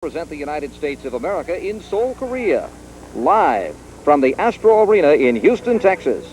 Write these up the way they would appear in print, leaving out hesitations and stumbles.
Present the United States of America in Seoul, Korea, live from the Astro Arena in Houston, Texas.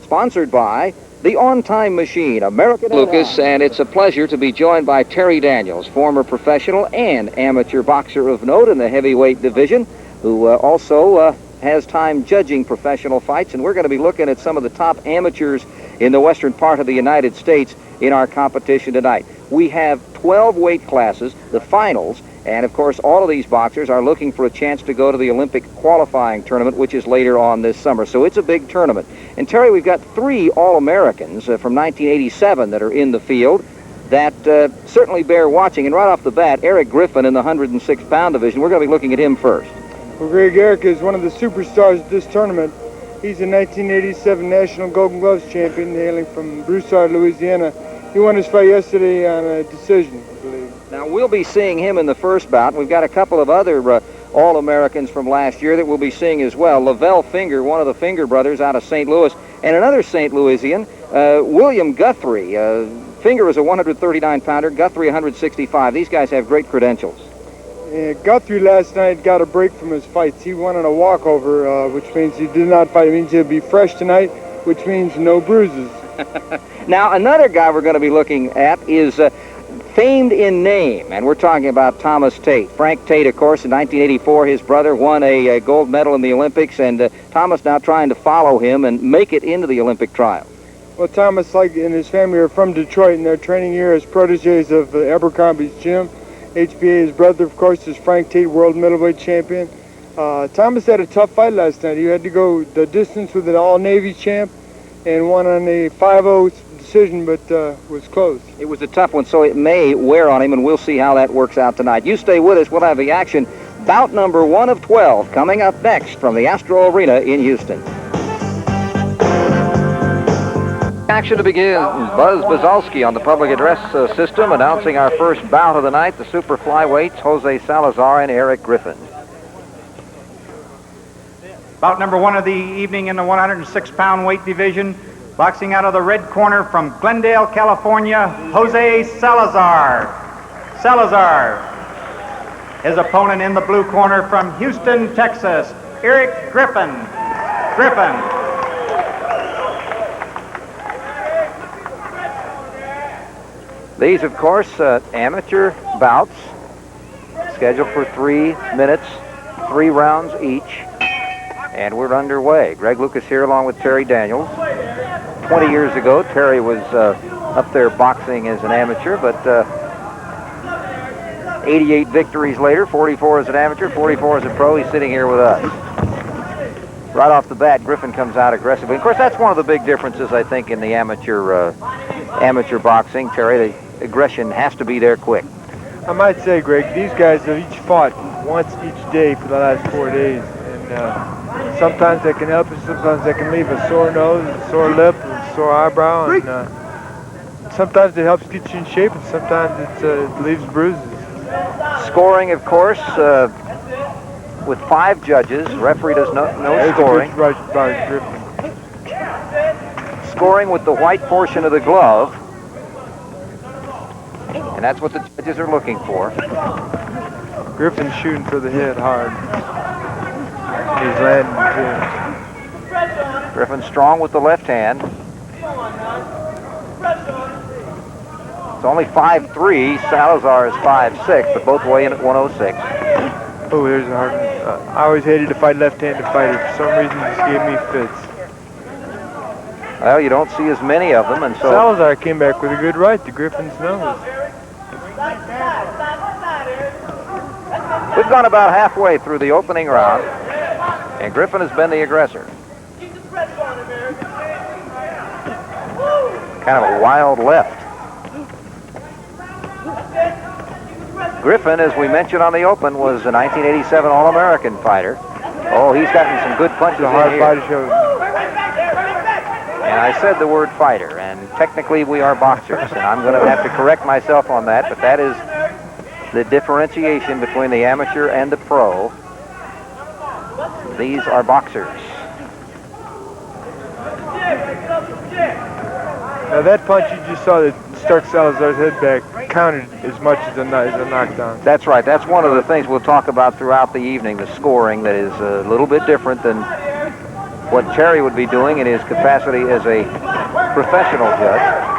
Sponsored by the On Time Machine, American Lucas, and it's a pleasure to be joined by Terry Daniels, former professional and amateur boxer of note in the heavyweight division, who also has time judging professional fights, and we're going to be looking at some of the top amateurs in the western part of the United States in our competition tonight. We have 12 weight classes, the finals, and of course all of these boxers are looking for a chance to go to the Olympic qualifying tournament, which is later on this summer. So it's a big tournament. And Terry, we've got 3 All-Americans from 1987 that are in the field that certainly bear watching. And right off the bat, Eric Griffin in the 106-pound division. We're going to be looking at him first. Well, Greg, Eric is one of the superstars of this tournament. He's a 1987 National Golden Gloves champion, hailing from Broussard, Louisiana. He won his fight yesterday on a decision, I believe. Now, we'll be seeing him in the first bout. We've got a couple of other All-Americans from last year that we'll be seeing as well. Lavelle Finger, one of the Finger brothers out of St. Louis, and another St. Louisian, William Guthrie. Finger is a 139-pounder, Guthrie 165. These guys have great credentials. Guthrie last night got a break from his fights. He won on a walkover, which means he did not fight. It means he'll be fresh tonight, which means no bruises. Now, another guy we're going to be looking at is famed in name, and we're talking about Thomas Tate. Frank Tate, of course, in 1984, his brother won a gold medal in the Olympics, and Thomas now trying to follow him and make it into the Olympic trial. Well, Thomas, like and his family, are from Detroit, and they're training here as proteges of Abercrombie's gym. HBA, his brother, of course, is Frank Tate, world middleweight champion. Thomas had a tough fight last night. He had to go the distance with an all-Navy champ and won on a 5-0 decision, but was close. It was a tough one, so it may wear on him, and we'll see how that works out tonight. You stay with us. We'll have the action. Bout number 1 of 12 coming up next from the Astro Arena in Houston. Action to begin. Buzz Bazalski on the public address system announcing our first bout of the night, the super flyweights, Jose Salazar and Eric Griffin. Bout number 1 of the evening in the 106-pound weight division. Boxing out of the red corner from Glendale, California, Jose Salazar. His opponent in the blue corner from Houston, Texas, Eric Griffin. These, of course, amateur bouts, scheduled for 3 minutes, 3 rounds each, and we're underway. Greg Lucas here along with Terry Daniels. 20 years ago, Terry was up there boxing as an amateur, but 88 victories later, 44 as an amateur, 44 as a pro, he's sitting here with us. Right off the bat, Griffin comes out aggressively. Of course, that's one of the big differences, I think, in the amateur boxing, Terry. The aggression has to be there quick. I might say, Greg, these guys have each fought once each day for the last 4 days, and sometimes that can help and sometimes that can leave a sore nose, a sore lip, a sore eyebrow, and sometimes it helps get you in shape, and sometimes it leaves bruises. Scoring, of course, with 5 judges. Referee does no scoring. Right, Griffin. Scoring with the white portion of the glove. And that's what the judges are looking for. Griffin's shooting for the head hard. He's landing too. Griffin strong with the left hand. It's only 5'3". Salazar is 5'6", but both weigh in at 106. Oh, there's a hard one. I always hated to fight left-handed fighters. For some reason, it just gave me fits. Well, you don't see as many of them, and so... Salazar came back with a good right to Griffin's nose. We've gone about halfway through the opening round, and Griffin has been the aggressor. Kind of a wild left. Griffin, as we mentioned on the open, was a 1987 All-American fighter. Oh, he's gotten some good punches in hard here. fight to show. And I said the word fighter, and technically we are boxers, and I'm going to have to correct myself on that, but that is the differentiation between the amateur and the pro. These are boxers. Now that punch you just saw that struck Salazar's head back counted as much as a knockdown. That's right. That's one of the things we'll talk about throughout the evening, the scoring that is a little bit different than what Terry would be doing in his capacity as a professional judge.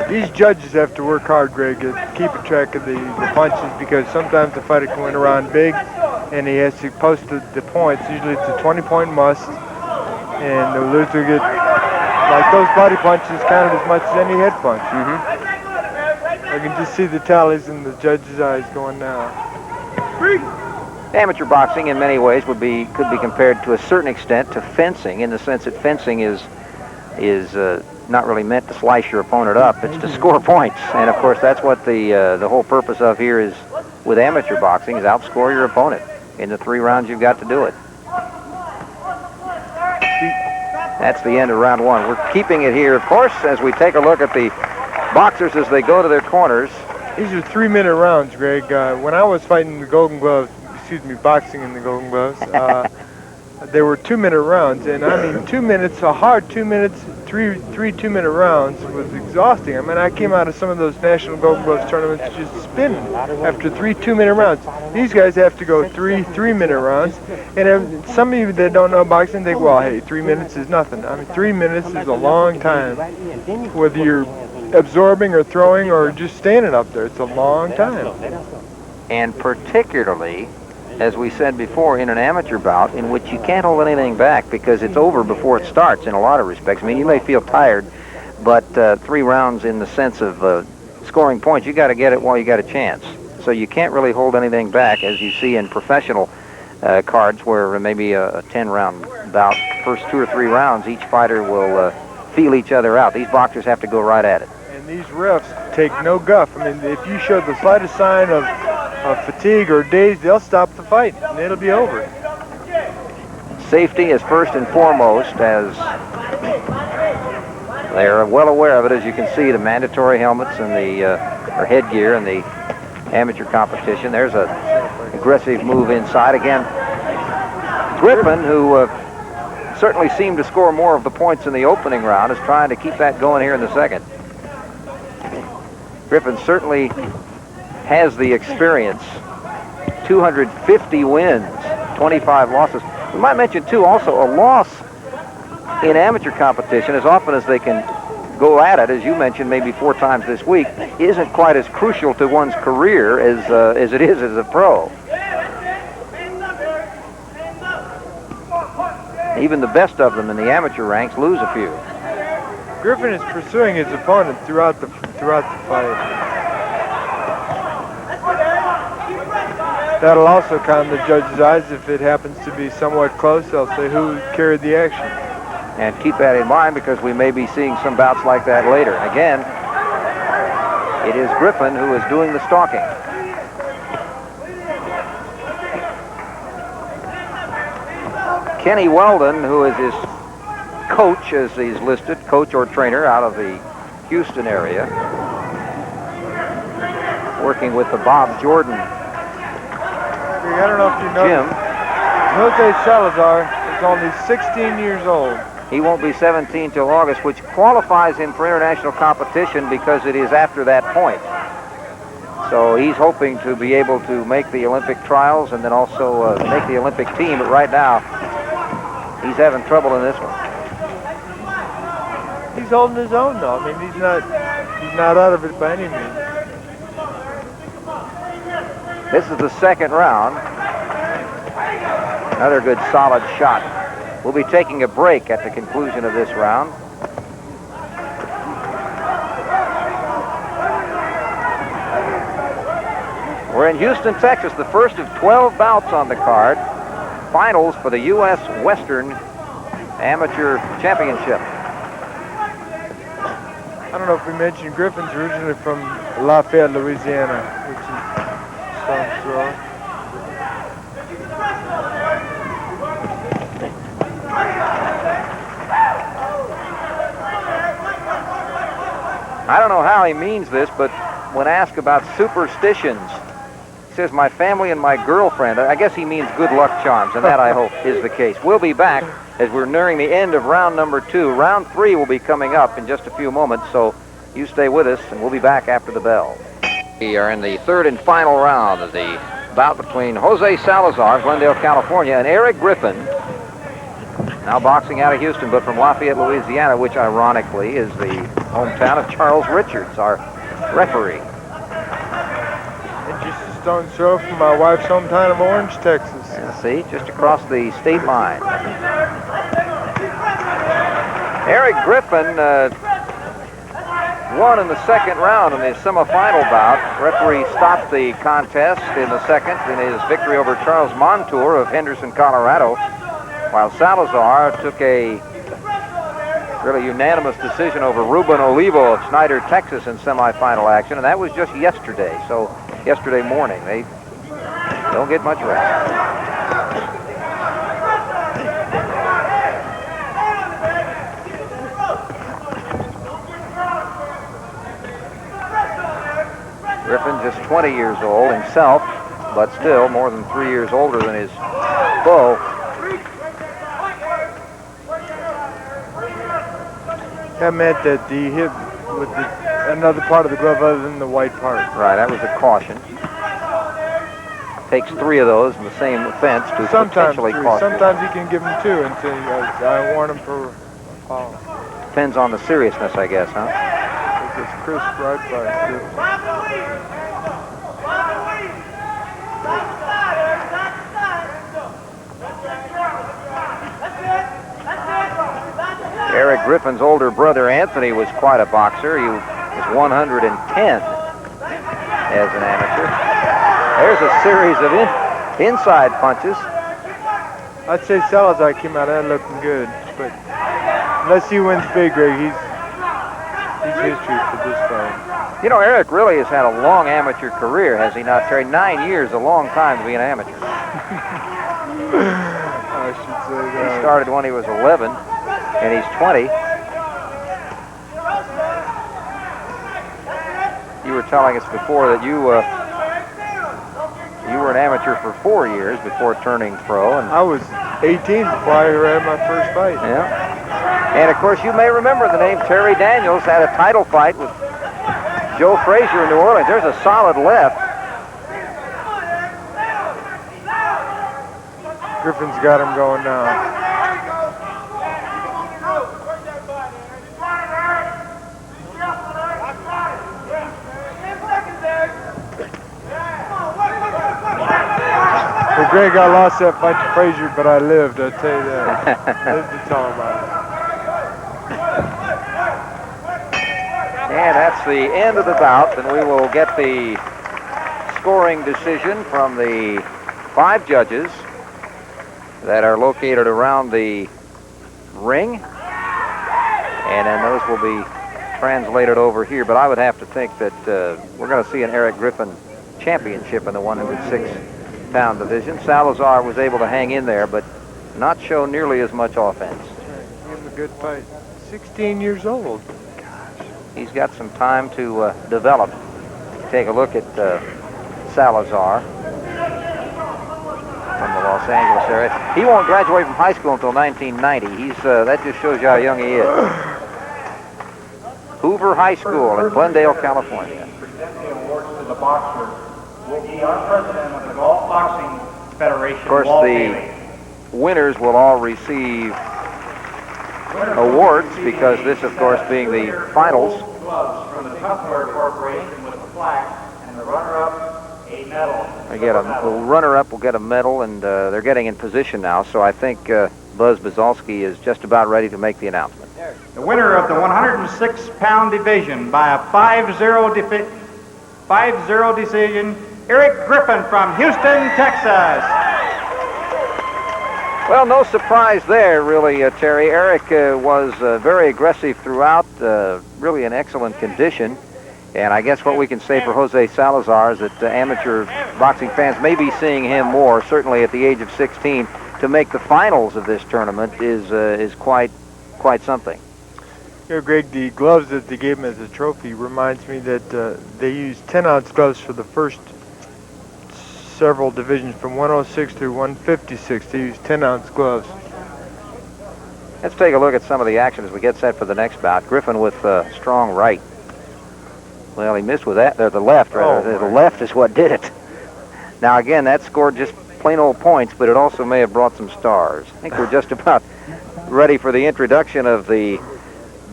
These judges have to work hard, Greg, at keeping track of the punches, because sometimes the fighter can win around big and he has to post the points. Usually it's a 20-point must, and the loser get, like those body punches, counted as much as any head punch. I can just see the tallies in the judge's eyes going now. Amateur boxing in many ways could be compared to a certain extent to fencing, in the sense that fencing is not really meant to slice your opponent up. It's to score points, and of course that's what the whole purpose of here is with amateur boxing, is outscore your opponent in the 3 rounds you've got to do it. That's the end of round 1. We're keeping it here, of course, as we take a look at the boxers as they go to their corners. These are 3-minute rounds, Greg. When I was fighting the Golden Gloves, boxing in the Golden Gloves, they were 2-minute rounds, and I mean 2 minutes, a hard 2 minutes, three 2-minute rounds was exhausting. I mean, I came out of some of those National Golden Gloves tournaments just spinning after 3 2-minute rounds. These guys have to go 3 3-minute rounds, and some of you that don't know boxing think, well, hey, 3 minutes is nothing. I mean, 3 minutes is a long time, whether you're absorbing or throwing or just standing up there. It's a long time. And particularly, as we said before, in an amateur bout in which you can't hold anything back because it's over before it starts in a lot of respects. I mean, you may feel tired, but 3 rounds in the sense of scoring points, you got to get it while you got a chance. So you can't really hold anything back, as you see in professional cards where maybe a 10-round bout, first 2 or 3 rounds, each fighter will feel each other out. These boxers have to go right at it. And these refs take no guff. I mean, if you show the slightest sign of fatigue or daze, they'll stop the fight and it'll be over. Safety is first and foremost, as they're well aware of it. As you can see, the mandatory helmets and the or headgear in the amateur competition. There's a aggressive move inside again. Griffin, who certainly seemed to score more of the points in the opening round, is trying to keep that going here in the second. Griffin certainly has the experience. 250 wins, 25 losses. We might mention, too, also a loss in amateur competition, as often as they can go at it, as you mentioned, maybe 4 times this week, isn't quite as crucial to one's career as it is as a pro. Even the best of them in the amateur ranks lose a few. Griffin is pursuing his opponent throughout the fight. That'll also count in the judge's eyes. If it happens to be somewhat close, they'll say who carried the action. And keep that in mind, because we may be seeing some bouts like that later. Again, it is Griffin who is doing the stalking. Kenny Weldon, who is his coach, as he's listed, coach or trainer out of the Houston area, working with the Bob Jordan I don't know if you know, Jim. Jose Salazar is only 16 years old. He won't be 17 till August, which qualifies him for international competition because it is after that point. So he's hoping to be able to make the Olympic trials and then also make the Olympic team. But right now, he's having trouble in this one. He's holding his own, though. I mean, he's not out of it by any means. This is the second round. Another good solid shot. We'll be taking a break at the conclusion of this round. We're in Houston, Texas, the first of 12 bouts on the card. Finals for the U.S. Western Amateur Championship. I don't know if we mentioned Griffin's originally from Lafayette, Louisiana, which is stone's throw. I don't know how he means this, but when asked about superstitions, he says, my family and my girlfriend. I guess he means good luck charms, and that, I hope, is the case. We'll be back as we're nearing the end of round number 2. Round 3 will be coming up in just a few moments, so You stay with us, and we'll be back after the bell. We are in the third and final round of the bout between Jose Salazar of Glendale, California, and Eric Griffin, now boxing out of Houston, but from Lafayette, Louisiana, which ironically is the hometown of Charles Richards, our referee. And just a stone's throw from my wife's hometown of Orange, Texas. Yeah, see, just across the state line. Eric Griffin won in the second round in the semifinal bout. Referee stopped the contest in the second in his victory over Charles Montour of Henderson, Colorado, while Salazar took a really unanimous decision over Ruben Olivo of Snyder, Texas in semifinal action, and that was just yesterday, so yesterday morning. They don't get much rest. Griffin just 20 years old himself, but still more than 3 years older than his foe. That meant that he hit with another part of the glove other than the white part. Right, that was a caution. Takes 3 of those in the same offense to potentially cost. Sometimes he can give him 2 until I warn him for a foul. Depends on the seriousness, I guess, huh? It's crisp right by it. Eric Griffin's older brother, Anthony, was quite a boxer. He was 110 as an amateur. There's a series of inside punches. I'd say Salazar came out of that looking good, but unless he wins big, Greg, he's history for this fight. You know, Eric really has had a long amateur career, has he not, Terry? 9 years, a long time to be an amateur. I should say that. He started when he was 11, and he's 20. You were telling us before that you were an amateur for 4 years before turning pro. And I was 18 before I had my first fight. Yeah. And, of course, you may remember the name Terry Daniels had a title fight with Joe Frazier in New Orleans. There's a solid left. Griffin's got him going now. Well, Greg, I lost that fight to Frazier, but I lived, I'll tell you that. Lived to tell about it. And that's the end of the bout, and we will get the scoring decision from the 5 judges that are located around the ring. And then those will be translated over here. But I would have to think that we're going to see an Eric Griffin championship in the 106-pound division. Salazar was able to hang in there, but not show nearly as much offense. Give him a good fight. 16 years old. He's got some time to develop. Take a look at Salazar from the Los Angeles area. He won't graduate from high school until 1990. That just shows you how young he is. Hoover High School in Glendale, California. The awards to the boxer will be our president of the Golf Boxing Federation. Of course, the winners will all receive awards because this, of course, being the finals. Gloves from the Tupperware Corporation with the plaque, and the runner-up a medal. The runner-up will get a medal, and they're getting in position now. So I think Buzz Bazalski is just about ready to make the announcement. The winner of the 106-pound division by a 5-0 decision, Eric Griffin from Houston, Texas. Well, no surprise there, really, Terry. Eric was very aggressive throughout, really in excellent condition. And I guess what we can say for Jose Salazar is that amateur boxing fans may be seeing him more, certainly at the age of 16. To make the finals of this tournament is quite something. You know, Greg, the gloves that they gave him as a trophy reminds me that they used 10-ounce gloves for the first several divisions from 106 through 156. They used 10-ounce gloves. Let's take a look at some of the action as we get set for the next bout. Griffin with strong right. Well, he missed with that. There, the left, rather. The left is what did it. Now, again, that scored just plain old points, but it also may have brought some stars. I think we're just about ready for the introduction of the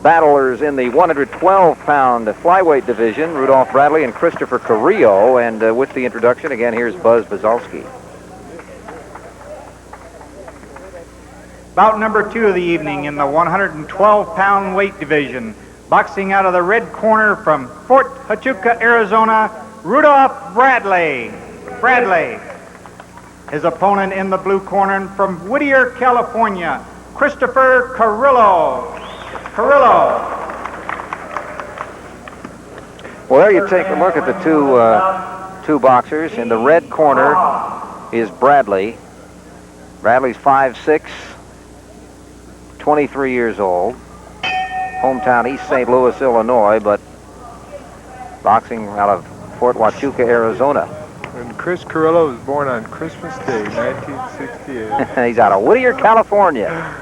battlers in the 112-pound flyweight division, Rudolph Bradley and Christopher Carrillo. And with the introduction, again, here's Buzz Bazalski. Bout number 2 of the evening in the 112-pound weight division. Boxing out of the red corner from Fort Huachuca, Arizona, Rudolph Bradley. His opponent in the blue corner from Whittier, California, Christopher Carrillo. Well, there you take a look at the two boxers. In the red corner is Bradley. Bradley's 5'6", 23 years old. Hometown East St. Louis, Illinois, but boxing out of Fort Huachuca, Arizona. And Chris Carrillo was born on Christmas Day, 1968. He's out of Whittier, California.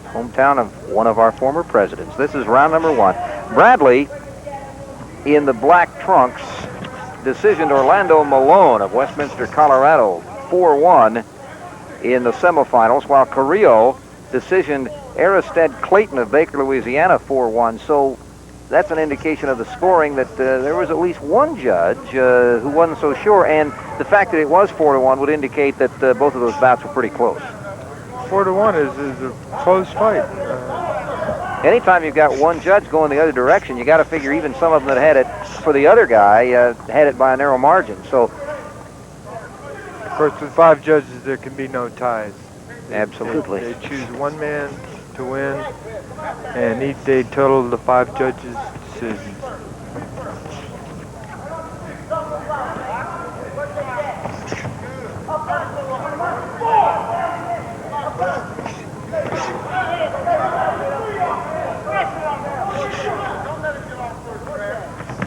Hometown of one of our former presidents. This is round number 1. Bradley in the black trunks decisioned Orlando Malone of Westminster, Colorado, 4-1 in the semifinals, while Carrillo decisioned Aristide Clayton of Baker, Louisiana, 4-1. So that's an indication of the scoring that there was at least one judge who wasn't so sure, and the fact that it was 4-1 would indicate that both of those bouts were pretty close. 4-1 is a close fight. Anytime you've got one judge going the other direction, you got to figure even some of them that had it for the other guy had it by a narrow margin. So, of course, with 5 judges, there can be no ties. Absolutely. They choose one man to win, and they total the 5 judges' decisions.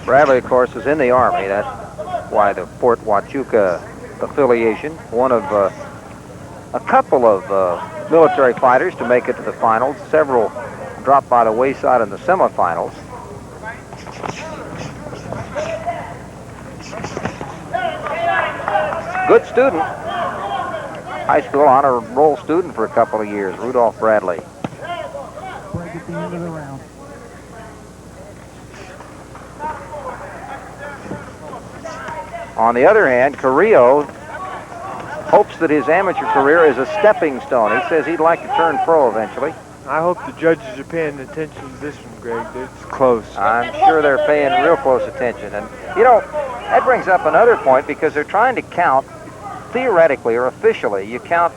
Bradley, of course, is in the Army. That's why the Fort Huachuca affiliation, one of a couple of military fighters to make it to the finals. Several dropped by the wayside in the semifinals. Good student. High school honor roll student for a couple of years, Rudolph Bradley. Break at the end of the round. On the other hand, Carrillo hopes that his amateur career is a stepping stone. He says he'd like to turn pro eventually. I hope the judges are paying attention to this one, Greg. It's close. I'm sure they're paying real close attention. And, you know, that brings up another point because they're trying to count, theoretically or officially, you count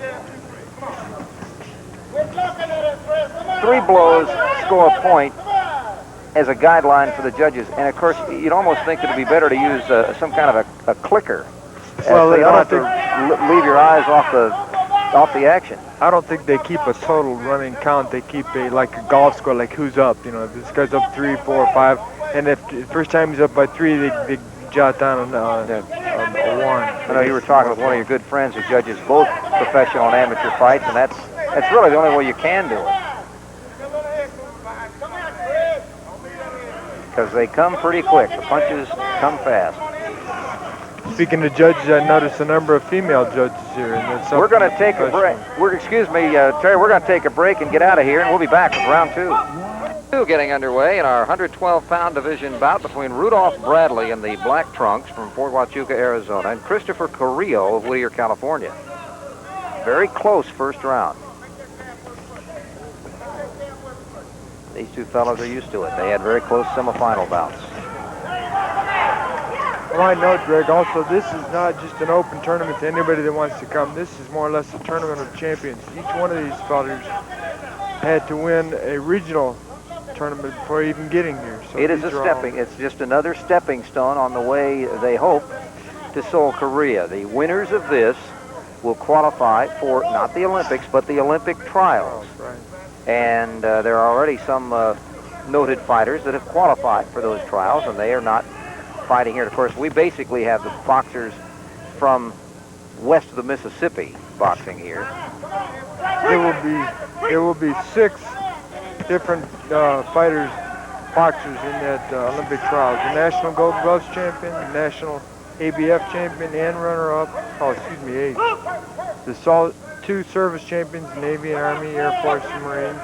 3 blows, score a point as a guideline for the judges. And, of course, you'd almost think that it'd be better to use some kind of a clicker. Well, so you don't have to leave your eyes off the action. I don't think they keep a total running count. They keep like a golf score, like who's up. You know, if this guy's up 3, 4, 5, and if the first time he's up by 3, they jot down a 1. I know you were talking with one of your good friends who judges both professional and amateur fights, and that's really the only way you can do it. Because they come pretty quick. The punches come fast. Speaking of judges, I noticed a number of female judges here. And we're going to take a break. Excuse me, Terry, we're going to take a break and get out of here, and we'll be back with round 2. Getting underway in our 112-pound division bout between Rudolph Bradley in the black trunks from Fort Huachuca, Arizona, and Christopher Carrillo of Whittier, California. Very close first round. These two fellows are used to it. They had very close semifinal bouts. Well, I note, Greg, also this is not just an open tournament to anybody that wants to come. This is more or less a tournament of champions. Each one of these fighters had to win a regional tournament before even getting here. So it is it's just another stepping stone on the way, they hope, to Seoul, Korea. The winners of this will qualify for not the Olympics, but the Olympic trials. Oh, right. And there are already some noted fighters that have qualified for those trials, and they are not fighting here. Of course, we basically have the boxers from west of the Mississippi boxing here. There will be 6 different fighters boxers in that Olympic trials. The national Gold Gloves champion, the national ABF champion, and runner-up. Oh, excuse me, 8. The 2 service champions, Navy and Army, Air Force, and Marines.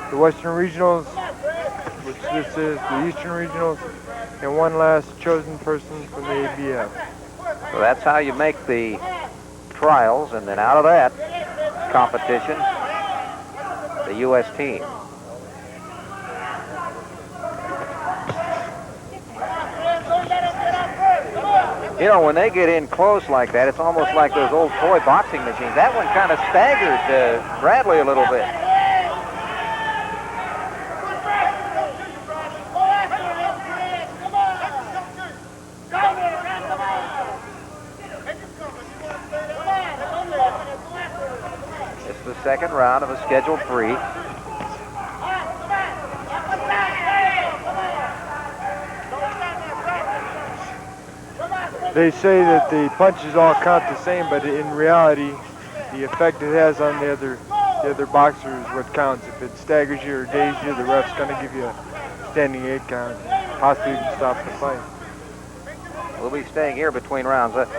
The Western Regionals, which this is, the Eastern Regionals, and 1 last chosen person from the ABF. So that's how you make the trials, and then out of that competition, the U.S. team. You know, when they get in close like that, it's almost like those old toy boxing machines. That one kind of staggered Bradley a little bit. It's the second round of a scheduled 3. They say that the punches all count the same, but in reality, the effect it has on the other boxer is what counts. If it staggers you or dazes you, the ref's going to give you a standing 8 count, possibly even stop the fight. We'll be staying here between rounds. Of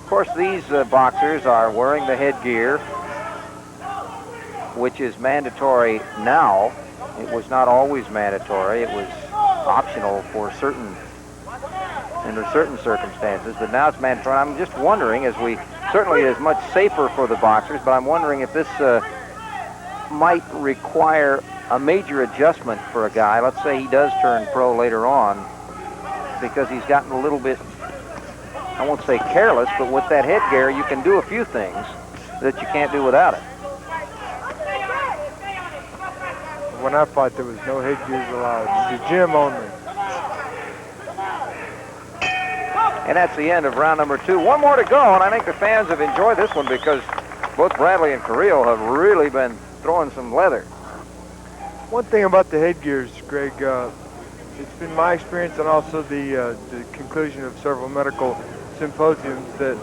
course, these boxers are wearing the headgear, which is mandatory now. It was not always mandatory. It was optional for under certain circumstances, but now it's mandatory. I'm just wondering, certainly it is much safer for the boxers, but I'm wondering if this might require a major adjustment for a guy. Let's say he does turn pro later on, because he's gotten a little bit, I won't say careless, but with that headgear, you can do a few things that you can't do without it. When I fought, there was no headgears allowed. The gym only. And that's the end of round number 2. One more to go, and I think the fans have enjoyed this one because both Bradley and Carrillo have really been throwing some leather. One thing about the headgears, Greg, it's been my experience and also the conclusion of several medical symposiums that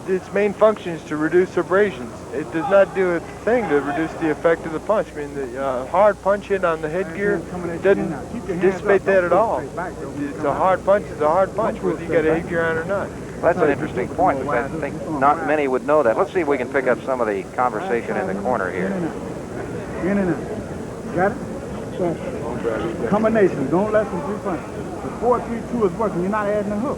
its main function is to reduce abrasions. It does not do a thing to reduce the effect of the punch. I mean, the hard punch hit on the headgear doesn't dissipate that at all. It's a hard punch. It's a hard punch, whether you got a headgear on or not. That's an interesting point, because I think not many would know that. Let's see if we can pick up some of the conversation in the corner here. In and out. Got it? Combination. Don't let them 3 punches. The 4-3-2 is working. You're not adding a hook.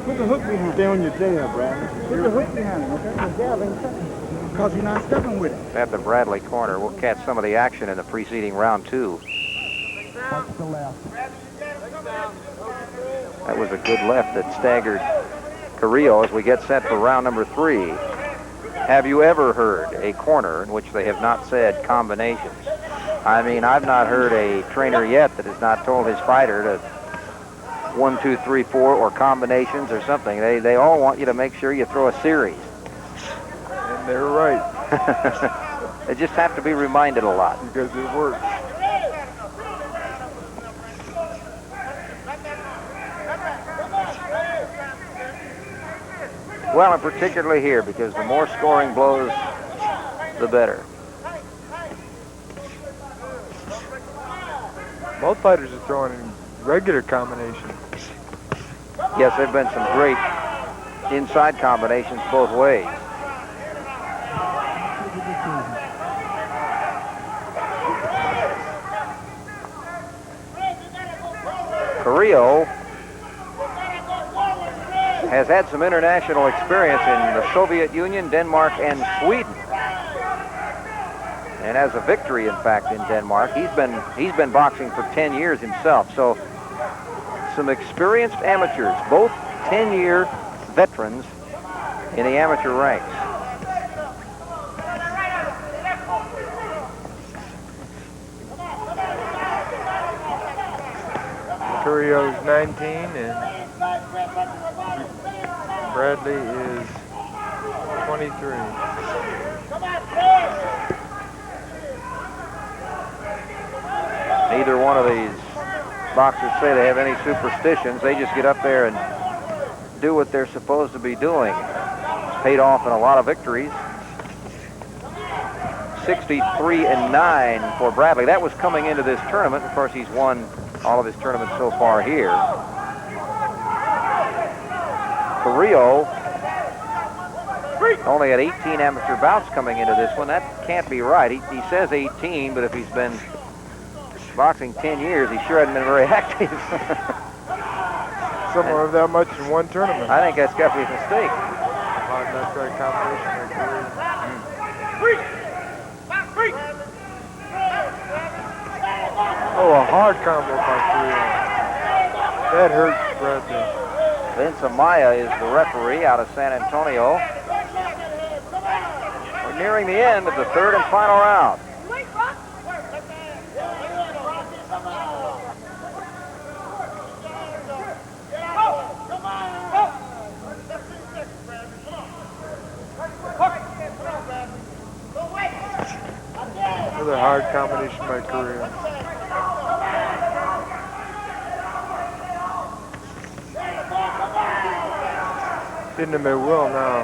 Put the hook behind. Stay on your jab, Bradley. Put the hook behind him, okay? The jab ain't stepping. Because you're not stepping with it. At the Bradley corner, we'll catch some of the action in the preceding round 2. Watch the left. That was a good left that staggered Carrillo as we get set for round number 3. Have you ever heard a corner in which they have not said combinations? I mean, I've not heard a trainer yet that has not told his fighter to 1, 2, 3, 4, or combinations or something. They all want you to make sure you throw a series. And they're right. They just have to be reminded a lot. Because it works. Well, and particularly here, because the more scoring blows, the better. Both fighters are throwing in regular combinations. Yes, there have been some great inside combinations both ways. Carrillo has had some international experience in the Soviet Union, Denmark, and Sweden. And has a victory, in fact, in Denmark. He's been boxing for 10 years himself. So some experienced amateurs, both 10-year veterans in the amateur ranks. Carrillo's 19 and Bradley is 23. Neither one of these boxers say they have any superstitions. They just get up there and do what they're supposed to be doing. It's paid off in a lot of victories. 63-9 for Bradley. That was coming into this tournament. Of course, he's won all of his tournaments so far here. Carrillo only had 18 amateur bouts coming into this one. That can't be right. He says 18, but if he's been boxing 10 years, he sure hasn't been very active. Somewhere of that much in one tournament. I think that's got to be a mistake. That's right, combination. Oh, a hard combo by Carrillo. That hurts Bradley. Vince Amaya is the referee out of San Antonio. We're nearing the end of the third and final round. Another hard combination by Carrillo. Hitting him at will now.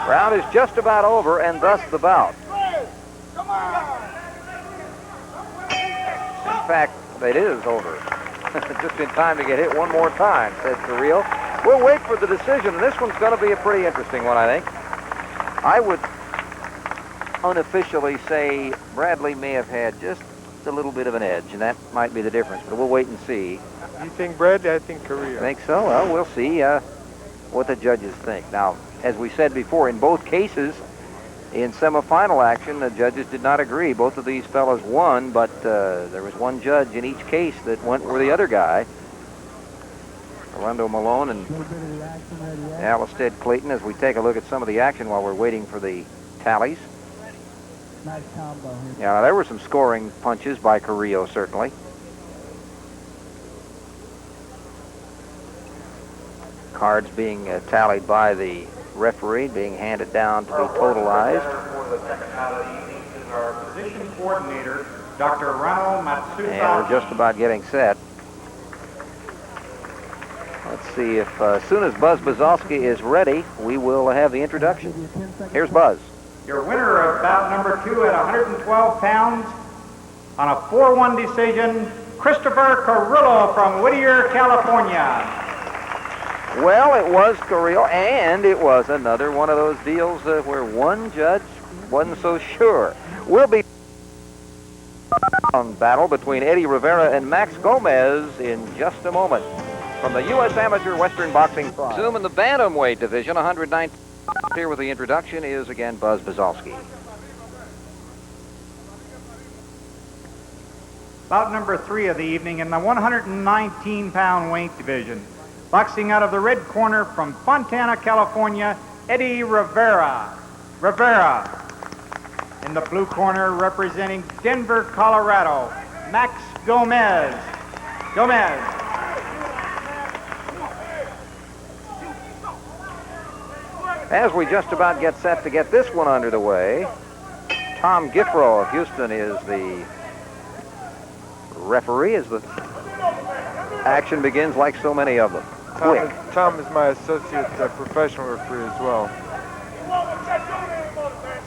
Round is just about over, and thus the bout. In fact, it is over. Just in time to get hit one more time, said Carrillo. We'll wait for the decision, and this one's going to be a pretty interesting one, I think. I would unofficially say Bradley may have had just a little bit of an edge, and that might be the difference, but we'll wait and see. You think Bradley? I think Carrillo. I think so? Well, we'll see what the judges think. Now, as we said before, in both cases, in semifinal action, the judges did not agree. Both of these fellas won, but there was one judge in each case that went for the other guy. Orlando Malone and Alistair Clayton, as we take a look at some of the action while we're waiting for the tallies. Nice combo. Yeah, now, there were some scoring punches by Carrillo, certainly. Cards being tallied by the referee, being handed down to be totalized. For the second bout of the evening is our position coordinator, Dr. Ronald Matsuda. And we're just about getting set. Let's see if as soon as Buzz Bazowski is ready, we will have the introduction. Here's Buzz. Your winner of bout number 2 at 112 pounds on a 4-1 decision, Christopher Carrillo from Whittier, California. Well, it was Carrillo, and it was another one of those deals where one judge wasn't so sure. We'll be on battle between Eddie Rivera and Max Gomez in just a moment. From the U.S. Amateur Western Boxing Pride. Zoom in the bantamweight division, 119. Here with the introduction is again Buzz Bazowski. Bout number 3 of the evening in the 119-pound weight division. Boxing out of the red corner from Fontana, California, Eddie Rivera. In the blue corner, representing Denver, Colorado, Max Gomez. As we just about get set to get this one under the way, Tom Guthrie of Houston is the referee as the action begins, like so many of them. Quick. Tom is my associate professional referee as well.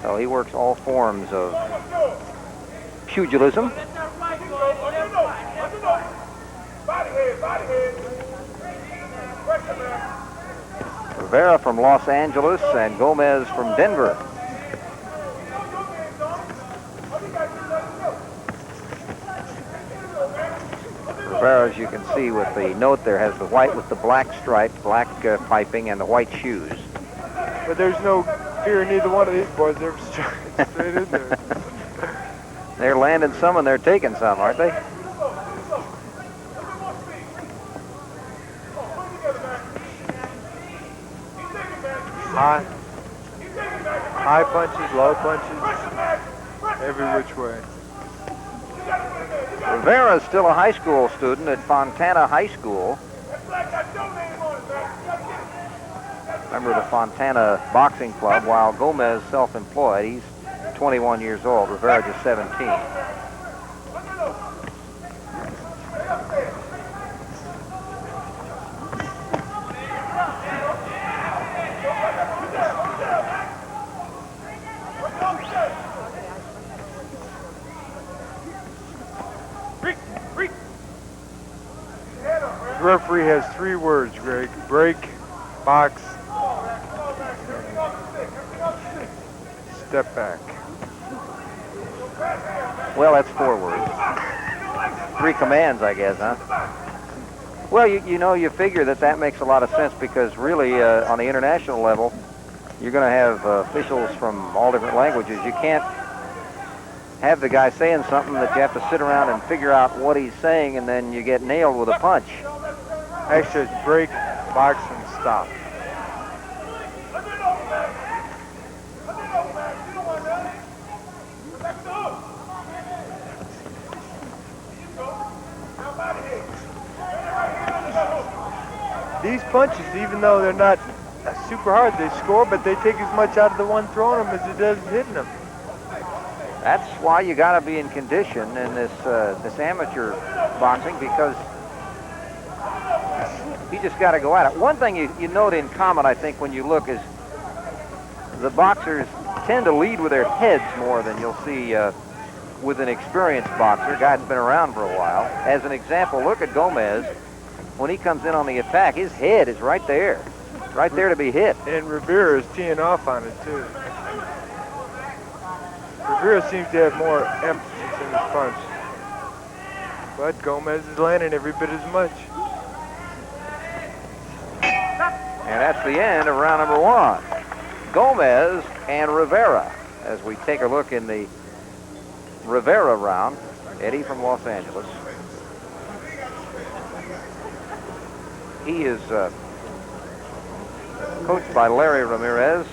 So he works all forms of pugilism. Rivera from Los Angeles and Gomez from Denver. Rivera, as you can see with the note there, has the white with the black stripe, black piping, and the white shoes. But there's no fear in either one of these boys. They're straight in there. They're landing some and they're taking some, aren't they? High punches, low punches, every which way. Rivera is still a high school student at Fontana High School. Member of the Fontana Boxing Club, while Gomez self-employed. He's 21 years old. Rivera just 17. The referee has 3 words, Greg. Break, box, step back. Well, that's 4 words. 3 commands, I guess, huh? Well, you know, you figure that makes a lot of sense because really, on the international level, you're going to have officials from all different languages. You can't have the guy saying something that you have to sit around and figure out what he's saying, and then you get nailed with a punch. Actually, it's break, box, and stop. These punches, even though they're not super hard, they score, but they take as much out of the one throwing them as it does hitting them. That's why you got to be in condition in this amateur boxing, because you just got to go at it. One thing you note in common, I think, when you look is the boxers tend to lead with their heads more than you'll see with an experienced boxer, a guy that's been around for a while. As an example, look at Gomez. When he comes in on the attack, his head is right there to be hit. And Rivera is teeing off on it, too. Rivera seems to have more emphasis in his punch. But Gomez is landing every bit as much. And that's the end of round number 1. Gomez and Rivera. As we take a look in the Rivera round, Eddie from Los Angeles. He is coached by Larry Ramirez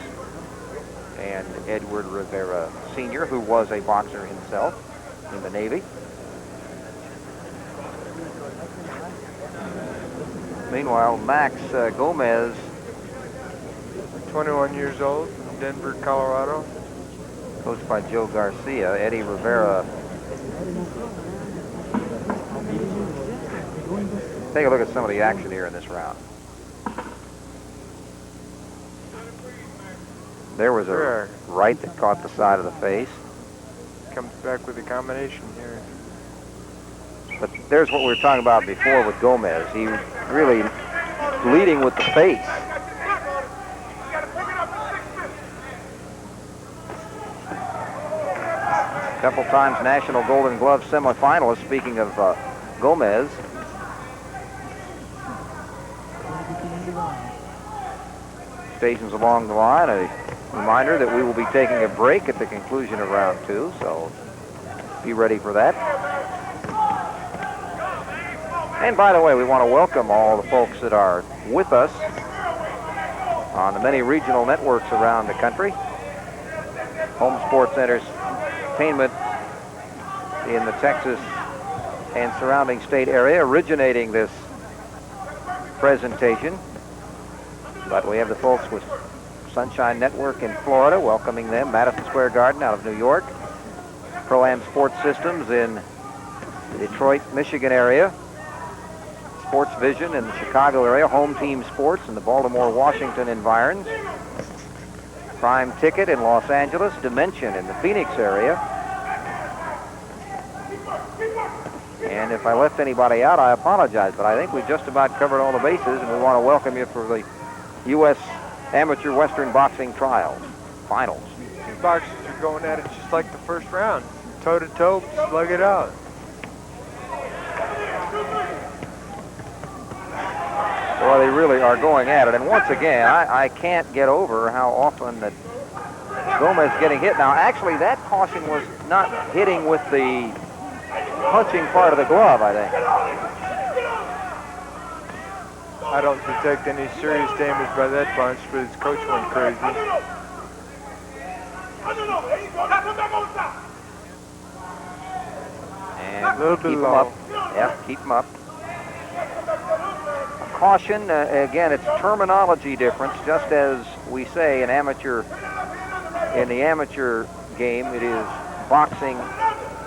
and Edward Rivera Sr., who was a boxer himself in the Navy. Meanwhile, Max Gomez, 21 years old, from Denver, Colorado. coached by Joe Garcia. Eddie Rivera. Take a look at some of the action here in this round. There was a right that caught the side of the face. Comes back with a combination here. But there's what we were talking about before with Gomez. He really leading with the face. A couple times National Golden Glove semifinalist, speaking of Gomez. Stations along the line. A reminder that we will be taking a break at the conclusion of round 2, so be ready for that. And by the way, we want to welcome all the folks that are with us on the many regional networks around the country. Home Sports Entertainment in the Texas and surrounding state area originating this presentation. But we have the folks with Sunshine Network in Florida, welcoming them. Madison Square Garden out of New York. Pro-Am Sports Systems in the Detroit, Michigan area. Sports Vision in the Chicago area. Home Team Sports in the Baltimore, Washington environs. Prime Ticket in Los Angeles. Dimension in the Phoenix area. And if I left anybody out, I apologize, but I think we just about covered all the bases, and we want to welcome you for the U.S. Amateur Western Boxing Trials, finals. These boxers are going at it just like the first round. Toe-to-toe, slug it out. Well, they really are going at it. And once again, I can't get over how often that Gomez is getting hit. Now, actually, that caution was not hitting with the punching part of the glove, I think. I don't detect any serious damage by that punch, but his coach went crazy. And a little bit keep him low. up. Yeah, keep him up. Caution, again, it's terminology difference, just as we say in the amateur game, it is boxing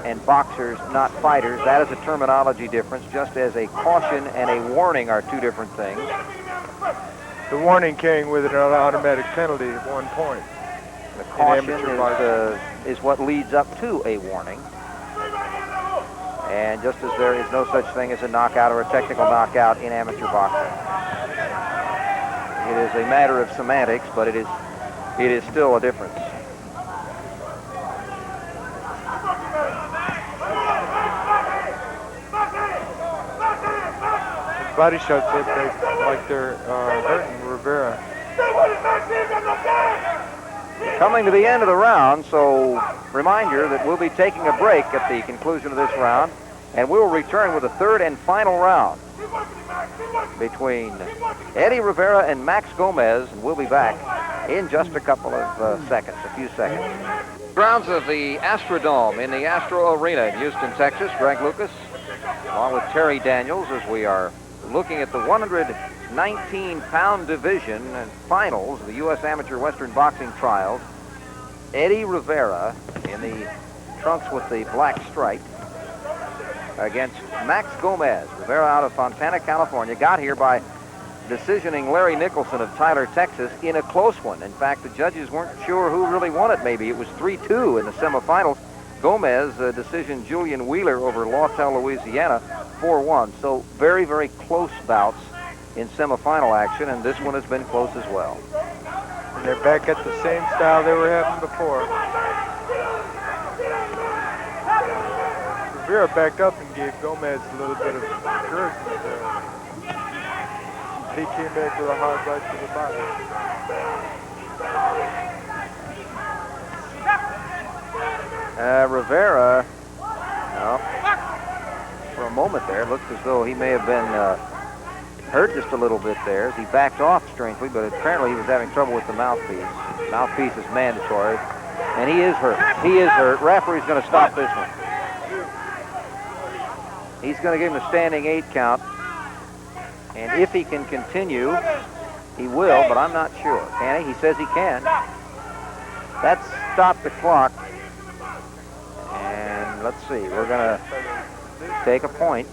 and boxers, not fighters. That is a terminology difference, just as a caution and a warning are two different things. The warning carrying with it an automatic penalty at 1 point. The caution is what leads up to a warning. And just as there is no such thing as a knockout or a technical knockout in amateur boxing. It is a matter of semantics, but it is still a difference. His body shots look like they're hurting Rivera. Coming to the end of the round, so reminder that we'll be taking a break at the conclusion of this round, and we will return with the third and final round between Eddie Rivera and Max Gomez, and we'll be back in just a couple of seconds, a few seconds. Grounds of the Astrodome in the Astro Arena in Houston, Texas. Greg Lucas, along with Terry Daniels, as we are looking at the 119-pound division and finals of the U.S. Amateur Western Boxing Trials. Eddie Rivera in the trunks with the black stripe against Max Gomez. Rivera out of Fontana, California, got here by decisioning Larry Nicholson of Tyler, Texas in a close one. In fact, the judges weren't sure who really won it. Maybe it was 3-2 in the semifinals. Gomez decision Julian Wheeler over Lathon, Louisiana, 4-1. So very, very close bouts in semifinal action, and this one has been close as well. And they're back at the same style they were having before. Rivera backed up and gave Gomez a little bit of encouragement there. He came back with a hard right to the body. Rivera, well, for a moment there, it looked as though he may have been hurt just a little bit there as he backed off strangely, but apparently he was having trouble with the mouthpiece. Mouthpiece is mandatory, and he is hurt. He is hurt. Referee's going to stop this one. He's going to give him a standing 8 count, and if he can continue, he will, but I'm not sure. Can he? He says he can. That's stopped the clock. And let's see, we're going to take a point.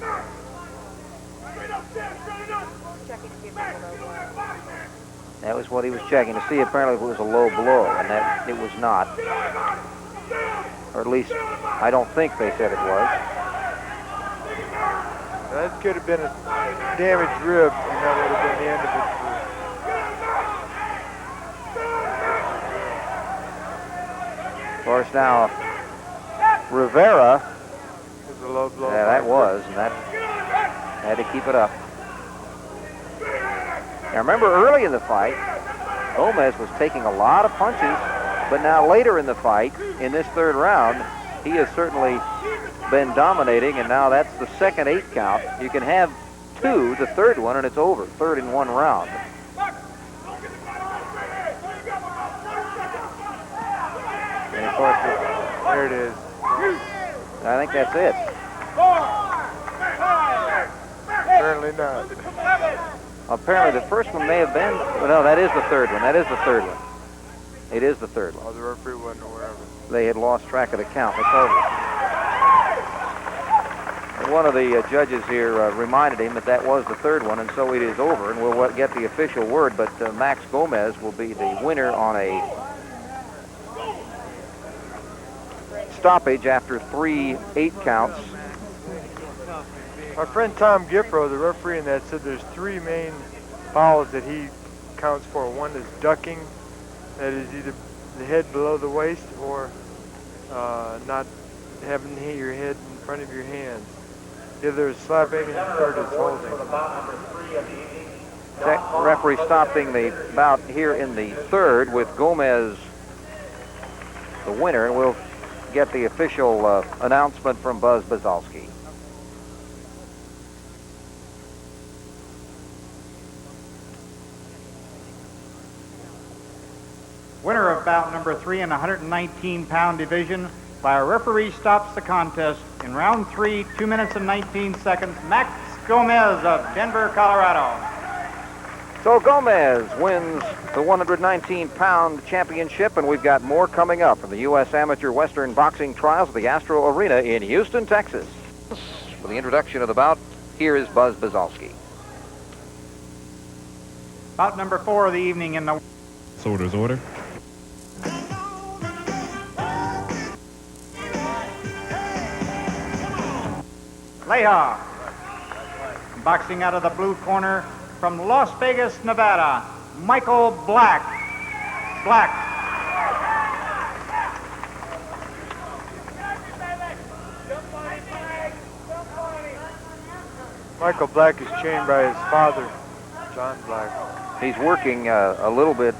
That was what he was checking to see apparently if it was a low blow, and that it was not. Or at least, I don't think they said it was. That could have been a damaged rib, and that would have been the end of it. Of course, now, Rivera, was a low blow. yeah, that was, and that had to keep it up. Now, remember early in the fight, Gomez was taking a lot of punches, but now later in the fight, in this third round, he has certainly been dominating, and now that's the second 8 count. You can have 2, the third one, and it's over. Third in 1 round. And of course, There it is. I think that's it. Certainly not. Apparently the first one may have been, well, no, that is the third one. That is the third one. It is the third one. Oh, the referee wasn't aware of it. They had lost track of the count. It's over. And one of the judges here reminded him that that was the third one, and so it is over, and we'll get the official word, but Max Gomez will be the winner on a stoppage after 3 8 counts. Our friend Tom Giffro, the referee in that, said there's 3 main fouls that he counts for. One is ducking, that is either the head below the waist or not having your head in front of your hands. The other is slapping, and the third is holding. Referee stopping the bout here in the third with Gomez the winner, and we'll get the official announcement from Buzz Bazalski. Winner of bout number 3 in the 119-pound division by a referee stops the contest in round 3, 2 minutes and 19 seconds, Max Gomez of Denver, Colorado. So Gomez wins the 119-pound championship, and we've got more coming up from the U.S. Amateur Western Boxing Trials at the Astro Arena in Houston, Texas. For the introduction of the bout, here is Buzz Bazalski. Bout number 4 of the evening in the... Order's order. Leija. Boxing out of the blue corner from Las Vegas, Nevada, Michael Black. Michael Black is trained by his father, John Black. He's working a little bit,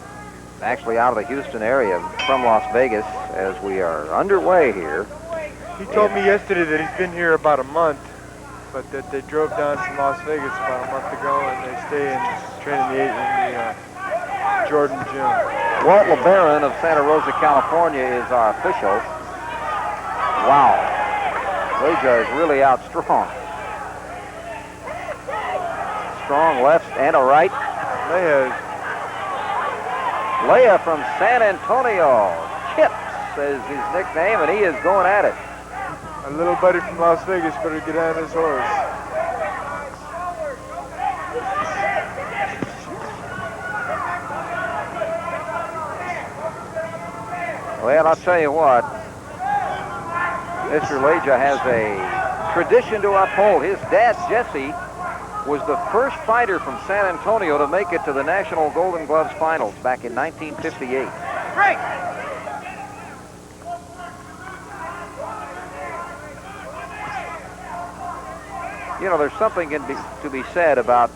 actually, out of the Houston area from Las Vegas as we are underway here. He told me yesterday that he's been here about a month, but that they drove down from Las Vegas about a month ago and they stay and train in the Jordan gym. Walt LeBaron of Santa Rosa, California is our official. Wow. Leija is really out strong. Strong left and a right. Leija from San Antonio. Chips is his nickname, and he is going at it. A little buddy from Las Vegas better get on his horse. Well, I'll tell you what, Mr. Leija has a tradition to uphold. His dad, Jesse, was the first fighter from San Antonio to make it to the National Golden Gloves Finals back in 1958. Break! You know, there's something to be said about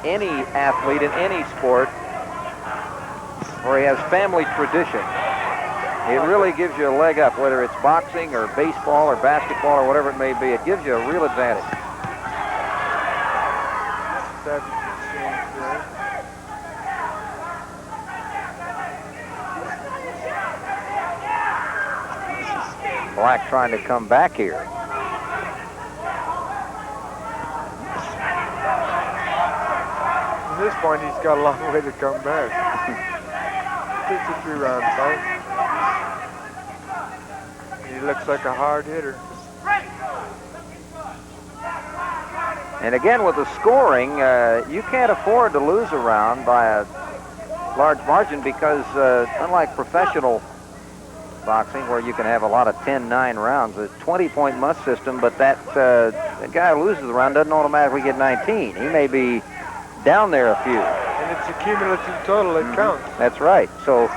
any athlete in any sport where he has family tradition. It really gives you a leg up, whether it's boxing or baseball or basketball or whatever it may be. It gives you a real advantage. Black trying to come back here. At this point, he's got a long way to come back. It's a 3-round fight. He looks like a hard hitter. And again, with the scoring, you can't afford to lose a round by a large margin because unlike professional boxing where you can have a lot of 10-9 rounds, a 20-point must system, but the guy who loses the round doesn't automatically get 19. He may be down there a few. And it's a cumulative total that counts. That's right. So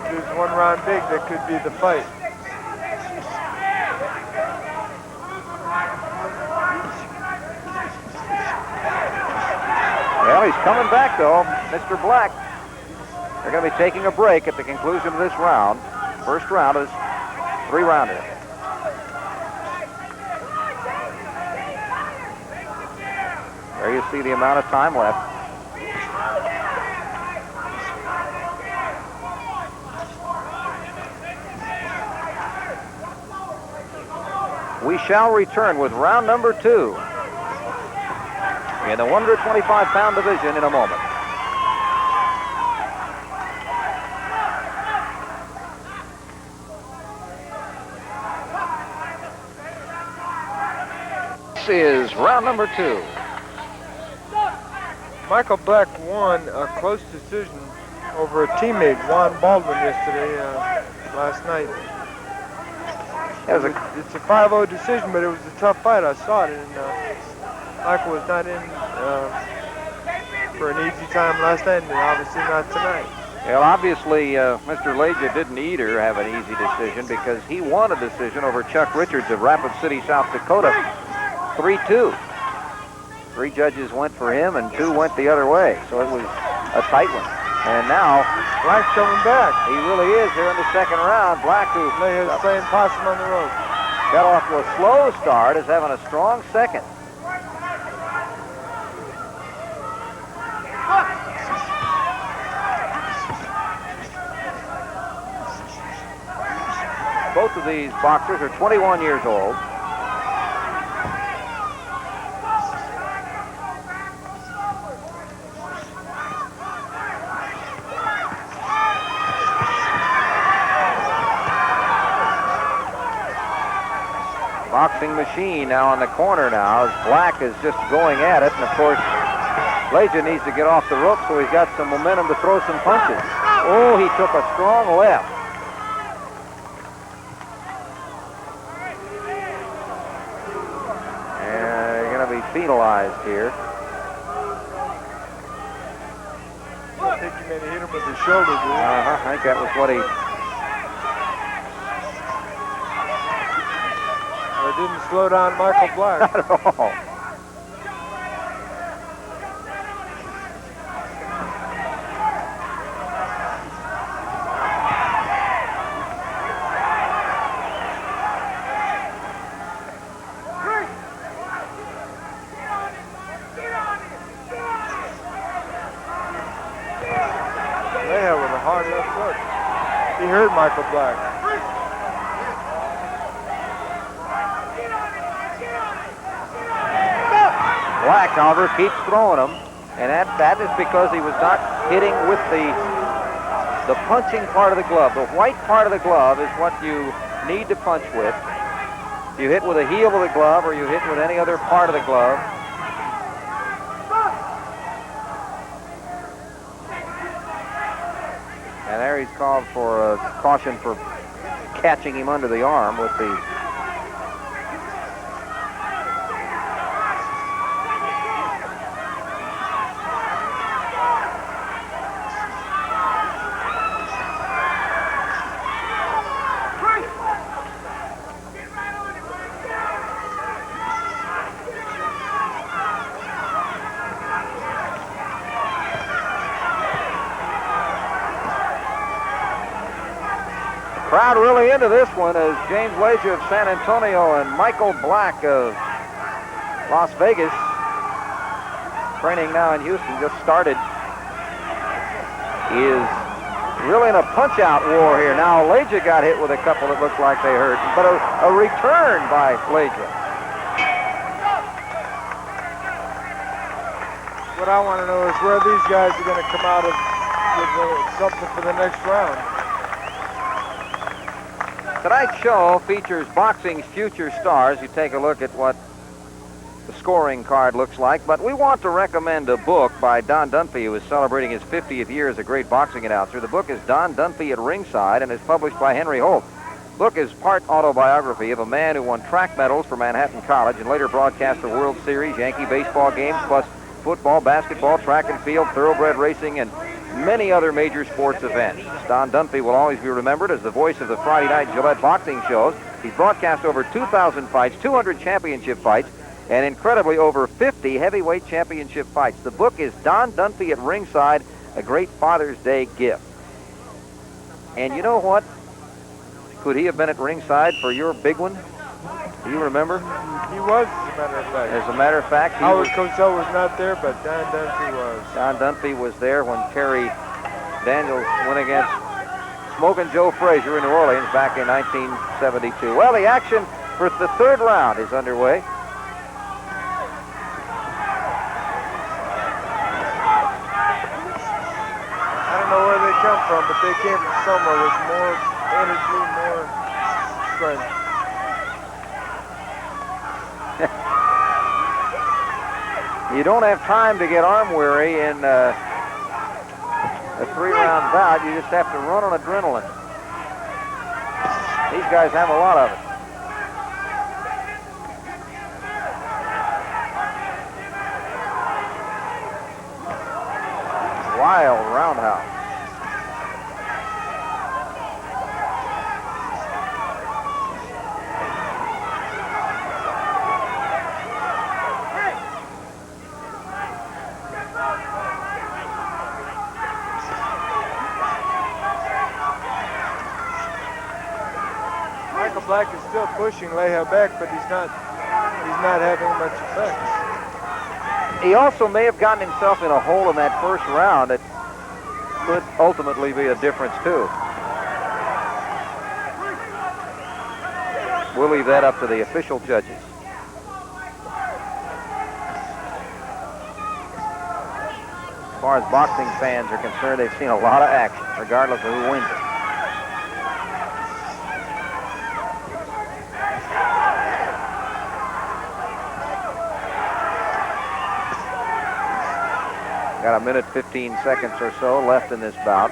there's one round big that could be the fight. Well, he's coming back, though, Mr. Black. They're going to be taking a break at the conclusion of this round. First round is 3-rounder. There you see the amount of time left. We shall return with round number 2 in the 125-pound division in a moment. This is round number 2. Michael Black won a close decision over a teammate, Juan Baldwin, yesterday, last night. It's a 5-0 decision, but it was a tough fight. I saw it, and Michael was not in for an easy time last night, and obviously not tonight. Well, obviously, Mr. Leija didn't either have an easy decision because he won a decision over Chuck Richards of Rapid City, South Dakota, 3-2. 3 judges went for him and 2 went the other way, so it was a tight one. And now Black's coming back. He really is here in the second round. Black, who Leija's playing possum on the rope, got off to a slow start, is having a strong second. Both of these boxers are 21 years old. Boxing machine now in the corner now as Black is just going at it. And, of course, Leija needs to get off the rope so he's got some momentum to throw some punches. Oh, he took a strong left. penalized here. I think he made a hit him with his shoulder, dude. I think that was what he... Or didn't slow down Michael Black. Not at all. Leija with a hard left foot. He hurt Michael Black. Black, however, keeps throwing him, and that is because he was not hitting with the punching part of the glove. The white part of the glove is what you need to punch with. You hit with the heel of the glove, or you hit with any other part of the glove. And there he's called for a caution for catching him under the arm with the... Crowd really into this one as James Leija of San Antonio and Michael Black of Las Vegas, training now in Houston, just started, is really in a punch-out war here. Now Leija got hit with a couple that looked like they hurt, but a return by Leija. What I want to know is where these guys are going to come out of with something for the next round. Tonight's show features boxing's future stars. You take a look at what the scoring card looks like, but we want to recommend a book by Don Dunphy, who is celebrating his 50th year as a great boxing announcer. The book is Don Dunphy at Ringside and is published by Henry Holt. The book is part autobiography of a man who won track medals for Manhattan College and later broadcast the World Series, Yankee baseball games, plus football, basketball, track and field, thoroughbred racing, and many other major sports events. Don Dunphy will always be remembered as the voice of the Friday night Gillette boxing shows. He's broadcast over 2,000 fights, 200 championship fights, and incredibly over 50 heavyweight championship fights. The book is Don Dunphy at Ringside, a great Father's Day gift. And you know what? Could he have been at ringside for your big one? Do you remember? He was, as a matter of fact. As a matter of fact, Howard Cosell was not there, but Don Dunphy was. Don Dunphy was there when Kerry Daniels went against Smokin' Joe Frazier in New Orleans back in 1972. Well, the action for the third round is underway. I don't know where they come from, but they came from somewhere with more energy, more strength. You don't have time to get arm weary in a three-round bout. You just have to run on adrenaline. These guys have a lot of it. Wild roundhouse. Black is still pushing Leija back, but he's not having much effect. He also may have gotten himself in a hole in that first round that could ultimately be a difference too. We'll leave that up to the official judges. As far as boxing fans are concerned, they've seen a lot of action, regardless of who wins it. Got a minute, 15 seconds or so left in this bout.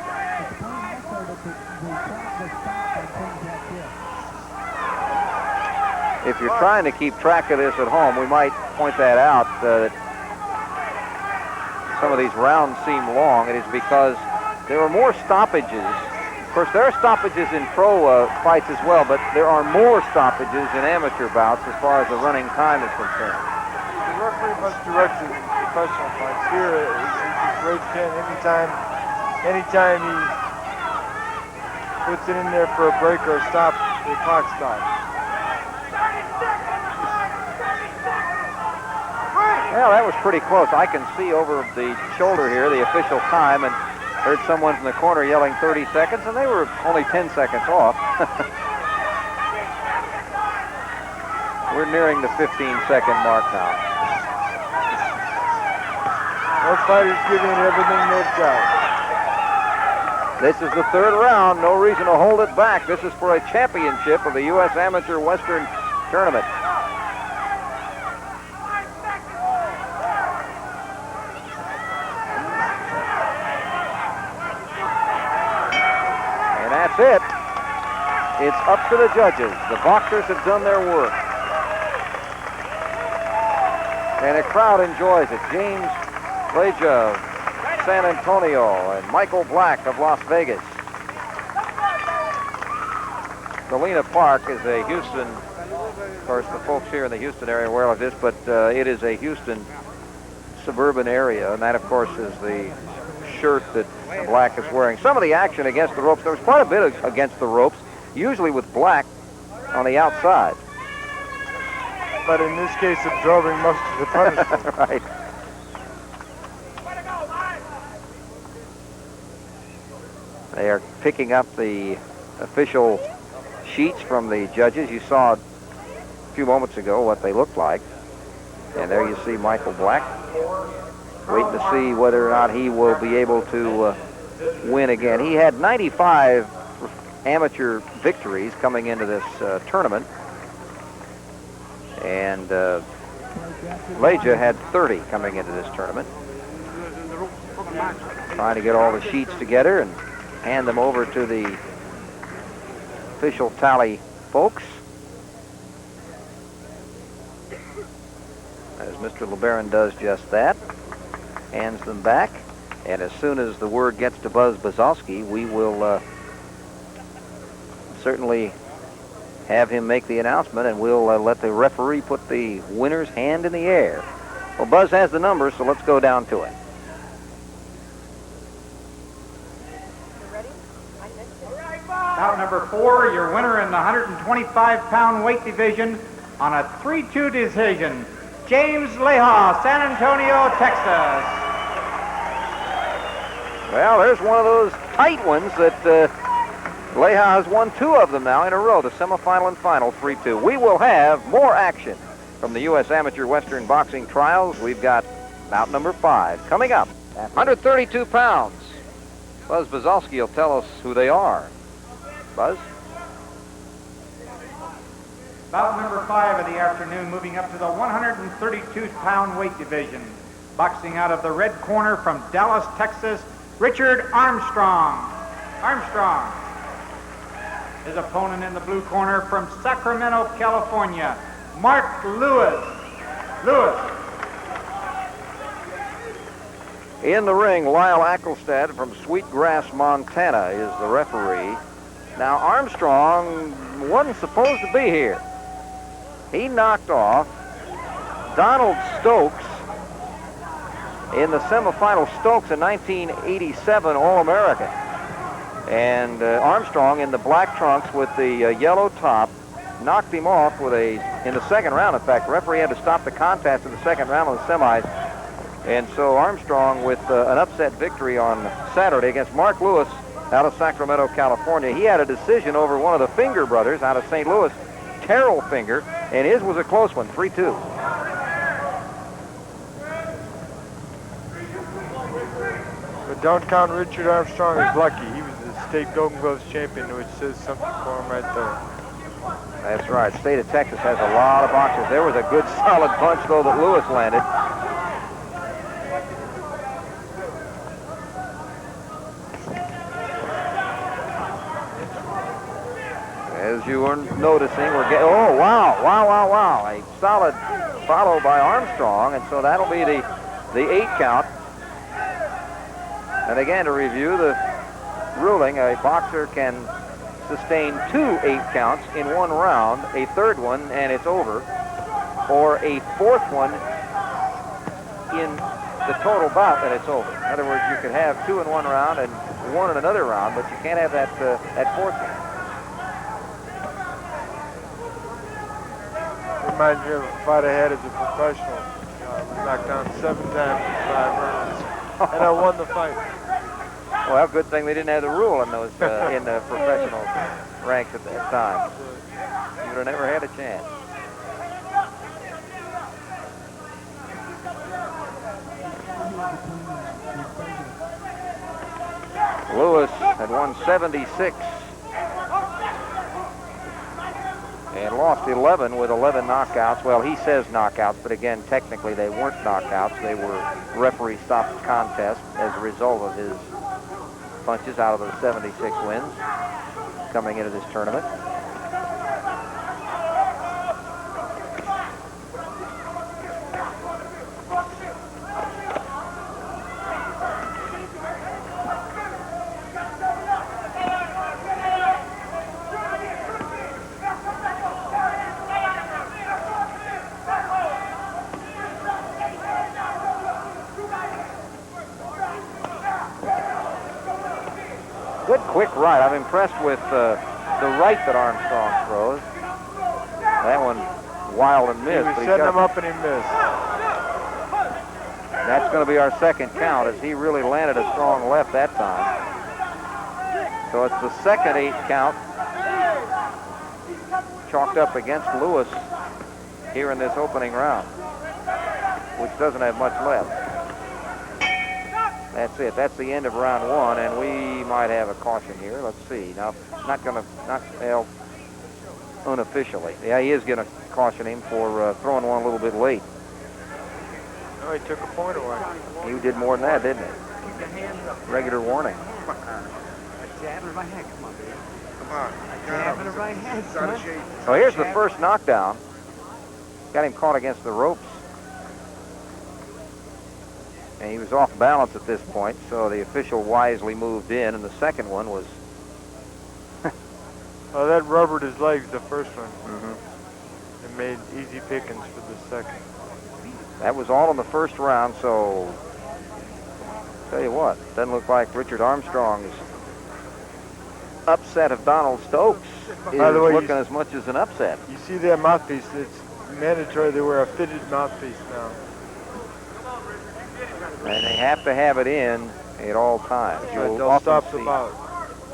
if you're trying to keep track of this at home, we might point that out, that some of these rounds seem long. It is because there are more stoppages. Of course, there are stoppages in pro fights as well, but there are more stoppages in amateur bouts as far as the running time is concerned. The referee must direct it in professional fights. Here, he just raised in anytime he puts it in there for a break or a stop, the clock stops. Well, that was pretty close. I can see over the shoulder here the official time, and heard someone from the corner yelling 30 seconds, and they were only 10 seconds off. We're nearing the 15-second mark now. Both fighters giving everything they've got. This is the third round. No reason to hold it back. This is for a championship of the U.S. Amateur Western Tournament. That's it. It's up to the judges. The boxers have done their work. And the crowd enjoys it. James Leija of San Antonio and Michael Black of Las Vegas. Galena Park is a Houston, of course the folks here in the Houston area are aware of this, but it is a Houston suburban area, and that of course is the shirt that Black is wearing. Some of the action against the ropes, there was quite a bit against the ropes, usually with Black on the outside. But in this case, absorbing most of the punishment. Right. They are picking up the official sheets from the judges. You saw a few moments ago what they looked like. And there you see Michael Black, waiting to see whether or not he will be able to win again. He had 95 amateur victories coming into this tournament, and Leija had 30 coming into this tournament. Trying to get all the sheets together and hand them over to the official tally folks. As Mr. LeBaron does just that, hands them back, and as soon as the word gets to Buzz Bazowski, we will certainly have him make the announcement, and we'll let the referee put the winner's hand in the air. Well, Buzz has the numbers, so let's go down to it. Bout number 4, your winner in the 125-pound weight division on a 3-2 decision, James Leija, San Antonio, Texas. Well, there's one of those tight ones that Leija has won 2 of them now in a row, the semifinal and final, 3-2. We will have more action from the U.S. Amateur Western Boxing Trials. We've got bout number 5 coming up. 132 pounds. Buzz Bazowski will tell us who they are. Buzz? Bout number 5 of the afternoon, moving up to the 132-pound weight division. Boxing out of the red corner from Dallas, Texas, Richard Armstrong. Armstrong. His opponent in the blue corner from Sacramento, California, Mark Lewis. Lewis. In the ring, Lyle Ackelstad from Sweetgrass, Montana is the referee. Now, Armstrong wasn't supposed to be here. He knocked off Donald Stokes in the semifinal. Stokes, a 1987 All-American. And Armstrong in the black trunks with the yellow top knocked him off with in the second round. In fact, the referee had to stop the contest in the second round of the semis. And so Armstrong with an upset victory on Saturday against Mark Lewis out of Sacramento, California. He had a decision over one of the Finger brothers out of St. Louis, Terrell Finger, and his was a close one, 3-2. But don't count Richard Armstrong as lucky. He was the state Golden Gloves champion, which says something for him right there. That's right. State of Texas has a lot of boxers. There was a good solid punch, though, that Lewis landed. As you were noticing, we're getting, oh, wow. A solid follow by Armstrong, and so that'll be the 8 count. And again, to review the ruling, a boxer can sustain 2 8 counts in one round, a third one, and it's over, or a fourth one in the total bout, and it's over. In other words, you can have 2 in one round and 1 in another round, but you can't have that fourth one. Reminds me of a fight I had as a professional. We knocked down 7 times in 5 rounds, and I won the fight. Well, good thing they didn't have the rule in those in the professional ranks at that time. You would have never had a chance. Lewis had won 76 and lost 11 with 11 knockouts. Well, he says knockouts, but again, technically they weren't knockouts. They were referee stopped contest as a result of his punches out of the 76 wins coming into this tournament. Good quick right. I'm impressed with the right that Armstrong throws. That one wild and missed. He was setting him up and he missed. That's going to be our second count, as he really landed a strong left that time. So it's the second 8 count chalked up against Lewis here in this opening round, which doesn't have much left. That's it. That's the end of round 1, and we might have a caution here. Let's see. Now, well, unofficially. Yeah, he is going to caution him for throwing one a little bit late. No, he took a point away. He did more than that, didn't he? Regular warning. So here's the first knockdown. Got him caught against the ropes. And he was off balance at this point, so the official wisely moved in, and the second one was... Oh, that rubbered his legs, the first one. Mm-hmm. It made easy pickings for the second. That was all in the first round, so... Tell you what, doesn't look like Richard Armstrong's upset of Donald Stokes is By the way, looking as much as an upset. You see that mouthpiece? It's mandatory they wear a fitted mouthpiece now. And they have to have it in at all times. You'll They'll stop the bout.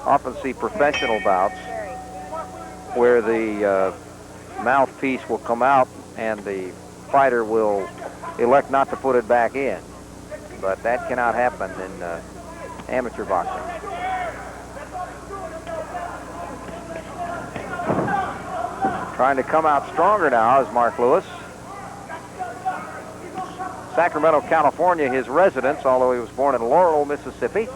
often see professional bouts where the mouthpiece will come out and the fighter will elect not to put it back in. But that cannot happen in amateur boxing. Trying to come out stronger now is Mark Lewis. Sacramento, California, his residence, although he was born in Laurel, Mississippi.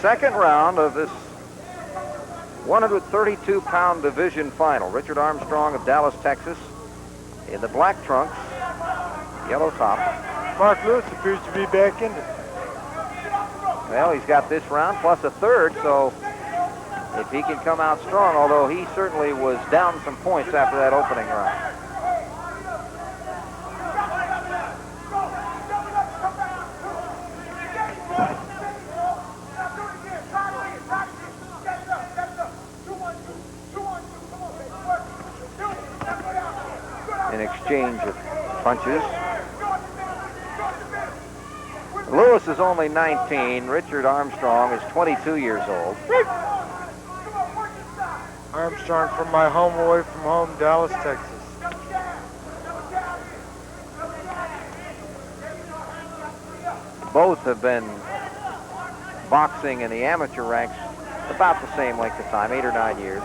Second round of this 132-pound division final. Richard Armstrong of Dallas, Texas, in the black trunks, yellow top. Mark Lewis appears to be back in it. Well, he's got this round plus a third, so if he can come out strong, although he certainly was down some points after that opening round. An exchange of punches. Lewis is only 19. Richard Armstrong is 22 years old. Armstrong from my home away from home, Dallas, Texas. Both have been boxing in the amateur ranks about the same length of time, 8 or 9 years.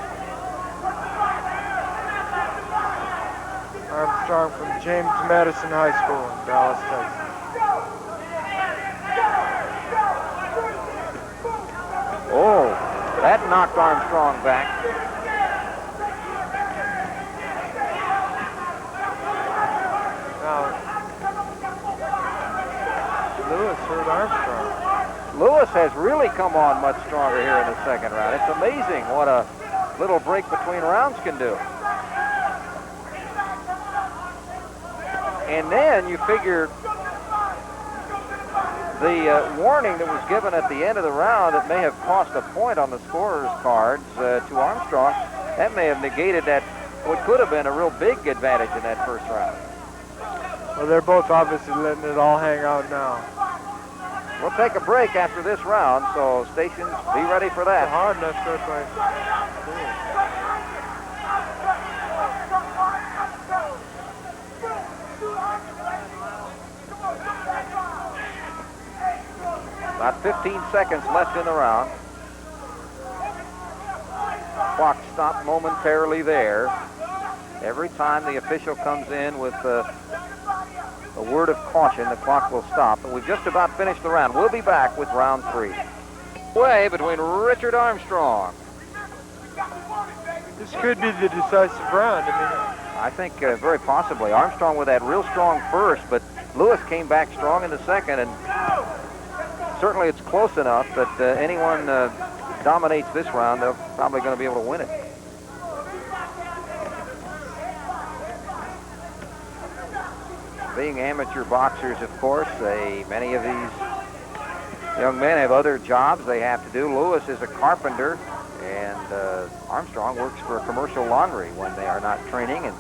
Armstrong from James Madison High School in Dallas, Texas. Oh, that knocked Armstrong back. Now, Lewis hurt Armstrong. Lewis has really come on much stronger here in the second round. It's amazing what a little break between rounds can do. And then you figure the warning that was given at the end of the round that may have cost a point on the scorer's cards to Armstrong, that may have negated that what could have been a real big advantage in that first round. Well, they're both obviously letting it all hang out now. We'll take a break after this round, so stations, be ready for that. Hard enough start by About 15 seconds left in the round. Clock stopped momentarily there. Every time the official comes in with a word of caution, the clock will stop. But we've just about finished the round. We'll be back with round 3. Way between Richard Armstrong. This could be the decisive round. I think very possibly. Armstrong with that real strong first, but Lewis came back strong in the second, and certainly it's close enough that anyone dominates this round, they're probably going to be able to win it. Being amateur boxers, of course, many of these young men have other jobs they have to do. Lewis is a carpenter, and Armstrong works for a commercial laundry when they are not training and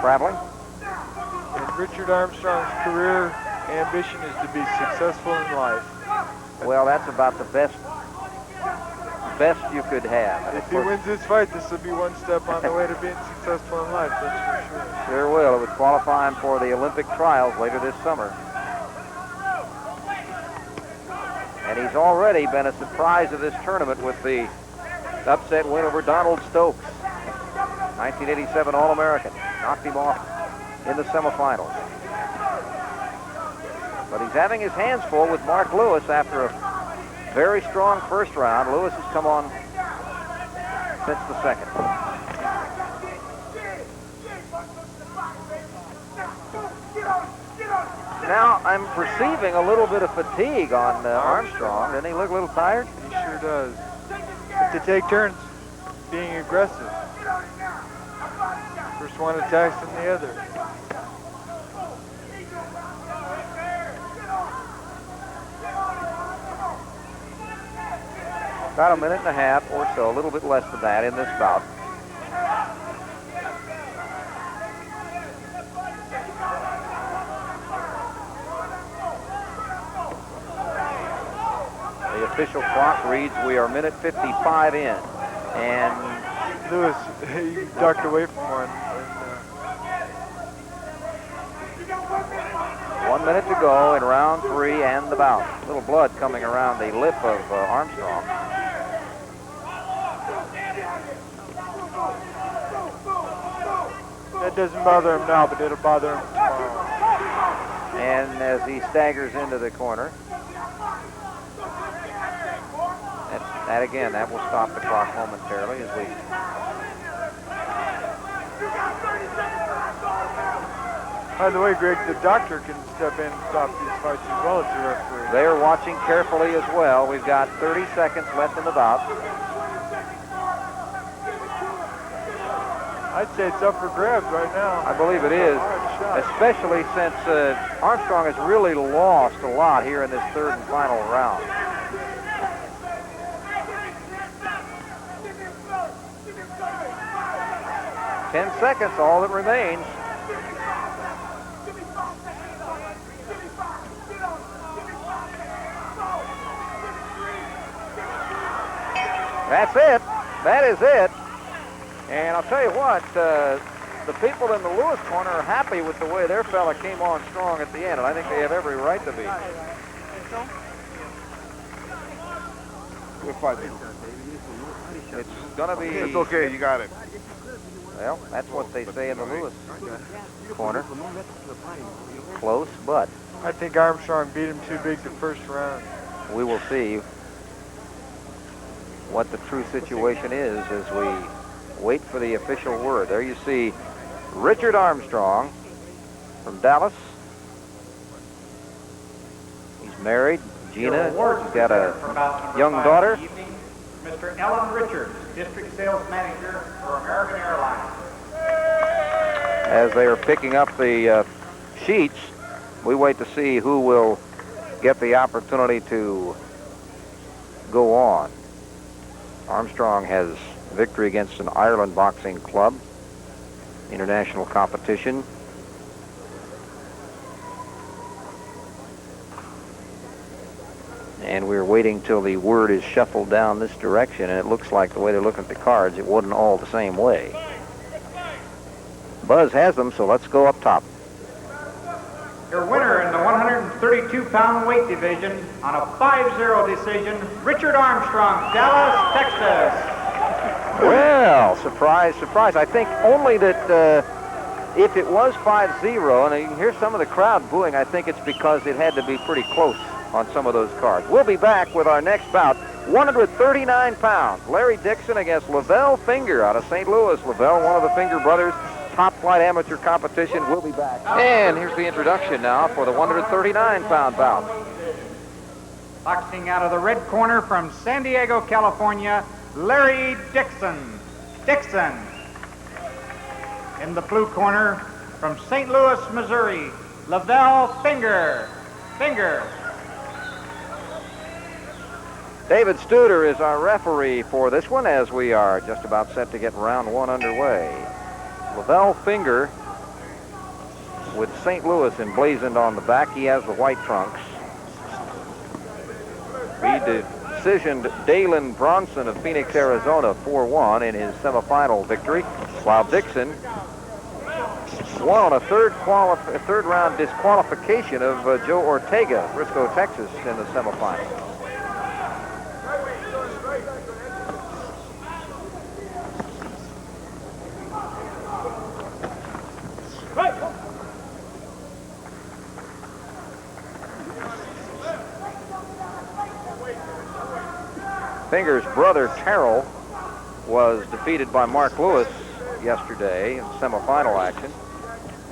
traveling. And Richard Armstrong's career ambition is to be successful in life. Well, that's about the best you could have. If he wins this fight, this will be one step on the way to being successful in life, that's for sure. Sure will. It would qualify him for the Olympic trials later this summer. And he's already been a surprise of this tournament with the upset win over Donald Stokes, 1987 All-American. Knocked him off in the semifinals. But he's having his hands full with Mark Lewis after a very strong first round. Lewis has come on since the second. Now I'm perceiving a little bit of fatigue on Armstrong. Doesn't he look a little tired? He sure does. But to take turns being aggressive. First one attacks than the other. About a minute and a half or so, a little bit less than that in this bout. The official clock reads we are minute 55 in. And Lewis, he ducked away from one. 1 minute to go in round 3 and the bout. A little blood coming around the lip of Armstrong. That doesn't bother him now, but it'll bother him tomorrow. And as he staggers into the corner, that again, that will stop the clock momentarily as we... By the way, Greg, the doctor can step in and stop these fights as well as the referee. They are watching carefully as well. We've got 30 seconds left in the bout. I'd say it's up for grabs right now. I believe it is, especially since Armstrong has really lost a lot here in this third and final round. Ten seconds, all that remains. That's it. That is it. And I'll tell you what, the people in the Lewis corner are happy with the way their fella came on strong at the end, and I think they have every right to be. Good fight. It's going to be... It's okay, you got it. Well, that's what they say in the Lewis corner. Close, but I think Armstrong beat him too big the first round. we will see what the true situation is as we wait for the official word. There you see Richard Armstrong from Dallas. He's married. Gina, he's got a young daughter. Mr. Ellen Richards, District Sales Manager for American Airlines. As they are picking up the sheets, we wait to see who will get the opportunity to go on. Armstrong has victory against an Ireland boxing club, international competition. And we're waiting till the word is shuffled down this direction, and it looks like the way they're looking at the cards, it wasn't all the same way. Buzz has them, so let's go up top. Your winner in the 132-pound weight division on a 5-0 decision, Richard Armstrong, Dallas, Texas. Well, surprise, surprise. I think only that if it was 5-0, and you can hear some of the crowd booing, I think it's because it had to be pretty close on some of those cards. We'll be back with our next bout. 139 pounds. Larry Dixon against Lavelle Finger out of St. Louis. Lavelle, one of the Finger brothers, top flight amateur competition. We'll be back. And here's the introduction now for the 139-pound bout. Boxing out of the red corner from San Diego, California, Larry Dixon. Dixon. In the blue corner from St. Louis, Missouri, Lavelle Finger. Finger. David Studer is our referee for this one as we are just about set to get round one underway. Lavelle Finger with St. Louis emblazoned on the back. He has the white trunks. He decisioned Dalen Bronson of Phoenix, Arizona 4-1 in his semifinal victory, while Dixon won on a third round disqualification of Joe Ortega, Frisco, Texas in the semifinal. Finger's brother Terrell was defeated by Mark Lewis yesterday in semifinal action.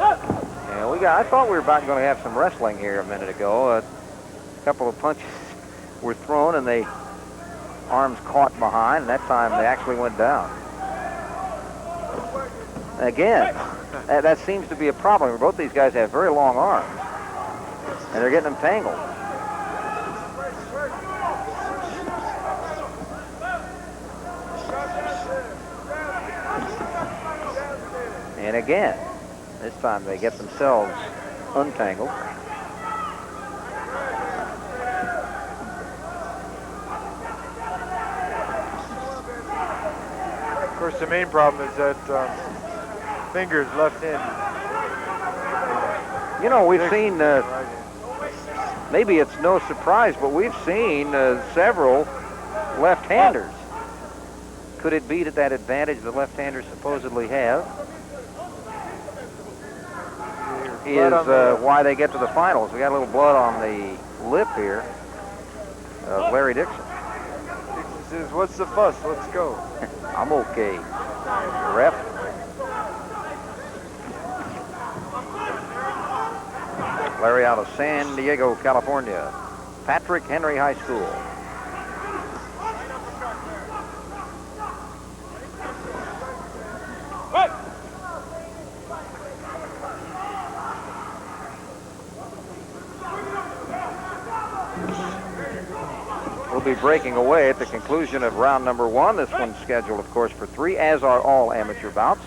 And I thought we were about going to have some wrestling here a minute ago. A couple of punches were thrown and arms caught behind, and that time they actually went down. Again, that seems to be a problem. Both these guys have very long arms, and they're getting them tangled. And again, this time they get themselves untangled. Of course, the main problem is that Finger's left-handed. You know, we've seen, maybe it's no surprise, but we've seen several left-handers. Could it be that advantage the left-handers supposedly have is why they get to the finals? We got a little blood on the lip here of Larry Dixon. Dixon says, "What's the fuss? Let's go." I'm okay, ref. Larry out of San Diego, California. Patrick Henry High School. We'll be breaking away at the conclusion of round number one. This one's scheduled, of course, for 3, as are all amateur bouts.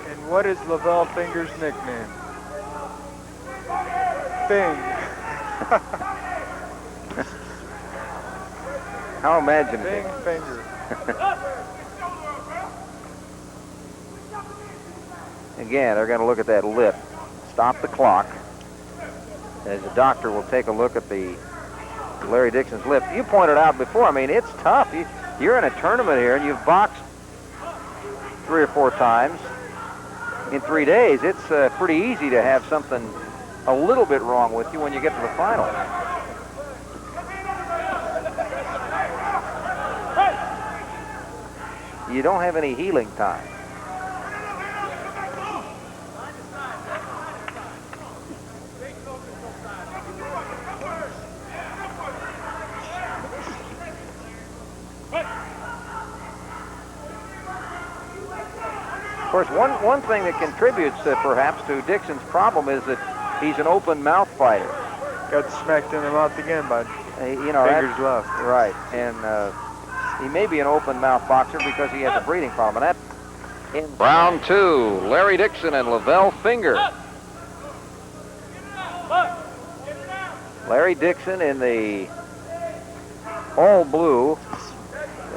And what is Lavelle Finger's nickname? Fing. How imaginative. Fing Finger. Again, they're going to look at that lip. Stop the clock. As the doctor will take a look at the Larry Dixon's lip. You pointed out before, I mean, it's tough. You're in a tournament here, and you've boxed 3 or 4 times in 3 days. It's pretty easy to have something a little bit wrong with you when you get to the final. You don't have any healing time. Of course, one thing that contributes perhaps to Dixon's problem is that he's an open mouth fighter. Got smacked in the mouth again by fingers left. Right, and he may be an open mouth boxer because he has a breathing problem. And that in round 2, Larry Dixon and Lavelle Finger. Larry Dixon in the all blue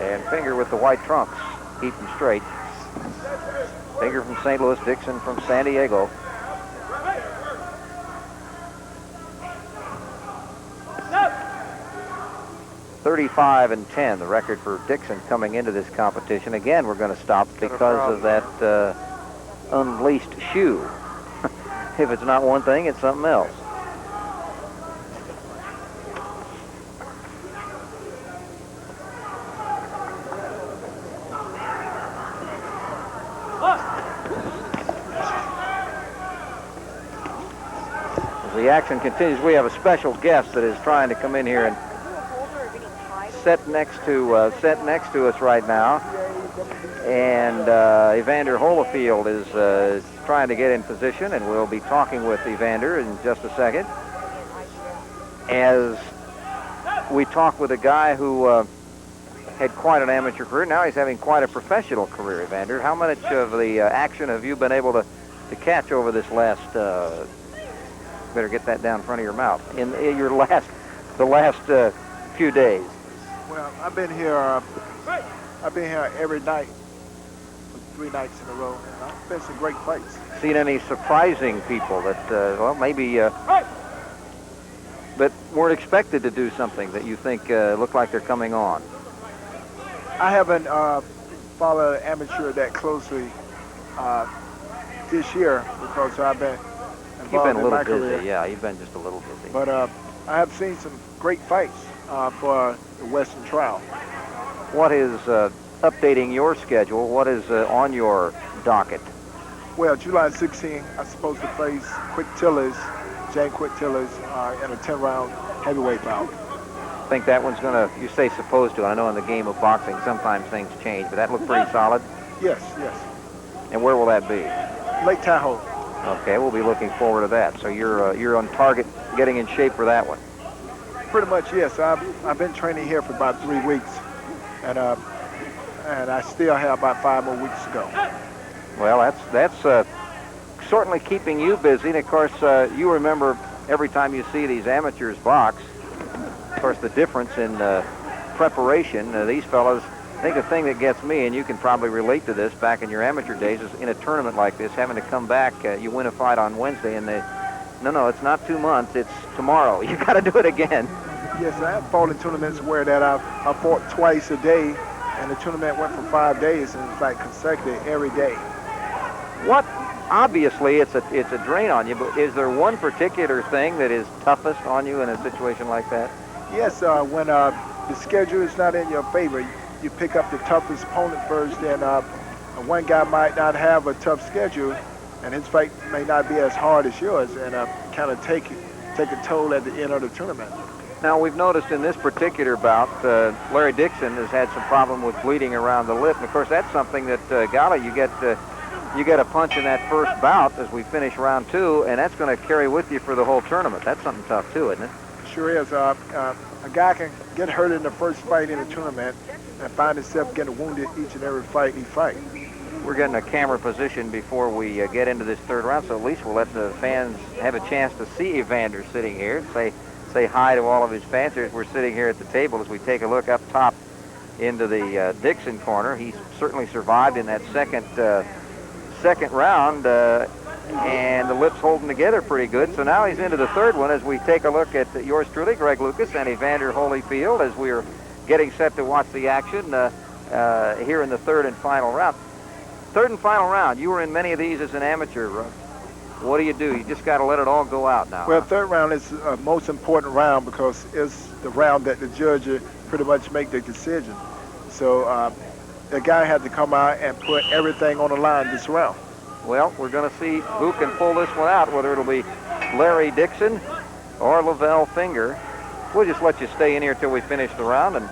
and Finger with the white trunks. Keep him straight. Finger from St. Louis, Dixon from San Diego. No. 35-10, the record for Dixon coming into this competition. Again, we're going to stop because of that unleashed shoe. If it's not one thing, it's something else. The action continues. We have a special guest that is trying to come in here and sit next to us right now, and Evander Holyfield is trying to get in position, and we'll be talking with Evander in just a second. As we talk with a guy who had quite an amateur career, now he's having quite a professional career. Evander, how much of the action have you been able to catch over this last? Better get that down in front of your mouth. In the last few days. Well, I've been here every night for 3 nights in a row, and I've been some great fights. Seen any surprising people that, well, maybe, but weren't expected to do something that you think look like they're coming on? I haven't followed amateur that closely this year because I've been. You've been a little busy, yeah. You've been just a little busy. But I have seen some great fights for the Western trial. What is updating your schedule? What is on your docket? Well, July 16th, I'm supposed to face Jane Quick Tillers in a 10-round heavyweight bout. I think that one's going to, you say supposed to. I know in the game of boxing sometimes things change, but that looked pretty solid? Yes. And where will that be? Lake Tahoe. Okay, we'll be looking forward to that. So you're on target, getting in shape for that one. Pretty much, yes. I've been training here for about 3 weeks, and I still have about 5 more weeks to go. Well, that's certainly keeping you busy. And of course, you remember every time you see these amateurs box. Of course, the difference in preparation. These fellas. I think the thing that gets me, and you can probably relate to this back in your amateur days, is in a tournament like this, having to come back, you win a fight on Wednesday, and no, it's not 2 months, it's tomorrow. You got to do it again. Yes, I have fought in tournaments where that I fought twice a day, and the tournament went for 5 days, and it's like consecutive every day. Obviously, it's a drain on you, but is there one particular thing that is toughest on you in a situation like that? Yes, when the schedule is not in your favor, you pick up the toughest opponent first, and one guy might not have a tough schedule, and his fight may not be as hard as yours, and kind of take a toll at the end of the tournament. Now, we've noticed in this particular bout, Larry Dixon has had some problem with bleeding around the lip, and of course that's something that, golly, you get a punch in that first bout as we finish round 2, and that's going to carry with you for the whole tournament. That's something tough too, isn't it? Sure is. A guy can get hurt in the first fight in a tournament and find himself getting wounded each and every fight he fights. We're getting a camera position before we get into this 3rd round, so at least we'll let the fans have a chance to see Evander sitting here. Say hi to all of his fans. We're sitting here at the table as we take a look up top into the Dixon corner. He certainly survived in that second round. and the lips holding together pretty good. So now he's into the third one as we take a look at yours truly, Greg Lucas, and Evander Holyfield, as we are getting set to watch the action here in the third and final round. Third and final round. You were in many of these as an amateur. What do? You just got to let it all go out now. Well, third round is the most important round because it's the round that the judge pretty much make the decision. So the guy had to come out and put everything on the line this round. Well, we're going to see who can pull this one out, whether it'll be Larry Dixon or Lavelle Finger. We'll just let you stay in here till we finish the round, and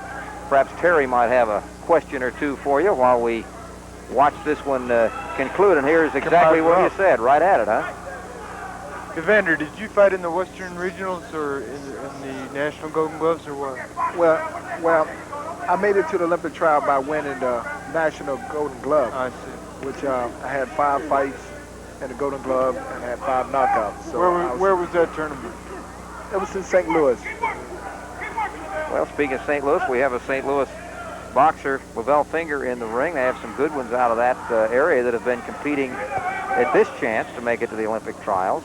perhaps Terry might have a question or two for you while we watch this one conclude. And here's exactly what you said, right at it, huh? Evander, did you fight in the Western Regionals or in the National Golden Gloves or what? Well, I made it to the Olympic trial by winning the National Golden Glove. I see. Which I had 5 fights in the Golden Glove and had 5 knockouts. So where was that tournament? It was in St. Louis. Well, speaking of St. Louis, we have a St. Louis boxer, Lavelle Finger, in the ring. They have some good ones out of that area that have been competing at this chance to make it to the Olympic trials.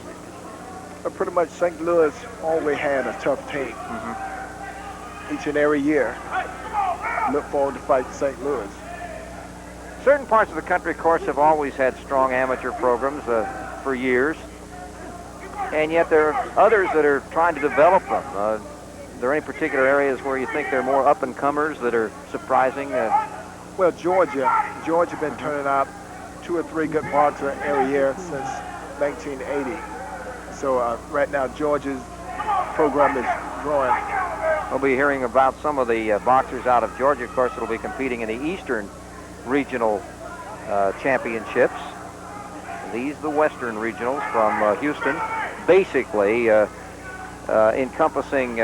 But pretty much St. Louis always had a tough team. Each and every year. Look forward to fight St. Louis. Certain parts of the country, of course, have always had strong amateur programs for years. And yet there are others that are trying to develop them. Are there any particular areas where you think there are more up-and-comers that are surprising? Well, Georgia been turning out 2 or 3 good boxers every year since 1980. So right now, Georgia's program is growing. We'll be hearing about some of the boxers out of Georgia, of course, that will be competing in the Eastern Regional Championships. These are the Western Regionals from Houston, basically encompassing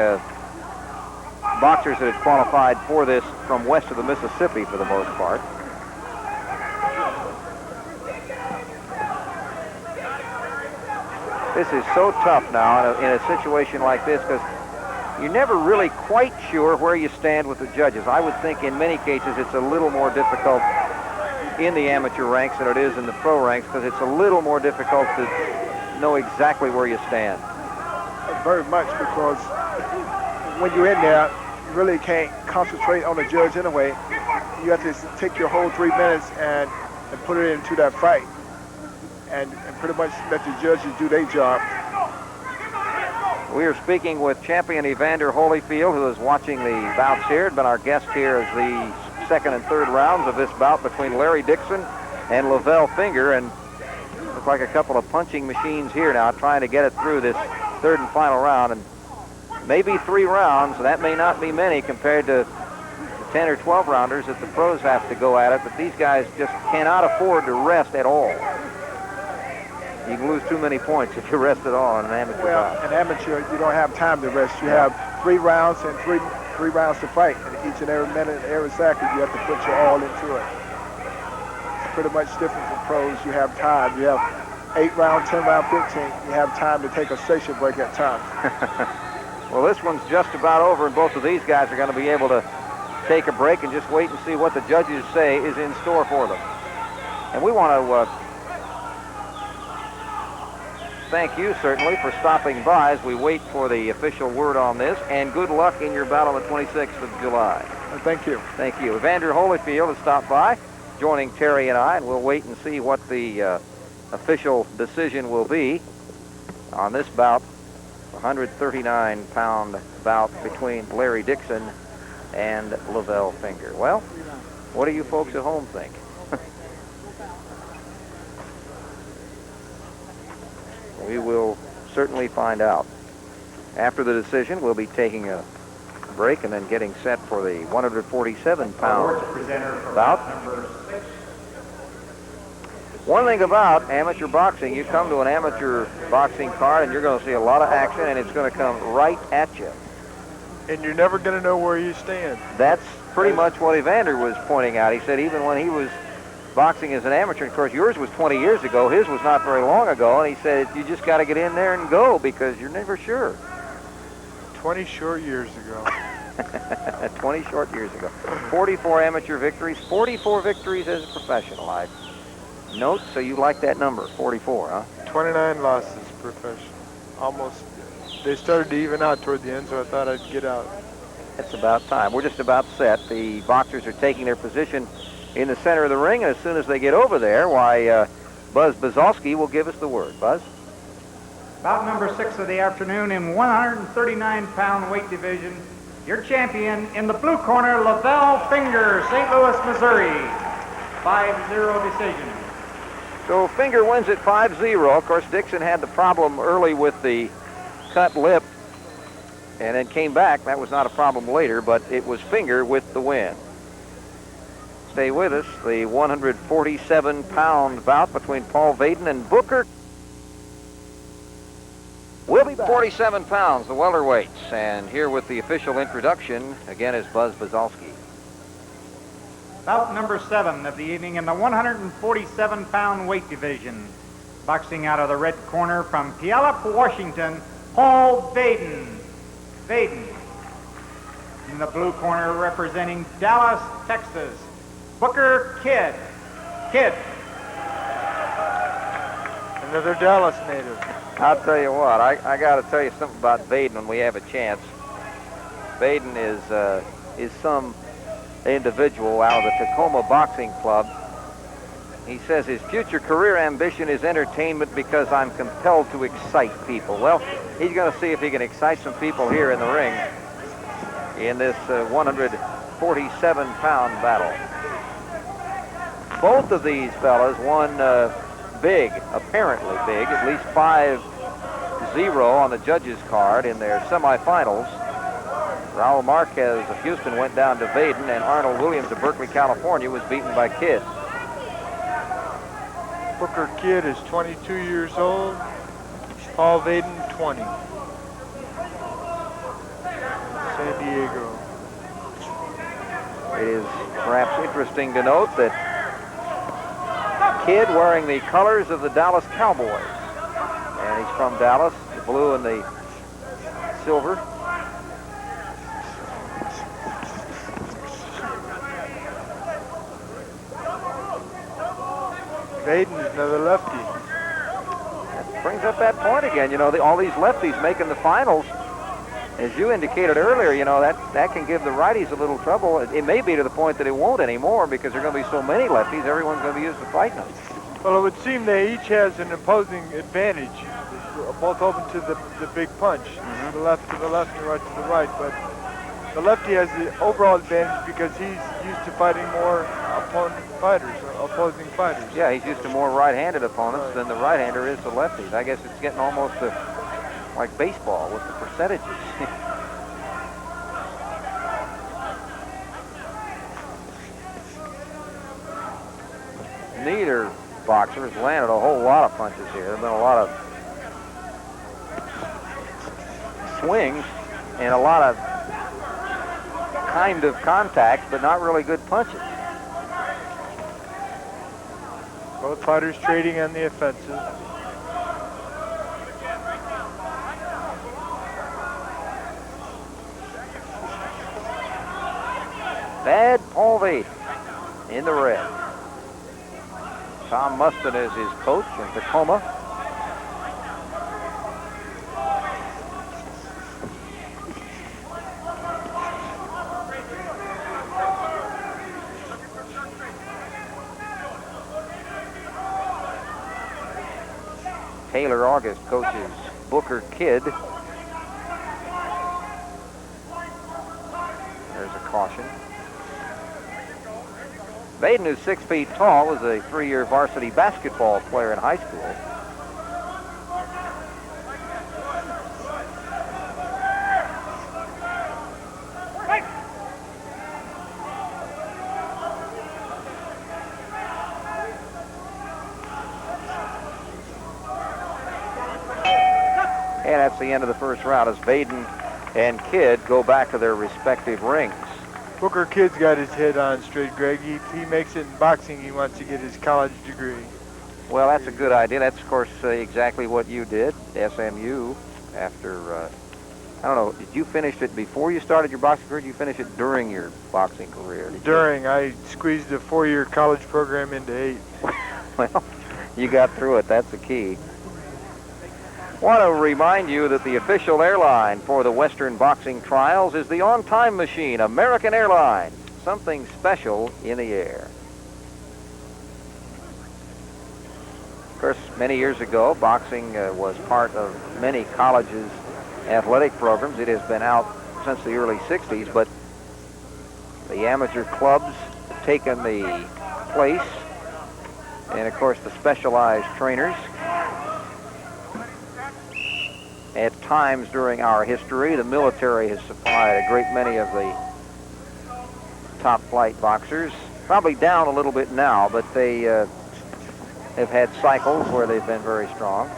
boxers that had qualified for this from west of the Mississippi for the most part. This is so tough now in a situation like this because you're never really quite sure where you stand with the judges. I would think in many cases it's a little more difficult in the amateur ranks than it is in the pro ranks because it's a little more difficult to know exactly where you stand. Very much, because when you're in there, you really can't concentrate on the judge anyway. You have to take your whole 3 minutes and put it into that fight and pretty much let the judges do their job. We are speaking with champion Evander Holyfield, who is watching the bouts here. Had been our guest here as the second and third rounds of this bout between Larry Dixon and Lavelle Finger, and looks like a couple of punching machines here now trying to get it through this third and final round. And maybe 3 rounds, that may not be many compared to the 10 or 12 rounders that the pros have to go at it, but these guys just cannot afford to rest at all. You can lose too many points if you rest at all in an amateur bout. An amateur, you don't have time to rest. You have 3 rounds and three rounds to fight. And each and every minute, every second, you have to put your all into it. It's pretty much different from pros. You have time. You have 8 rounds, 10 rounds, 15. You have time to take a station break at times. Well, this one's just about over, and both of these guys are going to be able to take a break and just wait and see what the judges say is in store for them. And we want to thank you, certainly, for stopping by as we wait for the official word on this, and good luck in your bout on the 26th of July. Thank you. Thank you. Evander Holyfield has stopped by, joining Terry and I, and we'll wait and see what the official decision will be on this bout, 139-pound bout between Larry Dixon and Lavelle Finger. Well, what do you folks at home think? We will certainly find out. After the decision, we'll be taking a break and then getting set for the 147-pound bout. One thing about amateur boxing, you come to an amateur boxing card and you're going to see a lot of action, and it's going to come right at you. And you're never going to know where you stand. That's pretty much what Evander was pointing out. He said even when he was boxing as an amateur, and of course yours was 20 years ago, his was not very long ago, and he said you just got to get in there and go because you're never sure. 20 short years ago. 20 short years ago. 44 amateur victories, 44 victories as a professional. I note, so you like that number, 44, huh? 29 losses professional. Almost. They started to even out toward the end, so I thought I'd get out. It's about time. We're just about set. The boxers are taking their position in the center of the ring, and as soon as they get over there, why, Buzz Bazowski will give us the word. Buzz? Bout number 6 of the afternoon in 139-pound weight division. Your champion in the blue corner, Lavelle Finger, St. Louis, Missouri. 5-0 decision. So Finger wins at 5-0. Of course, Dixon had the problem early with the cut lip and then came back. That was not a problem later, but it was Finger with the win. Stay with us. The 147-pound bout between Paul Vaden and Booker. We'll be back. 47 pounds, the welterweights. And here with the official introduction, again, is Buzz Bazowski. Bout number 7 of the evening in the 147-pound weight division. Boxing out of the red corner from Puyallup, Washington, Paul Vaden. Vaden. In the blue corner representing Dallas, Texas, Booker Kidd. Kidd. Another Dallas native. I'll tell you what, I got to tell you something about Vaden when we have a chance. Vaden is some individual out of the Tacoma Boxing Club. He says his future career ambition is entertainment because I'm compelled to excite people. Well, he's going to see if he can excite some people here in the ring in this 147-pound battle. Both of these fellas won big, apparently big, at least 5-0 on the judges' card in their semifinals. Raul Marquez of Houston went down to Vaden, and Arnold Williams of Berkeley, California was beaten by Kidd. Booker Kidd is 22 years old. Paul Vaden, 20. San Diego. It is perhaps interesting to note that Kidd wearing the colors of the Dallas Cowboys. And he's from Dallas, the blue and the silver. Vaden is another lefty. That brings up that point again. You know, all these lefties making the finals. As you indicated earlier, you know, that can give the righties a little trouble. It may be to the point that it won't anymore because there are going to be so many lefties, everyone's going to be used to fighting them. Well, it would seem that each has an opposing advantage. Both open to the big punch. Mm-hmm. The left to the left and the right to the right. But the lefty has the overall advantage because he's used to fighting more opposing fighters. Yeah, he's used to more right-handed opponents than the right-hander is to lefties. I guess it's getting almost like baseball with the percentages. Neither boxer has landed a whole lot of punches here. There have been a lot of swings and a lot of kind of contact, but not really good punches. Both fighters trading on the offensive. Bad Paul Vaden in the red. Tom Mustin is his coach in Tacoma. Taylor August coaches Booker Kidd. There's a caution. Vaden, who's 6 feet tall, was a 3-year varsity basketball player in high school. And that's the end of the first round as Vaden and Kidd go back to their respective rings. Booker Kidd's got his head on straight, Greg. If he makes it in boxing, he wants to get his college degree. Well, that's a good idea. That's, of course, exactly what you did, SMU, after, I don't know, did you finish it before you started your boxing career, or did you finish it during your boxing career? During. I squeezed a 4-year college program into 8. Well, you got through it. That's the key. Want to remind you that the official airline for the Western boxing trials is the on-time machine, American Airlines. Something special in the air. Of course, many years ago, boxing was part of many colleges' athletic programs. It has been out since the early 60s, but the amateur clubs have taken the place, and of course the specialized trainers. At times during our history, the military has supplied a great many of the top flight boxers. Probably down a little bit now, but they have had cycles where they've been very strong.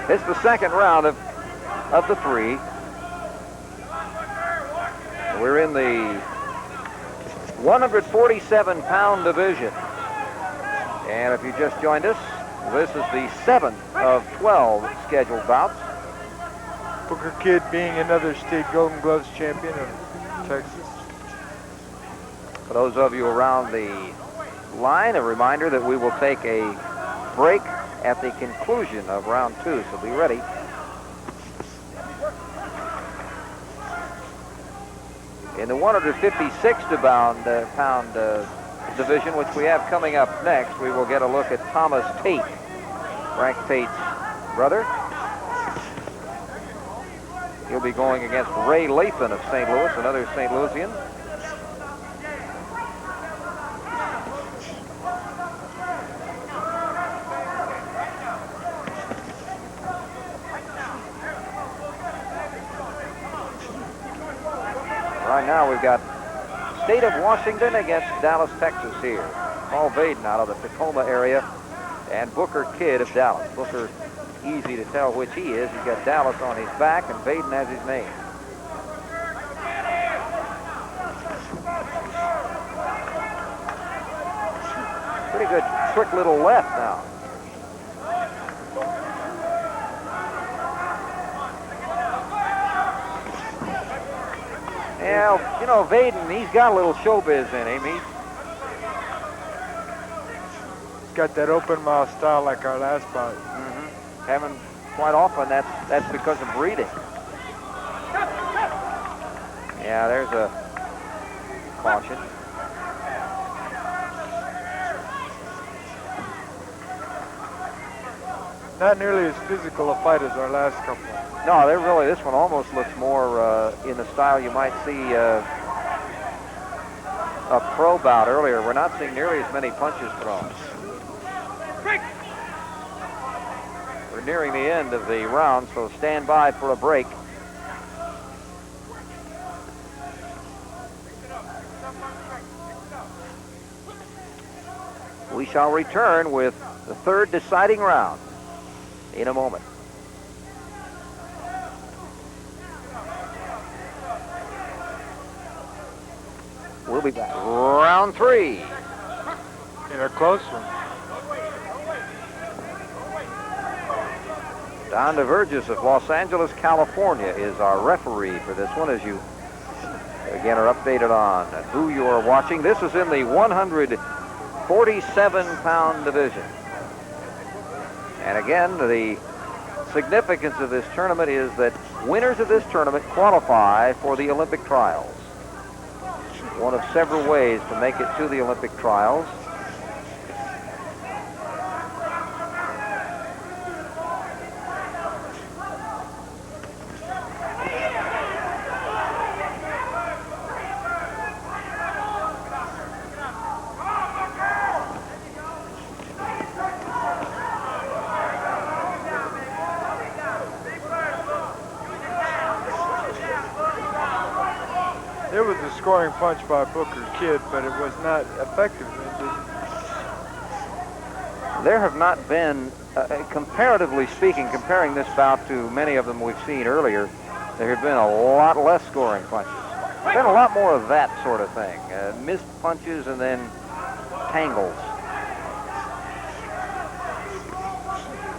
It's the second round of the three. We're in the 147-pound division. And if you just joined us, this is the 7th of 12 scheduled bouts. Booker Kidd being another state Golden Gloves champion of Texas. For those of you around the line, a reminder that we will take a break at the conclusion of round 2, so be ready. In the 156-pound division, which we have coming up next, we will get a look at Thomas Tate, Frank Tate's brother. He'll be going against Ray Lathon of St. Louis, another St. Louisian. Right now we've got State of Washington against Dallas, Texas here. Paul Vaden out of the Tacoma area and Booker Kidd of Dallas. Booker, easy to tell which he is. He's got Dallas on his back and Vaden has his name. Pretty good, quick little left now. Yeah, you know, Vaden, he's got a little showbiz in him. He's got that open mouth style like our last bout. Having quite often, that's because of breeding. Yeah, there's a caution. Not nearly as physical a fight as our last couple. No, this one almost looks more in the style you might see a pro bout earlier. We're not seeing nearly as many punches thrown. We're nearing the end of the round, so stand by for a break. We shall return with the third deciding round in a moment. We'll be back. Round 3. In a close one. Don DeVergis of Los Angeles, California is our referee for this one, as you again are updated on who you are watching. This is in the 147-pound division. And again, the significance of this tournament is that winners of this tournament qualify for the Olympic trials. One of several ways to make it to the Olympic trials. There was a scoring punch by Booker Kidd, but it was not effective. There have not been, comparatively speaking, comparing this bout to many of them we've seen earlier, there have been a lot less scoring punches. There's been a lot more of that sort of thing. Missed punches and then tangles.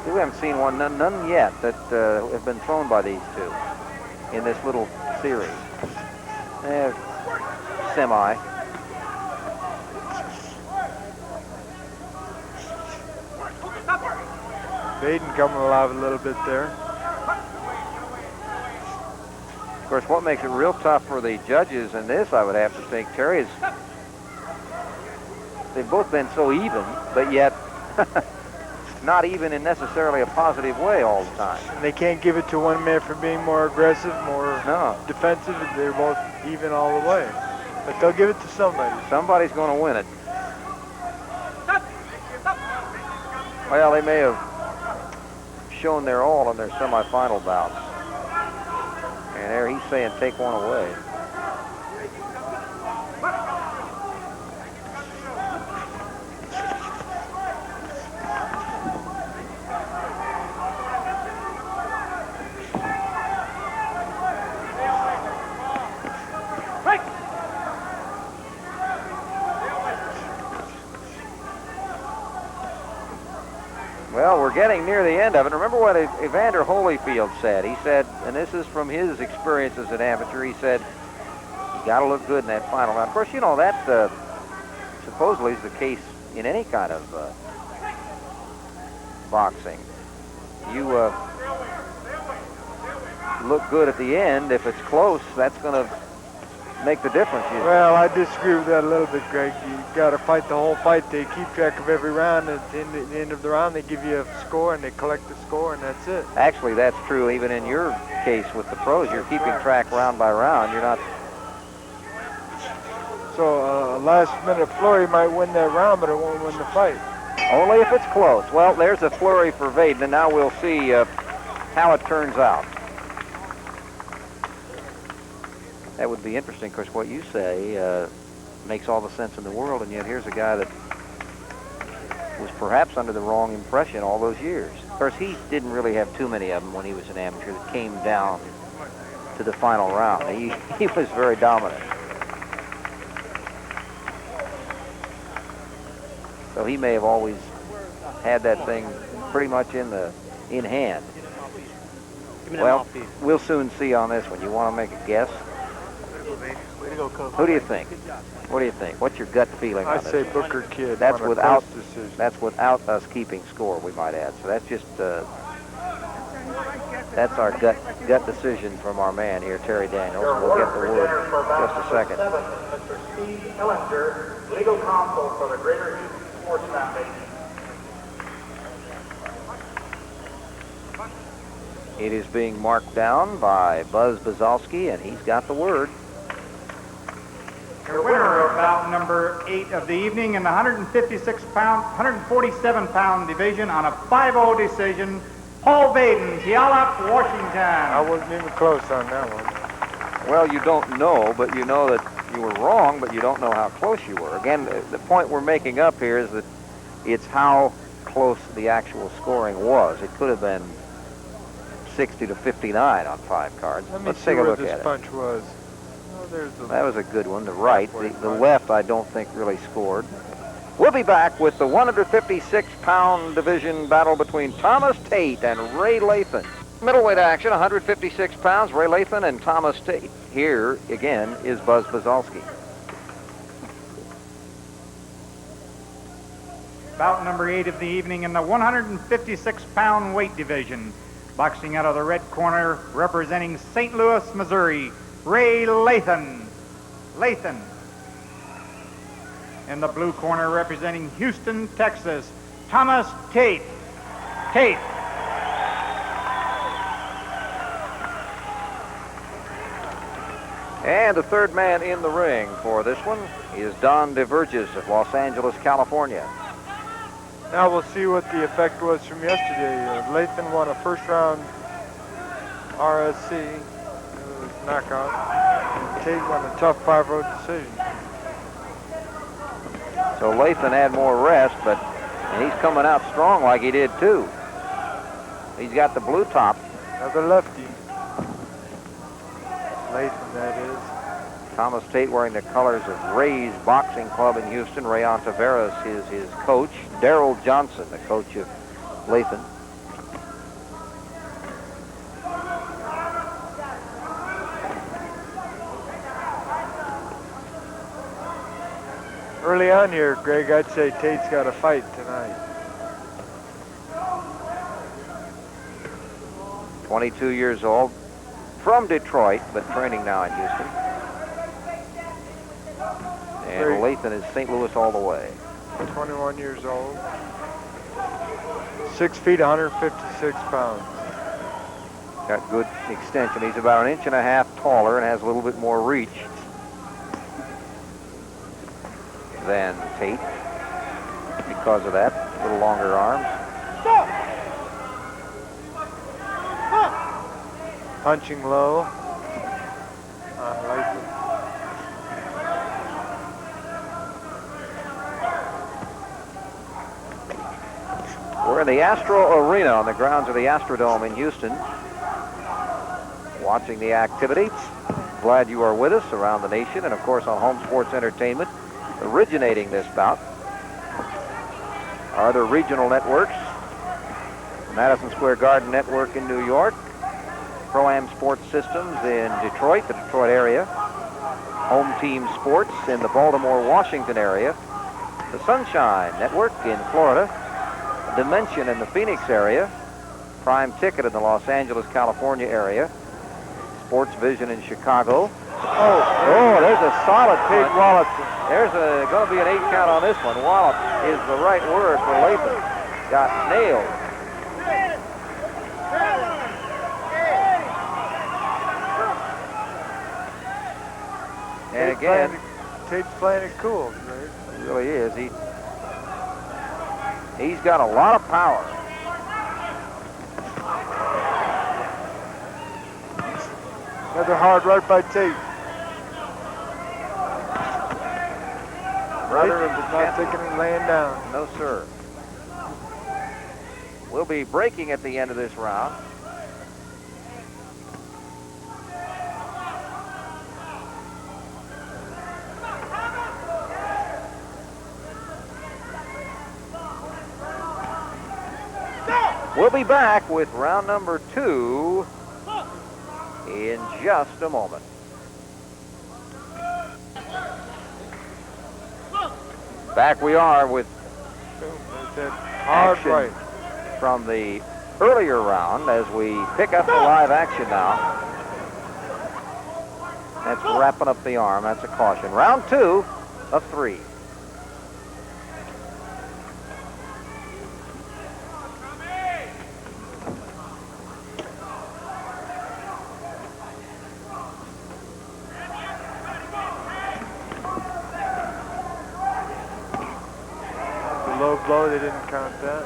We haven't seen one, none yet, that have been thrown by these two in this little series. Semi. Vaden coming alive a little bit there. Of course, what makes it real tough for the judges in this, I would have to think, Terry, is they've both been so even, but yet not even in necessarily a positive way all the time. And they can't give it to one man for being more aggressive, more No. defensive. They're both even all the way. But they'll give it to somebody. Somebody's going to win it. Well, they may have shown their all in their semifinal bouts. And there he's saying, take one away. Well, we're getting near the end of it. Remember what Evander Holyfield said. He said, and this is from his experience as an amateur, he said, you got to look good in that final round. Of course, you know, that supposedly is the case in any kind of boxing. You look good at the end. If it's close, that's going to make the difference. Well, I disagree with that a little bit, Greg. You got to fight the whole fight. They keep track of every round. At the end of the round, they give you a score, and they collect the score, and that's it. Actually, that's true even in your case with the pros. You're keeping track round by round. You're not. So a last-minute flurry might win that round, but it won't win the fight. Only if it's close. Well, there's a flurry for Vaden, and now we'll see how it turns out. That would be interesting. Of course, what you say makes all the sense in the world, and yet here's a guy that was perhaps under the wrong impression all those years. Of course, he didn't really have too many of them when he was an amateur that came down to the final round. He was very dominant. So he may have always had that thing pretty much in hand. Well, we'll soon see on this one. You want to make a guess? Who do you think? What do you think? What's your gut feeling on I this? say Booker Kid. That's on a without close decision. that's without us keeping score, we might add. So that's just that's our gut decision from our man here, Terry Daniels. We'll get the word in just a second. Mr. Steve Hillinger, legal counsel for the Greater Houston Sports Foundation. It is being marked down by Buzz Bazalski, and he's got the word. Your winner of bout number 8 of the evening in the 147-pound division on a 5-0 decision, Paul Vaden, Seoul, Washington. I wasn't even close on that one. Well, you don't know, but you know that you were wrong, but you don't know how close you were. Again, the point we're making up here is that it's how close the actual scoring was. It could have been 60 to 59 on 5 cards. Let's take a look at it. This punch was. That was a good one. The right, the left, I don't think really scored. We'll be back with the 156-pound division battle between Thomas Tate and Ray Lathon. Middleweight action, 156 pounds, Ray Lathon and Thomas Tate. Here, again, is Buzz Bazalski. Bout number 8 of the evening in the 156-pound weight division. Boxing out of the red corner, representing St. Louis, Missouri, Ray Lathon. In the blue corner, representing Houston, Texas, Thomas Tate. And the third man in the ring for this one is Don DeVerges of Los Angeles, California. Now we'll see what the effect was from yesterday. Lathon won a first-round RSC knockout. Tate won a tough 5-0 decision. So Lathon had more rest, but he's coming out strong like he did too. He's got the blue top. Another lefty. Lathon, that is. Thomas Tate wearing the colors of Ray's Boxing Club in Houston. Ray Ontiveros is his coach. Darrell Johnson, the coach of Lathon. Early on here, Greg, I'd say Tate's got a fight tonight. 22 years old, from Detroit, but training now in Houston. And Lathon is St. Louis all the way. 21 years old. 6 feet, 156 pounds. Got good extension. He's about 1.5 inches taller and has a little bit more reach than Tate because of that. A little longer arms. Punching low on Lathon. We're in the Astro Arena on the grounds of the Astrodome in Houston, watching the activity. Glad you are with us around the nation and, of course, on Home Sports Entertainment. Originating this bout are the regional networks, Madison Square Garden Network in New York, Pro-Am Sports Systems in Detroit, the Detroit area, Home Team Sports in the Baltimore, Washington area, the Sunshine Network in Florida, Dimension in the Phoenix area, Prime Ticket in the Los Angeles, California area, Sports Vision in Chicago. Oh, there's a solid Tate wallop. There's going to be an 8 count on this one. Wallop is the right word for Lathon. Got nailed. And again, Tate's playing it cool, right? He really is. He's got a lot of power. Another hard right by Tate. Brother Lathon is not taking it laying down. No, sir. We'll be breaking at the end of this round. We'll be back with round number 2 in just a moment. Back we are with hard action right from the earlier round as we pick up the live action now. That's wrapping up the arm. That's a caution. Round 2 of 3. Low blow, they didn't count that.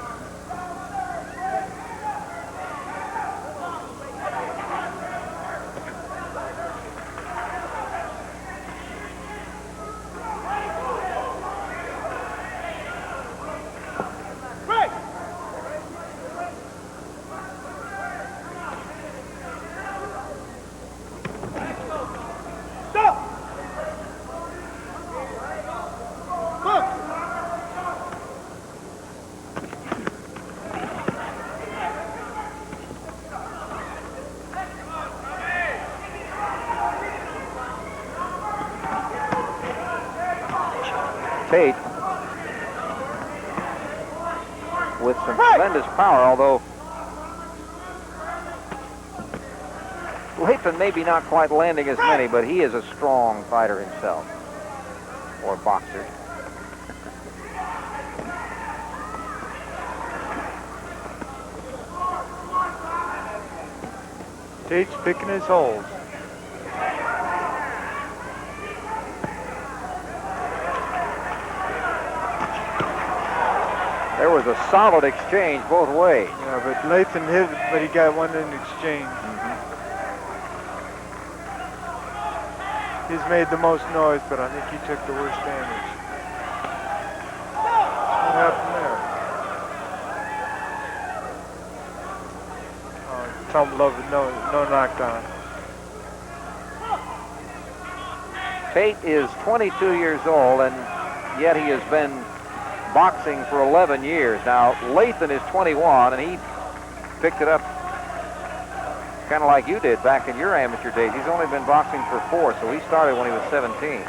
Tate with some tremendous power, although Lathon maybe not quite landing as many, but he is a strong fighter himself, or boxer. Tate's picking his holes. There was a solid exchange both ways. Yeah, but Lathon hit it, but he got one in exchange. He's made the most noise, but I think he took the worst damage. What happened there? Oh, tumbled over, no knockdown. Tate is 22 years old, and yet he has been boxing for 11 years. Now, Lathon is 21, and he picked it up kind of like you did back in your amateur days. He's only been boxing for 4, so he started when he was 17.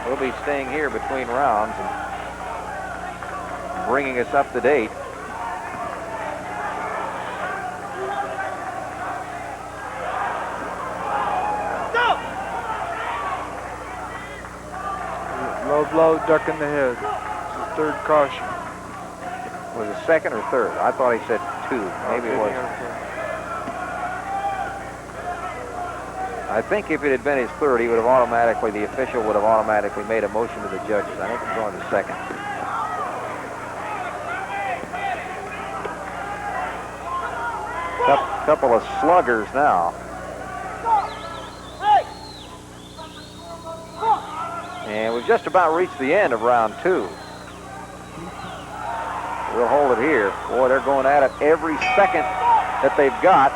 We'll be staying here between rounds and bringing us up to date. Low blow, duck in the head. It's his third caution. Was it second or third? I thought he said 2. Maybe it was. I think if it had been his third, he would have automatically, the official would have automatically made a motion to the judges. I think he's going to second. Couple of sluggers now. And we've just about reached the end of round 2. We'll hold it here. Boy, they're going at it every second that they've got.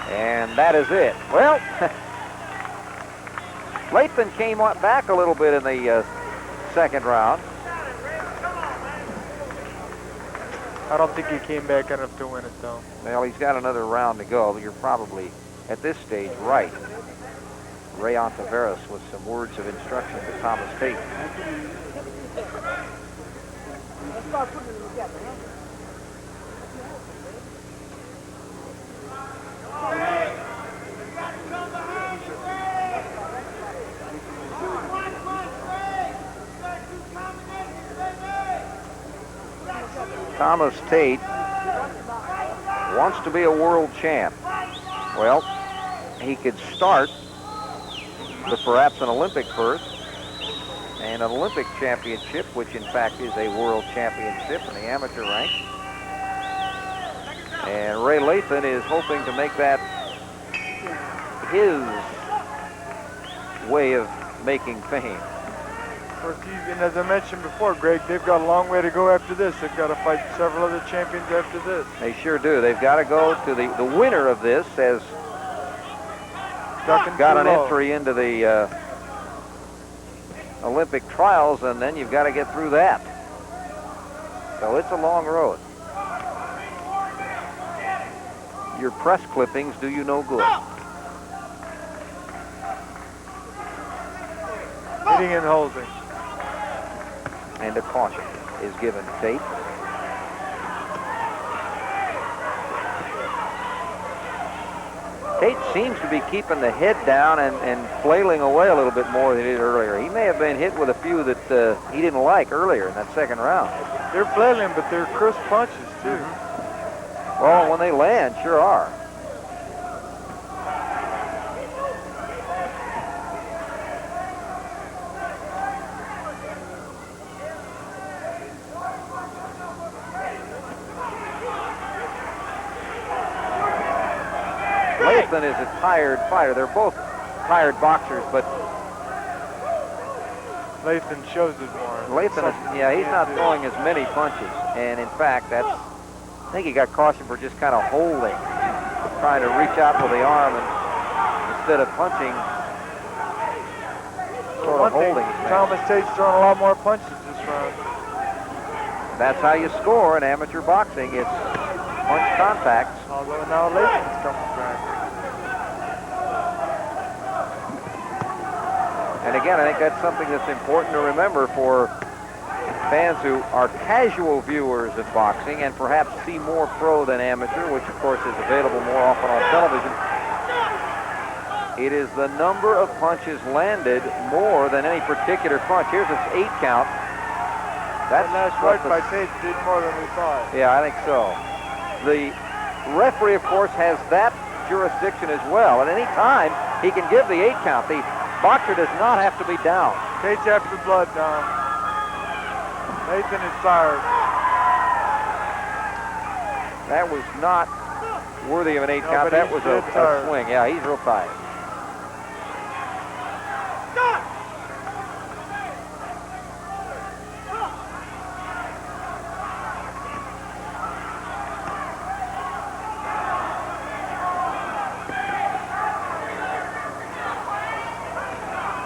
And that is it. Well, Lathon came back a little bit in the second round. I don't think he came back enough to win it, though. Well, he's got another round to go. You're probably, at this stage, right. Ray Ontiveros with some words of instruction to Thomas Tate. Thomas Tate wants to be a world champ. Well, he could start with perhaps an Olympic berth and an Olympic championship, which in fact is a world championship in the amateur rank. And Ray Lathon is hoping to make that his way of making fame. Of course, and as I mentioned before, Greg, they've got a long way to go after this. They've got to fight several other champions after this. They sure do. They've got to go to the winner of this has got an entry into the Olympic trials, and then you've got to get through that. So it's a long road. Your press clippings do you no good. Hitting and holding. And a caution is given to Tate. Tate seems to be keeping the head down and flailing away a little bit more than he did earlier. He may have been hit with a few that he didn't like earlier in that second round. They're flailing, but they're crisp punches, too. Well, when they land, sure are. Lathon is a tired fighter. They're both tired boxers, but Lathon shows it more. Lathon, he's not throwing as many punches, and in fact, I think he got cautioned for just kind of holding, trying to reach out with the arm, and instead of punching, sort of holding. Thomas Tate's throwing a lot more punches this round. That's how you score in amateur boxing. It's punch contacts. Although now Lathon's coming back. And again, I think that's something that's important to remember for fans who are casual viewers of boxing and perhaps see more pro than amateur, which of course is available more often on television. It is the number of punches landed more than any particular punch. Here's its 8 count. That's right by Tate did more than we thought. Yeah, I think so. The referee, of course, has that jurisdiction as well. At any time, he can give the 8 count. The boxer does not have to be down. Tate's after blood, Don. Lathon is tired. That was not worthy of an 8 count. That was a swing. Yeah, he's real tired.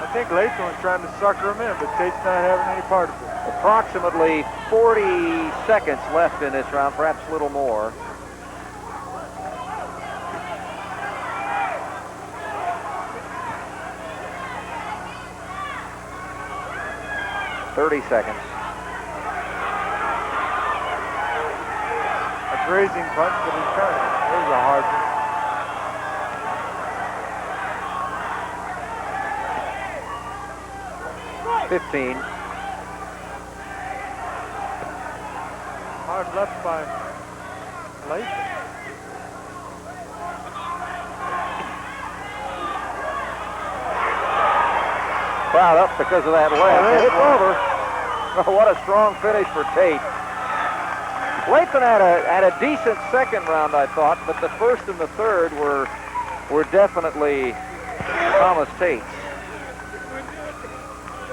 I think Lathon was trying to sucker him in, but Tate's not having any part of it. Approximately 40 seconds left in this round, perhaps a little more. 30 seconds. A grazing punch, but he's turning. There's a hard one. 15. Hard left by Leija. Crowd up because of that left. It's over. Oh, what a strong finish for Tate. Lathon had a decent second round, I thought, but the first and the third were definitely Thomas Tate's.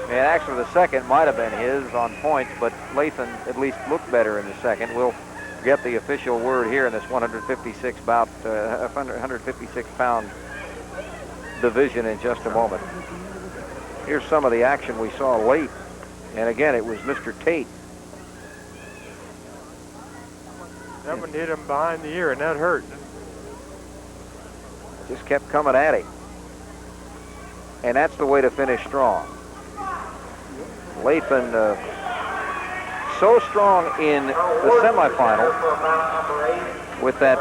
And actually, the second might have been his on points, but Lathon at least looked better in the second. We'll get the official word here in this 156-pound division in just a moment. Here's some of the action we saw late. And again, it was Mr. Tate. That one hit him behind the ear, and that hurt. Just kept coming at him. And that's the way to finish strong. Lathon so strong in the semifinal with that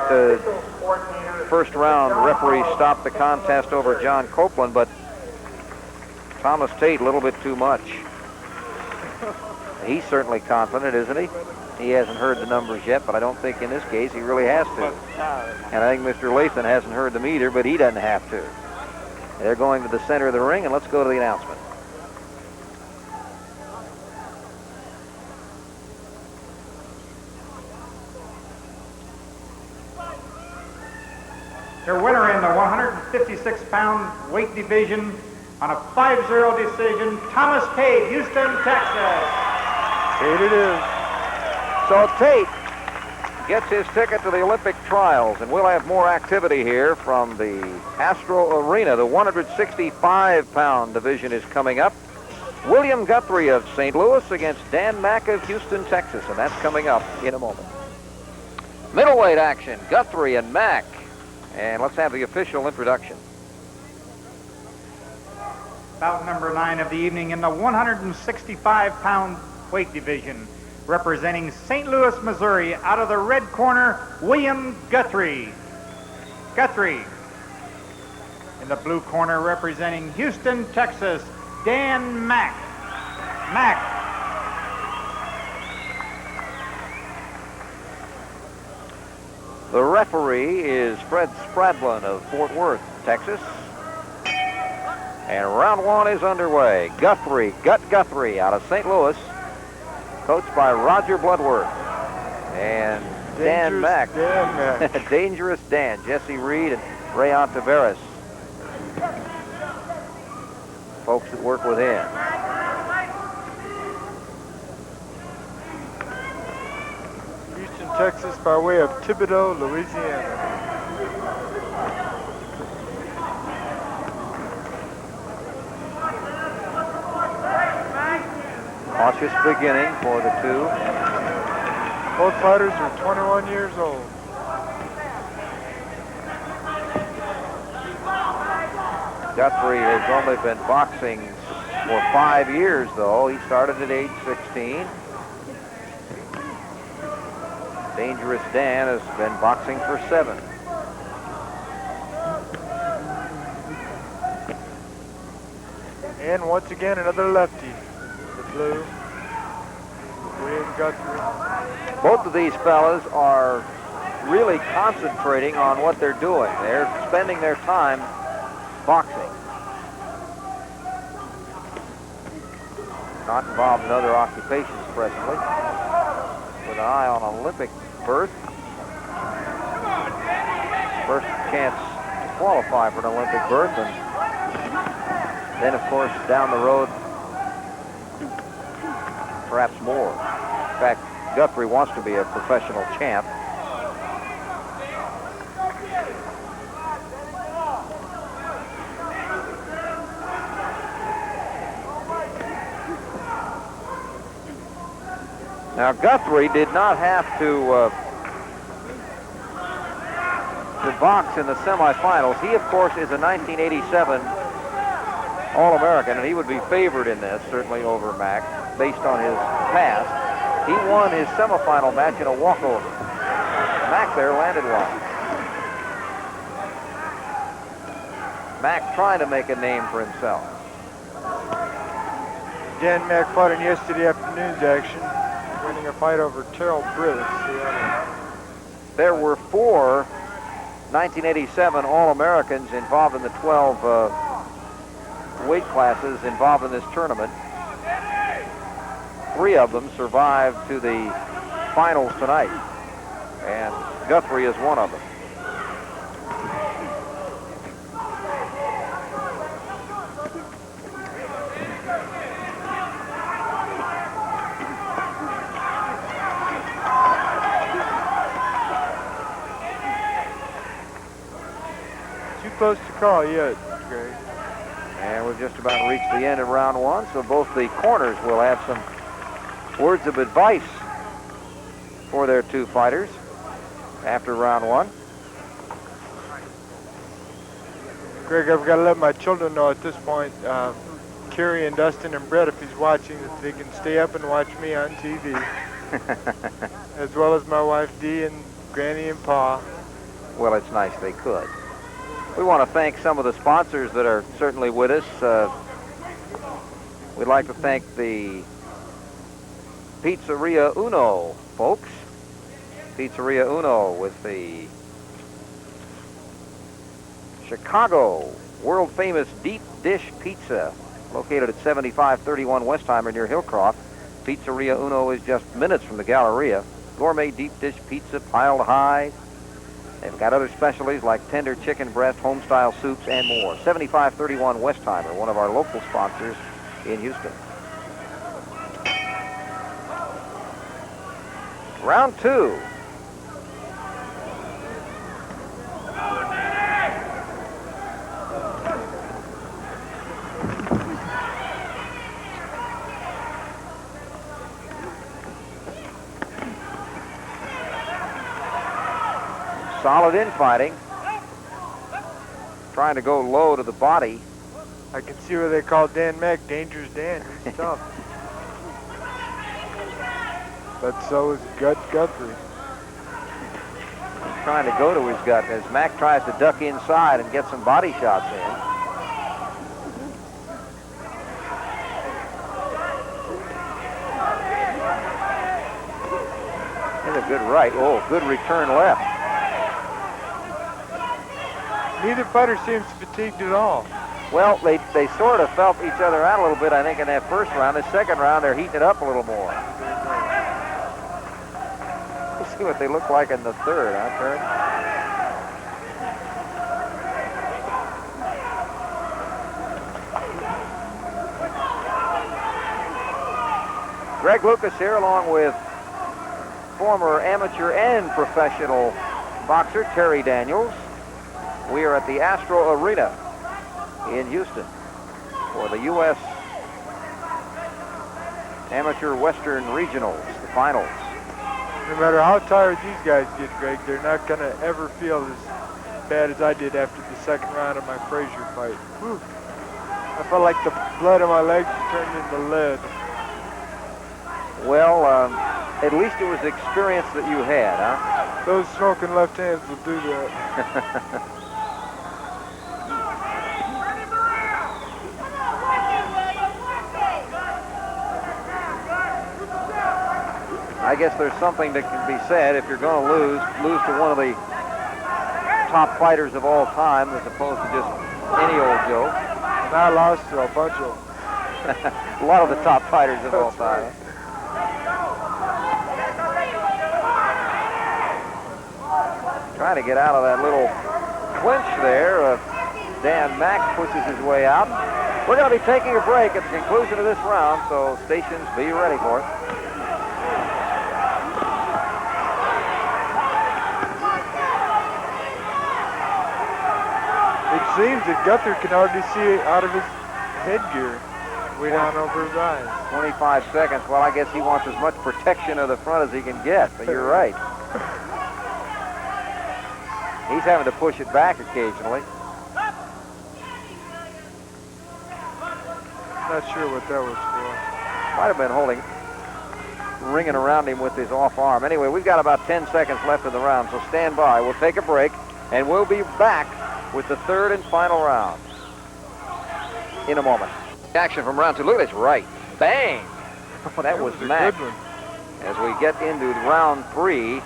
first round. Referee stopped the contest over John Copeland, but Thomas Tate a little bit too much. He's certainly confident, isn't he? He hasn't heard the numbers yet, but I don't think in this case he really has to. And I think Mr. Lathon hasn't heard them either, but he doesn't have to. They're going to the center of the ring, and let's go to the announcement. Their winner in the 156-pound weight division on a 5-0 decision, Thomas Tate, Houston, Texas. Tate it is. So Tate gets his ticket to the Olympic trials, and we'll have more activity here from the Astro Arena. The 165-pound division is coming up. William Guthrie of St. Louis against Dan Mack of Houston, Texas, and that's coming up in a moment. Middleweight action, Guthrie and Mack. And let's have the official introduction. Bout number 9 of the evening in the 165-pound weight division, representing St. Louis, Missouri, out of the red corner, William Guthrie. Guthrie. In the blue corner, representing Houston, Texas, Dan Mack. Mack. The referee is Fred Spradlin of Fort Worth, Texas. And round one is underway. Guthrie out of St. Louis, coached by Roger Bloodworth. And Dan Mack. Dangerous Dan. Jesse Reed and Ray Ontiveros. Folks that work with him. Houston, Texas, by way of Thibodaux, Louisiana. Cautious beginning for the two. Both fighters are 21 years old. Guthrie has only been boxing for 5 years, though. He started at age 16. Dangerous Dan has been boxing for 7. And once again, another lefty. The blue. William Guthrie. Both of these fellas are really concentrating on what they're doing. They're spending their time boxing. Not involved in other occupations presently. With an eye on an Olympic berth. First chance to qualify for an Olympic berth, and then, of course, down the road, perhaps more. In fact, Guthrie wants to be a professional champ. Now, Guthrie did not have to box in the semifinals. He, of course, is a 1987 All-American, and he would be favored in this, certainly over Mack. based on his past. He won his semifinal match in a walkover. Mack there landed one. Mack trying to make a name for himself. Dan Mack fought in yesterday afternoon's action, winning a fight over Terrell Britt. There were 4 1987 All-Americans involved in the 12 weight classes involved in this tournament. 3 of them survived to the finals tonight, and Guthrie is one of them. Close to call yet, Greg. And we've just about reached the end of round 1, so both the corners will have some words of advice for their 2 fighters after round 1. Greg, I've got to let my children know at this point, Kerry and Dustin and Brett, if he's watching, that they can stay up and watch me on TV. As well as my wife Dee and Granny and Pa. Well, it's nice they could. We want to thank some of the sponsors that are certainly with us. We'd like to thank the Pizzeria Uno folks. Pizzeria Uno with the Chicago world-famous deep dish pizza located at 7531 Westheimer near Hillcroft. Pizzeria Uno is just minutes from the Galleria. Gourmet deep dish pizza piled high. They've got other specialties like tender chicken breast, home-style soups, and more. 7531 Westheimer, one of our local sponsors in Houston. Round 2. Solid infighting. Trying to go low to the body. I can see where they call Dan Mack Dangerous Dan. He's tough. But so is Guthrie. He's trying to go to his gut as Mack tries to duck inside and get some body shots in. And a good right. Oh, good return left. Neither fighter seems fatigued at all. Well, they sort of felt each other out a little bit, I think, in that first round. The second round, they're heating it up a little more. Let's see what they look like in the third, huh, Kurt? Greg Lucas here, along with former amateur and professional boxer Terry Daniels. We are at the Astro Arena in Houston for the U.S. Amateur Western Regionals, the finals. No matter how tired these guys get, Greg, they're not going to ever feel as bad as I did after the second round of my Frazier fight. Whew. I felt like the blood on my legs turned into lead. Well, at least it was experience that you had, huh? Those smoking left hands will do that. I guess there's something that can be said if you're going to lose to one of the top fighters of all time as opposed to just any old Joe. And I lost to a bunch of a lot of the top fighters of all time. Right. Trying to get out of that little clinch there. Dan Mack pushes his way out. We're going to be taking a break at the conclusion of this round, so stations, be ready for it. It seems that Guthrie can hardly see out of his headgear, way down over his eyes. 25 seconds. Well, I guess he wants as much protection of the front as he can get, but you're right. He's having to push it back occasionally. Not sure what that was for. Might have been holding, ringing around him with his off arm. Anyway, we've got about 10 seconds left in the round, so stand by. We'll take a break, and we'll be back with the third and final round in a moment. Action from round 2. Look at this right. Bang! That was Mack. As we get into round 3,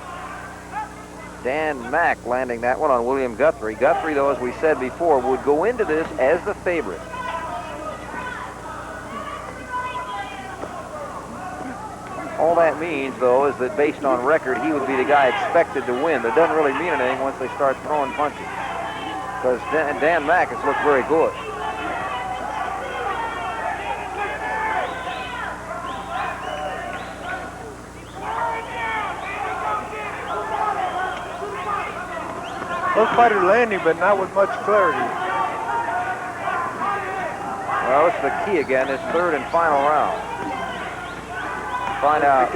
Dan Mack landing that one on William Guthrie. Guthrie, though, as we said before, would go into this as the favorite. All that means, though, is that based on record, he would be the guy expected to win. That doesn't really mean anything once they start throwing punches. Because Dan Mack has looked very good. Both fighters landing, but not with much clarity. Well, it's the key again, this third and final round. Find out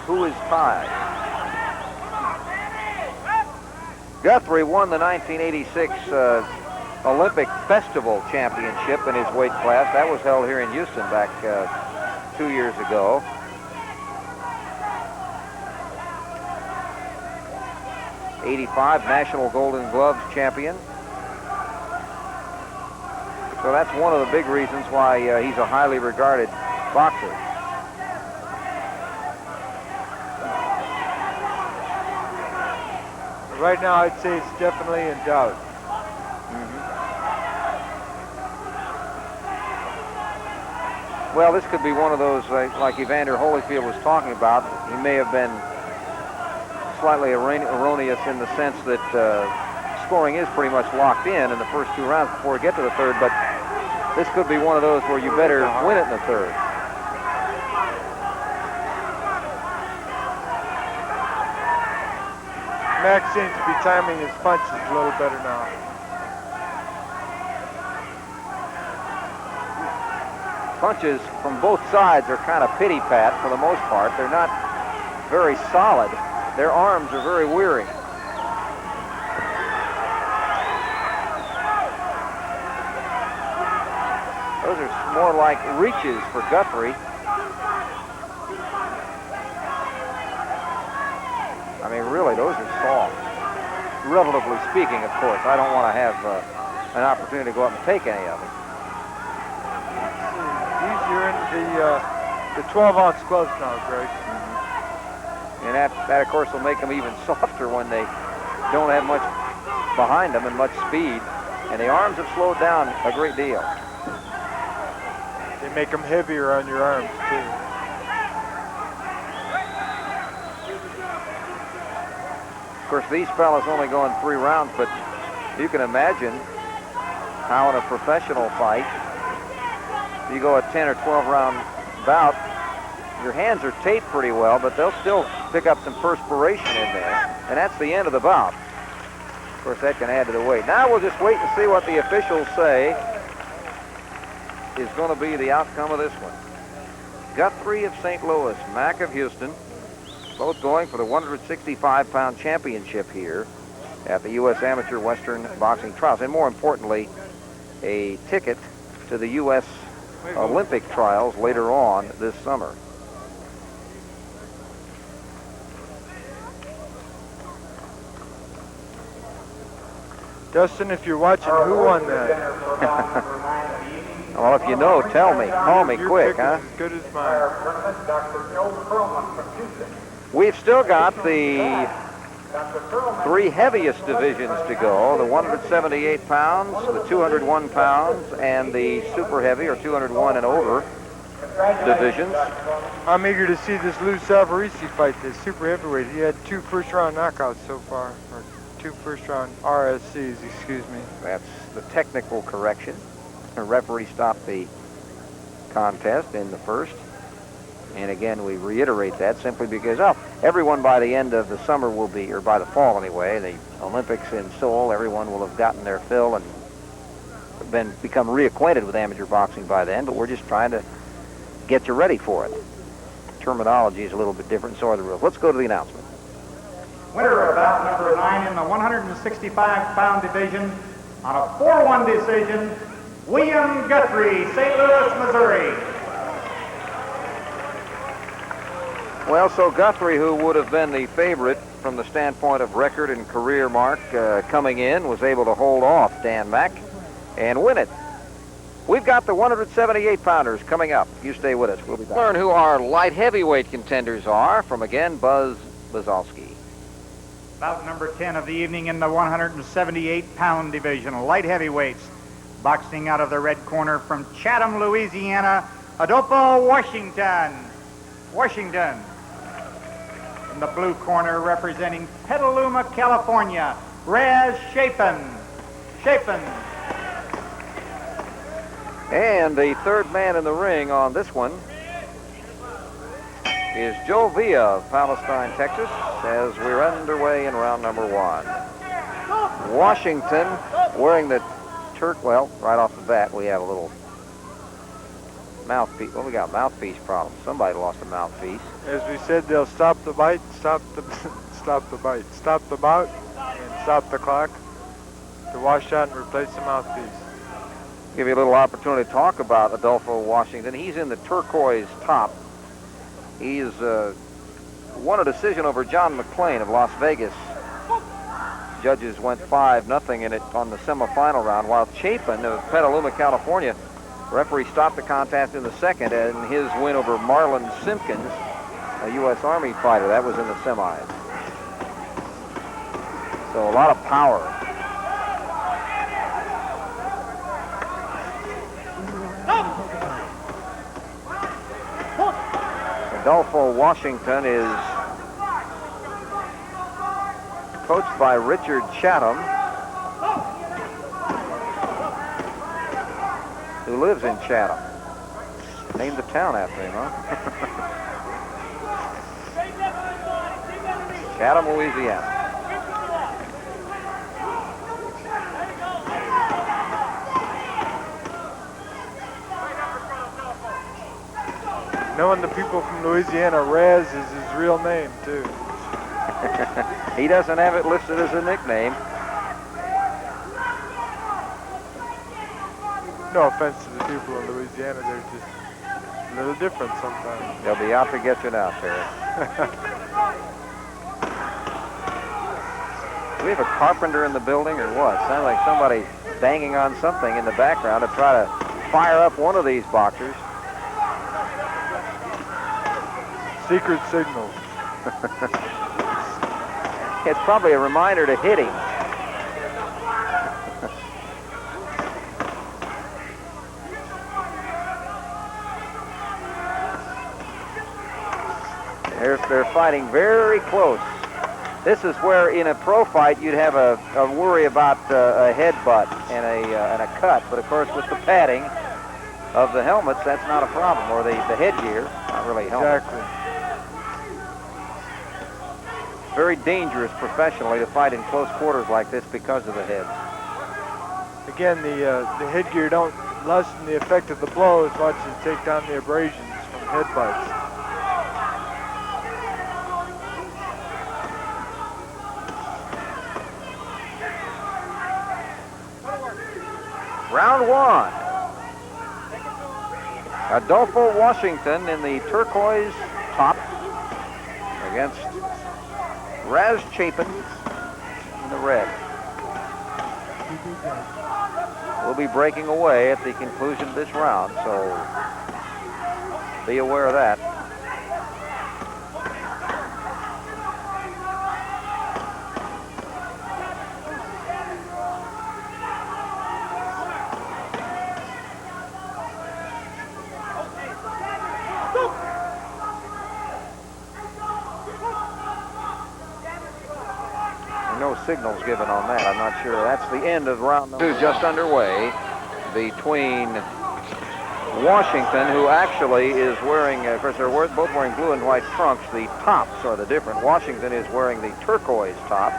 who is tied. Guthrie won the 1986 Olympic Festival Championship in his weight class. That was held here in Houston back 2 years ago. '85 National Golden Gloves champion. So that's one of the big reasons why he's a highly regarded boxer. Right now, I'd say it's definitely in doubt. Well, this could be one of those, like Evander Holyfield was talking about. He may have been slightly erroneous in the sense that scoring is pretty much locked in the first 2 rounds before we get to the third, but this could be one of those where you better win it in the third. Mack seems to be timing his punches a little better now. Punches from both sides are kind of pity-pat for the most part. They're not very solid. Their arms are very weary. Those are more like reaches for Guthrie. I mean, really, those are soft. Relatively speaking, of course. I don't want to have an opportunity to go up and take any of them. You're in the 12-ounce gloves now, Greg. And that, of course, will make them even softer when they don't have much behind them and much speed. And the arms have slowed down a great deal. They make them heavier on your arms, too. Of course, these fellas only going 3 rounds, but you can imagine how in a professional fight, you go a 10 or 12 round bout, your hands are taped pretty well, but they'll still pick up some perspiration in there, and that's the end of the bout. Of course, that can add to the weight. Now we'll just wait and see what the officials say is going to be the outcome of this one. Guthrie of St. Louis, Mack of Houston, both going for the 165-pound championship here at the U.S. Amateur Western Boxing Trials, and more importantly, a ticket to the U.S. Olympic trials later on this summer. Dustin, if you're watching, who won that? Well, if you know, tell me. Call me quick, huh? As good as mine. We've still got the 3 heaviest divisions to go, the 178 pounds, the 201 pounds, and the super heavy, or 201 and over, divisions. I'm eager to see this Lou Savarese fight, this super heavyweight. He had 2 first-round knockouts so far, or 2 first-round RSCs, excuse me. That's the technical correction. The referee stopped the contest in the first. And again, we reiterate that simply because, everyone by the end of the summer will be, or by the fall anyway, the Olympics in Seoul, everyone will have gotten their fill and become reacquainted with amateur boxing by then, but we're just trying to get you ready for it. Terminology is a little bit different, so are the rules. Let's go to the announcement. Winner of bout number 9 in the 165-pound division on a 4-1 decision, William Guthrie, St. Louis, Missouri. Well, so Guthrie, who would have been the favorite from the standpoint of record and career mark coming in, was able to hold off Dan Mack and win it. We've got the 178-pounders coming up. You stay with us. We'll be back. Learn who our light heavyweight contenders are from, again, Buzz Bazalski. Bout number 10 of the evening in the 178-pound division, light heavyweights. Boxing out of the red corner from Chatham, Louisiana, Adolfo Washington. Washington. In the blue corner, representing Petaluma, California, Razz Chapin. Chapin. And the third man in the ring on this one is Joe Villa of Palestine, Texas, as we're underway in round number 1. Washington wearing the well, right off the bat, we have a little mouthpiece. Well, we got a mouthpiece problem. Somebody lost a mouthpiece. As we said, they'll stop the bite, stop the bite, stop the bout, and stop the clock to wash out and replace the mouthpiece. Give you a little opportunity to talk about Adolfo Washington. He's in the turquoise top. He's won a decision over John McClain of Las Vegas. Judges went 5-0 in it on the semifinal round, while Chapin of Petaluma, California, referee stopped the contest in the second, and his win over Marlon Simpkins, a U.S. Army fighter, that was in the semis. So a lot of power. Adolfo Washington is coached by Richard Chatham, who lives in Chatham. Named the town after him, huh? Chatham, Louisiana. Knowing the people from Louisiana, Razz is his real name, too. He doesn't have it listed as a nickname. No offense to the people in Louisiana, they're just a little different sometimes. They'll be out to get you now, Terry. Do we have a carpenter in the building or what? Sounds like somebody banging on something in the background to try to fire up one of these boxers. Secret signals. It's probably a reminder to hit him. They're fighting very close. This is where in a pro fight you'd have a worry about a headbutt and a cut, but of course with the padding of the helmets, that's not a problem, or the headgear, not really helmet. Exactly. Very dangerous professionally to fight in close quarters like this because of the heads. Again, the headgear don't lessen the effect of the blow as much as take down the abrasions from headbutts. Round 1. Adolfo Washington in the turquoise top against Razz Chapin in the red. We'll be breaking away at the conclusion of this round, so be aware of that. No signals given on that. I'm not sure. That's the end of round number 2, just underway between Washington, who actually is wearing, of course, they're both wearing blue and white trunks. The tops are the different. Washington is wearing the turquoise top,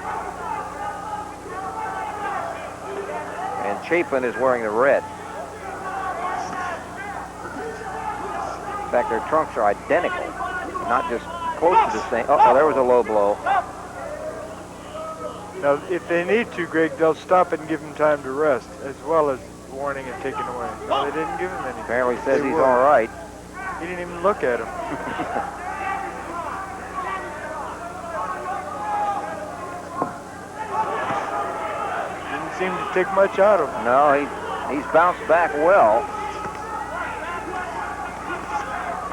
and Chapin is wearing the red. In fact, their trunks are identical, not just close to the same. Oh, there was a low blow. Now, if they need to, Greg, they'll stop it and give him time to rest, as well as warning and taking away. No, they didn't give him anything. Apparently says he's all right. He didn't even look at him. seem to take much out of him. No, he's bounced back well.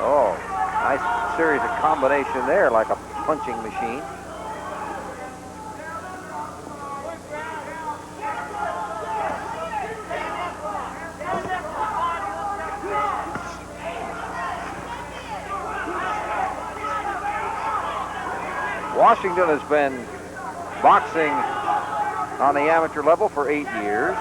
Oh, nice series of combination there, like a punching machine. Washington has been boxing on the amateur level for 8 years.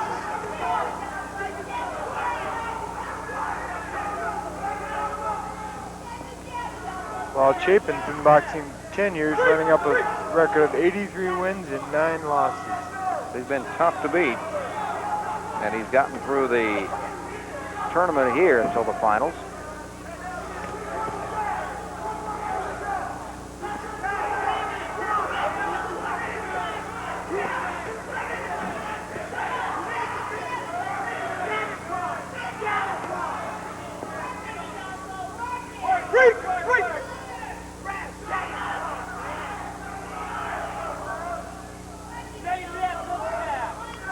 While Chapin's been boxing 10 years, running up a record of 83 wins and 9 losses. He's been tough to beat, and he's gotten through the tournament here until the finals.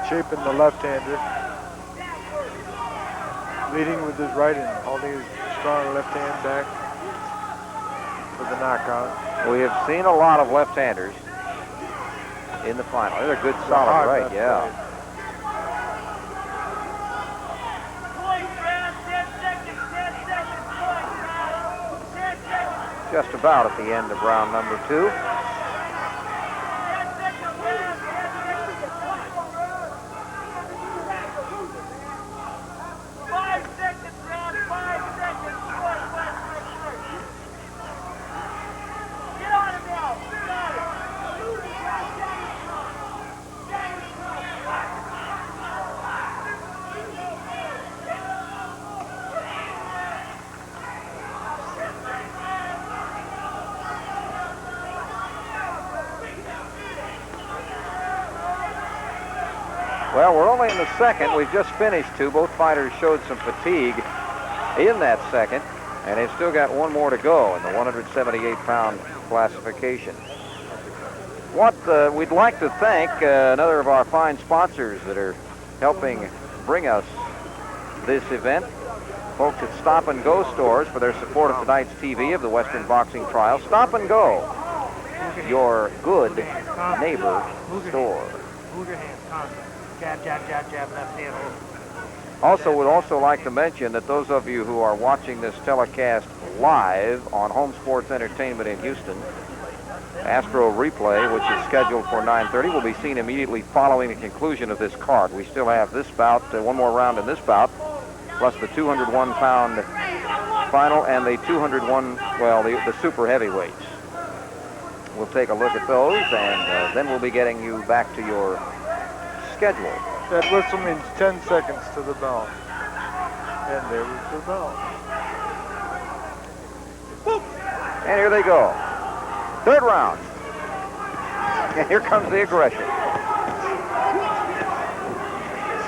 Chapin, the left-hander, leading with his right and holding his strong left hand back for the knockout. We have seen a lot of left-handers in the final. They're a good, solid right, yeah. Just about at the end of round number 2. Well, we're only in the second. We've just finished 2. Both fighters showed some fatigue in that second, and they've still got 1 more to go in the 178-pound classification. We'd like to thank another of our fine sponsors that are helping bring us this event. Folks at Stop and Go stores for their support of tonight's TV of the Western Boxing Trial. Stop and Go, your good neighbor store. Move your hands, constantly. Jab, jab, jab, jab, left hand. Also, would also like to mention that those of you who are watching this telecast live on Home Sports Entertainment in Houston, Astro Replay, which is scheduled for 9:30, will be seen immediately following the conclusion of this card. We still have this bout, 1 more round in this bout, plus the 201-pound final and the 201, well, the super heavyweights. We'll take a look at those, and then we'll be getting you back to your schedule. That whistle means 10 seconds to the bell. And there was the bell. And here they go. 3rd round. And here comes the aggression.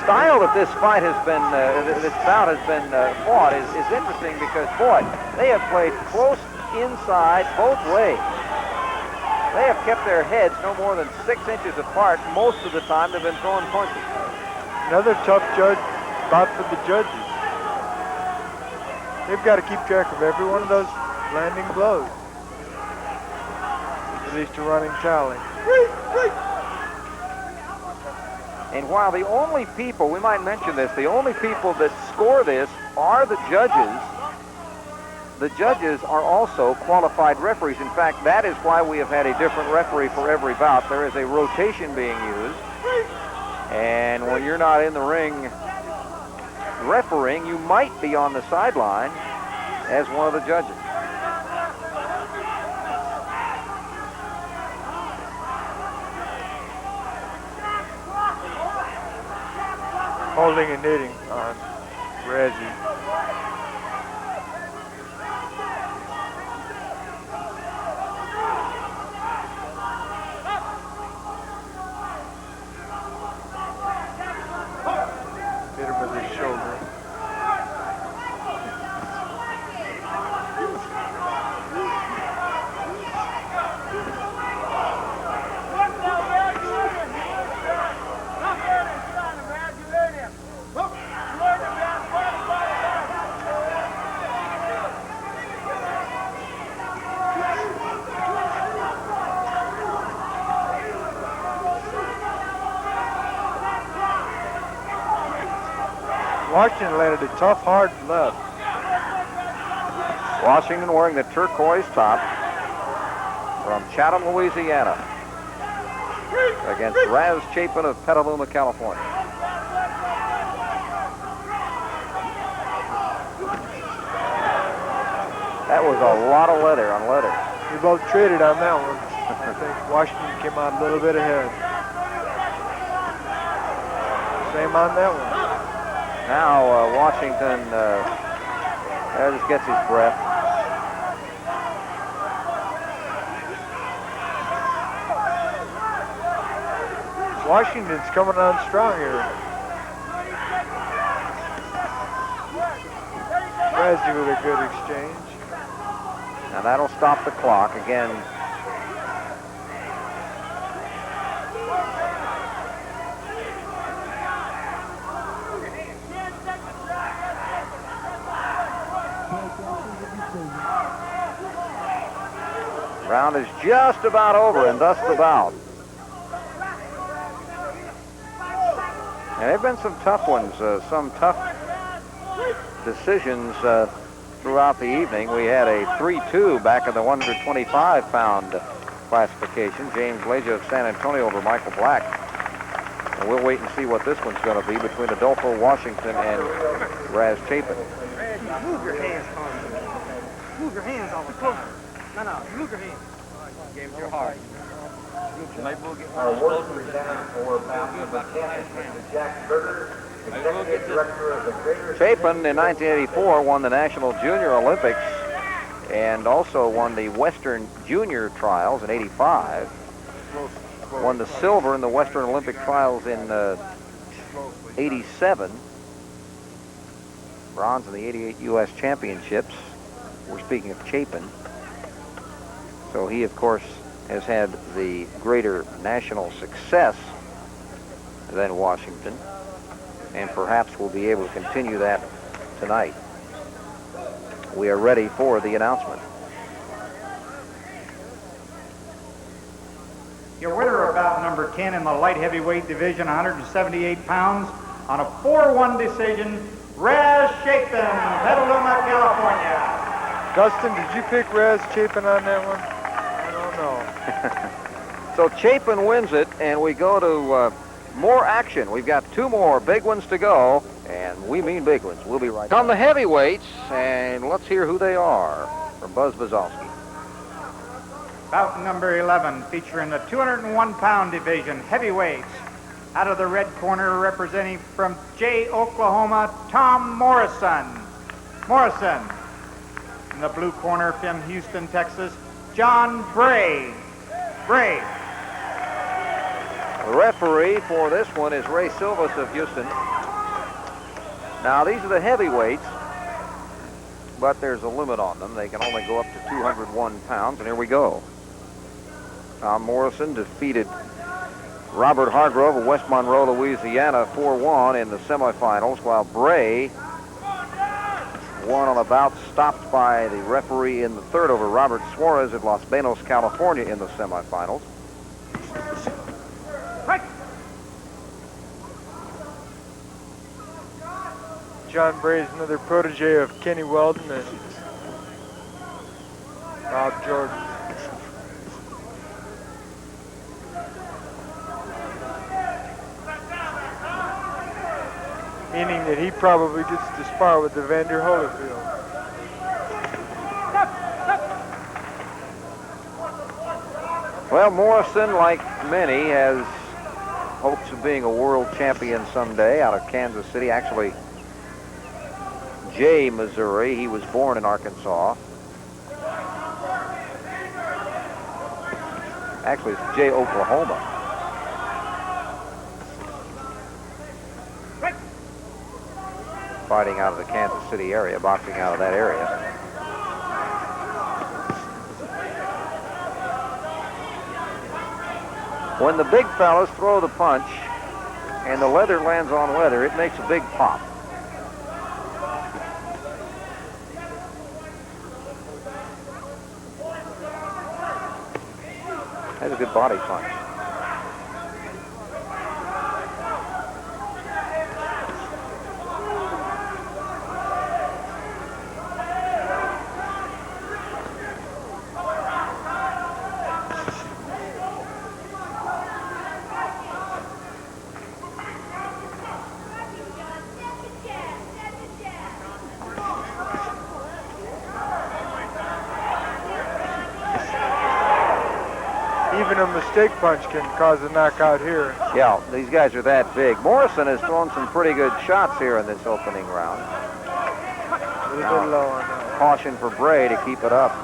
Style that this fight has been, this bout has been fought is interesting because, boy, they have played close inside both ways. They have kept their heads no more than 6 inches apart. Most of the time they've been throwing punches. Another tough bout for the judges. They've got to keep track of every one of those landing blows. At least a running tally. And while the only people, we might mention this, the only people that score this are the judges are also qualified referees. In fact, that is why we have had a different referee for every bout. There is a rotation being used. And when you're not in the ring refereeing, you might be on the sideline as one of the judges. Holding and knitting on Razzie. Hit him with his shoulder. Washington landed a tough, hard left. Washington wearing the turquoise top from Chatham, Louisiana, against Razz Chapin of Petaluma, California. That was a lot of leather on leather. We both traded on that one. I think Washington came out a little bit ahead. Same on that one. Now Washington just gets his breath. Washington's coming on strong here. Razzie with a good exchange. Now that'll stop the clock again. Round is just about over, and thus the bout. And there have been some tough ones, some tough decisions throughout the evening. We had a 3-2 back in the 125-pound classification. James Leija of San Antonio over Michael Black. And we'll wait and see what this one's going to be between Adolfo Washington and Razz Chapin. Move your hands, move your hands all the time. No, move your hands. Game's your heart. Our award presented for bout number 10 is Mr. Jack Berger, Executive Director of the Greater... Chapin in 1984 won the National Junior Olympics and also won the Western Junior Trials in 85. Won the silver in the Western Olympic Trials in 87. Bronze in the 88 U.S. Championships. We're speaking of Chapin. So he, of course, has had the greater national success than Washington, and perhaps will be able to continue that tonight. We are ready for the announcement. Your winner of bout number 10 in the light heavyweight division, 178 pounds, on a 4-1 decision, Razz Chapin, Petaluma, California. Dustin, did you pick Razz Chapin on that one? I don't know. So Chapin wins it, and we go to more action. We've got two more big ones to go, and we mean big ones. We'll be right back. On the heavyweights, and let's hear who they are from Buzz Bazowski. Bout number 11, featuring the 201-pound division, heavyweights. Out of the red corner, representing from Jay, Oklahoma, Tom Morrison. In the blue corner from Houston, Texas, John Bray. The referee for this one is Ray Silvas of Houston. Now, these are the heavyweights, but there's a limit on them. They can only go up to 201 pounds, and here we go. Tom Morrison defeated Robert Hargrove of West Monroe, Louisiana, 4-1 in the semifinals, while Bray won on a bout stopped by the referee in the third over Robert Suarez of Los Banos, California in the semifinals. John Bray is another protege of Kenny Weldon and Bob Jordan. Meaning that he probably gets to spar with Evander Holyfield. Well, Morrison, like many, has hopes of being a world champion someday out of Kansas City. Actually, Jay, Missouri. He was born in Arkansas. Actually, it's Jay, Oklahoma. Fighting out of the Kansas City area, boxing out of that area. When the big fellas throw the punch and the leather lands on leather, it makes a big pop. Has a good body punch. Even a mistake punch can cause a knockout here. Yeah, these guys are that big. Morrison has thrown some pretty good shots here in this opening round. A little bit low on that. Caution for Bray to keep it up.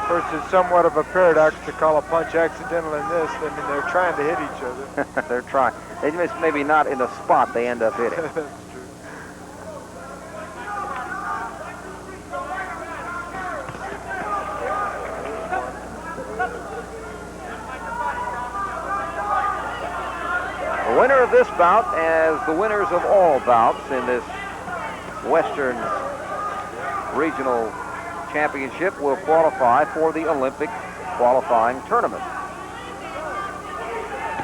Of course, it's somewhat of a paradox to call a punch accidental in this. I mean, they're trying to hit each other. They're trying. They just maybe not in the spot they end up hitting. That's true. The winner of this bout, as the winners of all bouts in this Western Regional Championship, will qualify for the Olympic qualifying tournament.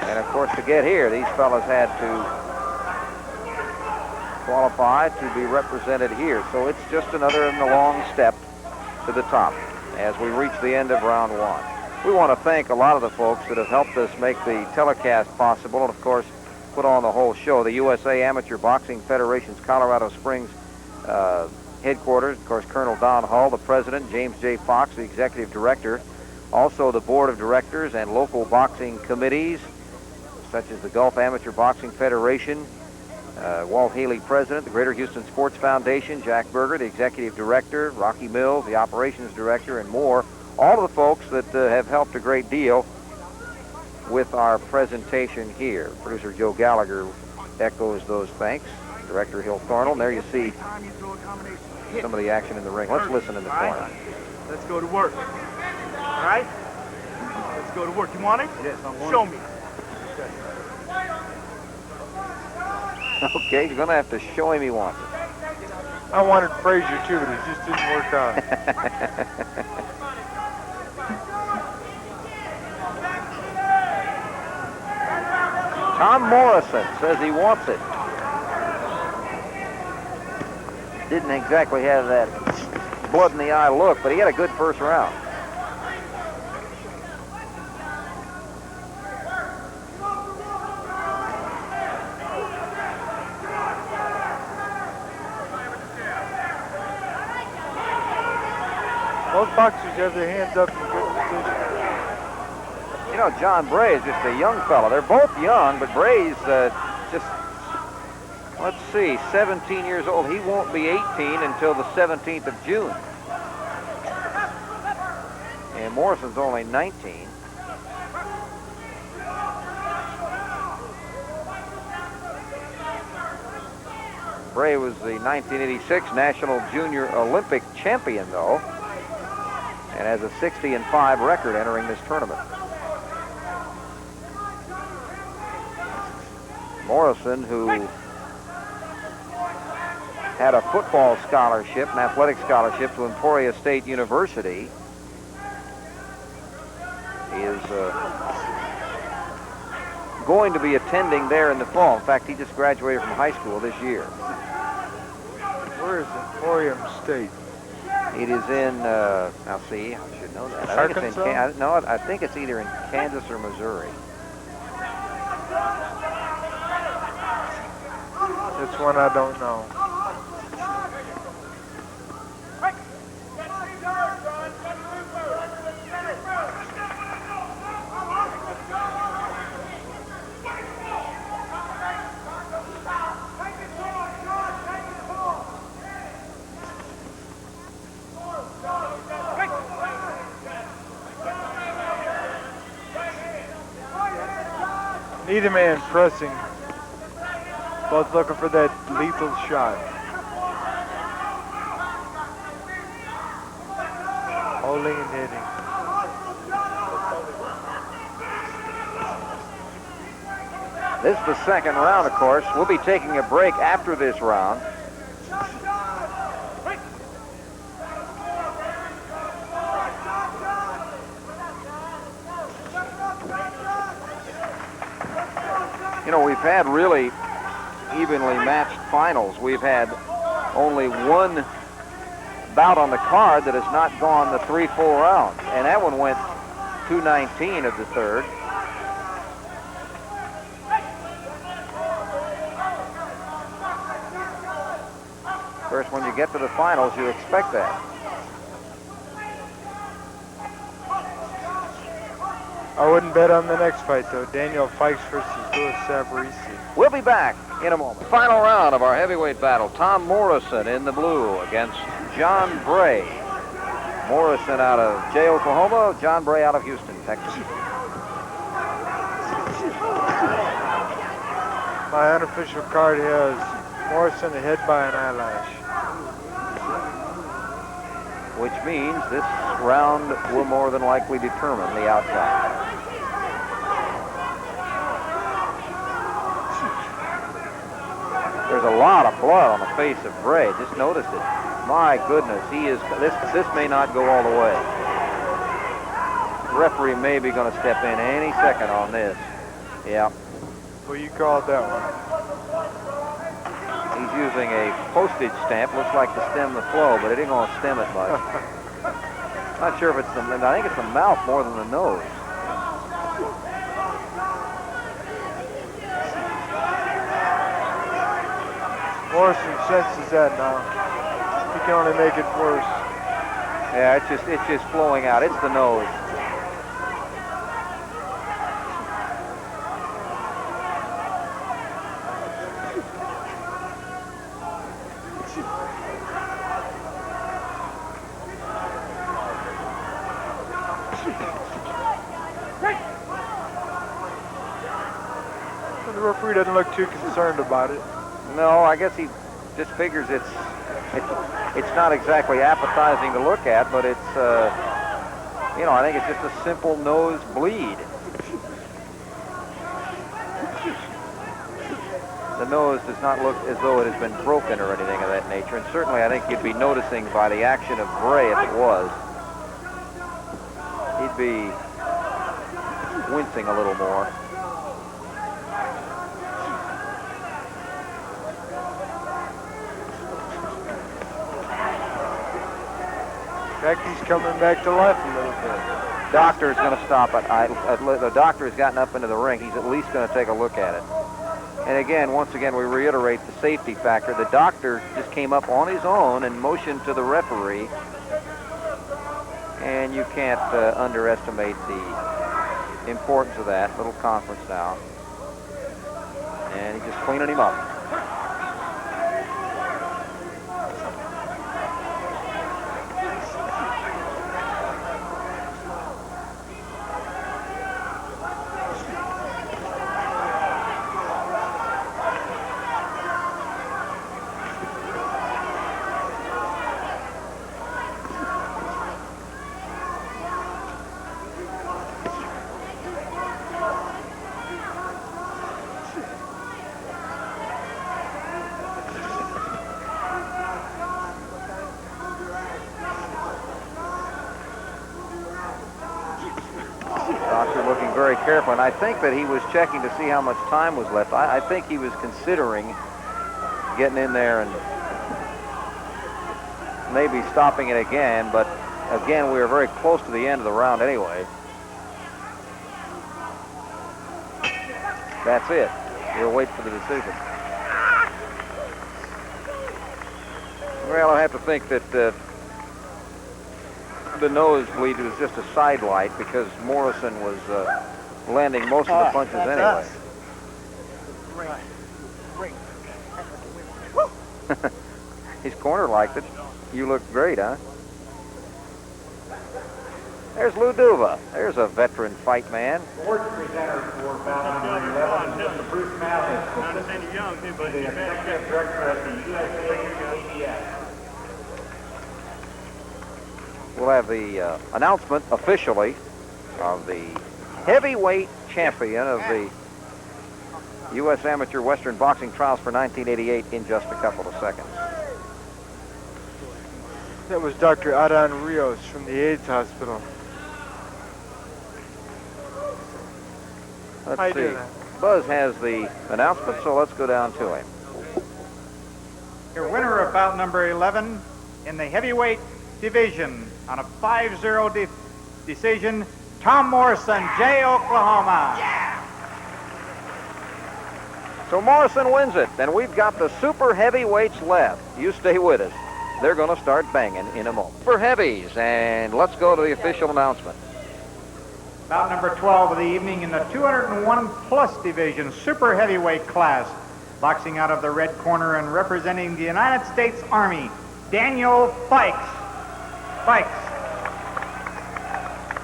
And of course, to get here, these fellas had to qualify to be represented here. So it's just another in the long step to the top as we reach the end of round one. We want to thank a lot of the folks that have helped us make the telecast possible, and of course, put on the whole show. The USA Amateur Boxing Federation's Colorado Springs headquarters, of course, Colonel Don Hull, the president, James J. Fox, the executive director, also the board of directors and local boxing committees, such as the Gulf Amateur Boxing Federation, Walt Haley, president, the Greater Houston Sports Foundation, Jack Berger, the executive director, Rocky Mills, the operations director, and more. All of the folks that have helped a great deal with our presentation here. Producer Joe Gallagher echoes those thanks. Director Hill Thornell, and there you see some of the action in the ring. Let's listen in the corner. Let's go to work. All right? Let's go to work. You want it? Yes, I want it. Show me. Okay, you're going to have to show him he wants it. I wanted Frazier too, but it just didn't work out. Tom Morrison says he wants it. Didn't exactly have that blood in the eye look, but he had a good first round. Most boxers have their hands up in good position. You know, John Bray is just a young fella. They're both young, but Bray's just, let's see, 17 years old. He won't be 18 until the 17th of June. And Morrison's only 19. Bray was the 1986 National Junior Olympic champion, though, and has a 60-5 record entering this tournament. Morrison, who had a football scholarship, an athletic scholarship to Emporia State University, is going to be attending there in the fall. In fact, he just graduated from high school this year. Where is Emporium State? It is in, I'll see, I should know that. I think it's in I think it's either in Kansas or Missouri. That's one I don't know. Neither man pressing. Both looking for that lethal shot. Holding and hitting. This is the second round, of course. We'll be taking a break after this round. You know, we've had really evenly matched finals. We've had only one bout on the card that has not gone the 3 full rounds, and that one went 2:19 of the third. Of course, when you get to the finals, you expect that. I wouldn't bet on the next fight, though. Daniel Fikes versus Louis Savarese. We'll be back in a moment. Final round of our heavyweight battle. Tom Morrison in the blue against John Bray. Morrison out of Jay, Oklahoma. John Bray out of Houston, Texas. My unofficial card has Morrison ahead by an eyelash. Which means this round will more than likely determine the outcome. There's a lot of blood on the face of Bray. Just noticed it. My goodness, he is. This may not go all the way. The referee may be going to step in any second on this. Yeah. Well, you called that one. He's using a postage stamp. Looks like to stem the flow, but it ain't going to stem it much. Not sure if it's the. I think it's the mouth more than the nose. Morrison senses that now. He can only make it worse. Yeah, it's just flowing out. It's the nose. The referee doesn't look too concerned about it. No, I guess he just figures it's not exactly appetizing to look at, but it's I think it's just a simple nose bleed. The nose does not look as though it has been broken or anything of that nature, and certainly I think you'd be noticing by the action of Bray if it was. He'd be wincing a little more. He's coming back to life a little bit. Doctor's going to stop it. The doctor has gotten up into the ring. He's at least going to take a look at it. And again, once again, we reiterate the safety factor. The doctor just came up on his own and motioned to the referee. And you can't underestimate the importance of that. Little conference now. And he's just cleaning him up. Very careful, and I think that he was checking to see how much time was left. I think he was considering getting in there and maybe stopping it again, but again, we were very close to the end of the round anyway. That's it. We'll wait for the decision. Well, I have to think that the nosebleed was just a sidelight because Morrison was landing most of the punches anyway. His corner liked it. You looked great, huh? There's Lou Duva. There's a veteran fight man. Fourth presenter for bout number 11, Mr. Bruce Mathis, assistant to the executive director of the USA. We'll have the announcement officially of the heavyweight champion of the U.S. Amateur Western Boxing Trials for 1988 in just a couple of seconds. That was Dr. Adon Rios from the AIDS Hospital. Let's see. Buzz has the announcement, so let's go down to him. Your winner of bout number 11 in the heavyweight division on a 5-0 decision, Tom Morrison, Jay, Oklahoma. So Morrison wins it, and we've got the super heavyweights left. You stay with us. They're going to start banging in a moment. Super heavies, and let's go to the official announcement. Bout number 12 of the evening in the 201 plus division, super heavyweight class. Boxing out of the red corner and representing the United States Army, Daniel Fikes.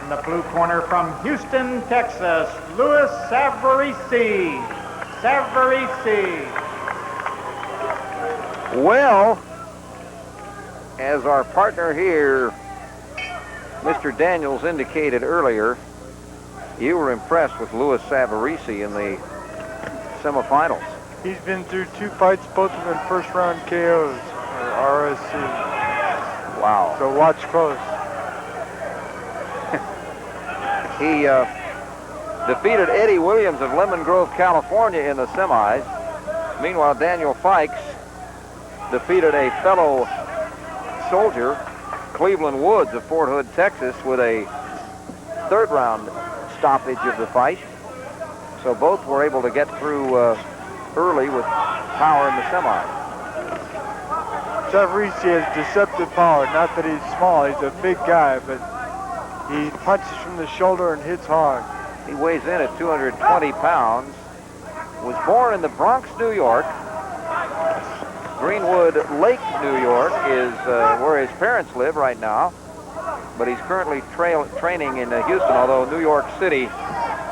In the blue corner from Houston, Texas, Louis Savarese. Well, as our partner here, Mr. Daniels, indicated earlier, you were impressed with Louis Savarese in the semifinals. He's been through 2 fights, both of them first round KOs, or RSC. Wow. So watch close. He defeated Eddie Williams of Lemon Grove, California in the semis. Meanwhile, Daniel Fikes defeated a fellow soldier, Cleveland Woods of Fort Hood, Texas, with a 3rd round stoppage of the fight. So both were able to get through early with power in the semis. Savarese has deceptive power. Not that he's small, he's a big guy, but he punches from the shoulder and hits hard. He weighs in at 220 pounds. Was born in the Bronx, New York. Greenwood Lake, New York is where his parents live right now. But he's currently training in Houston, although New York City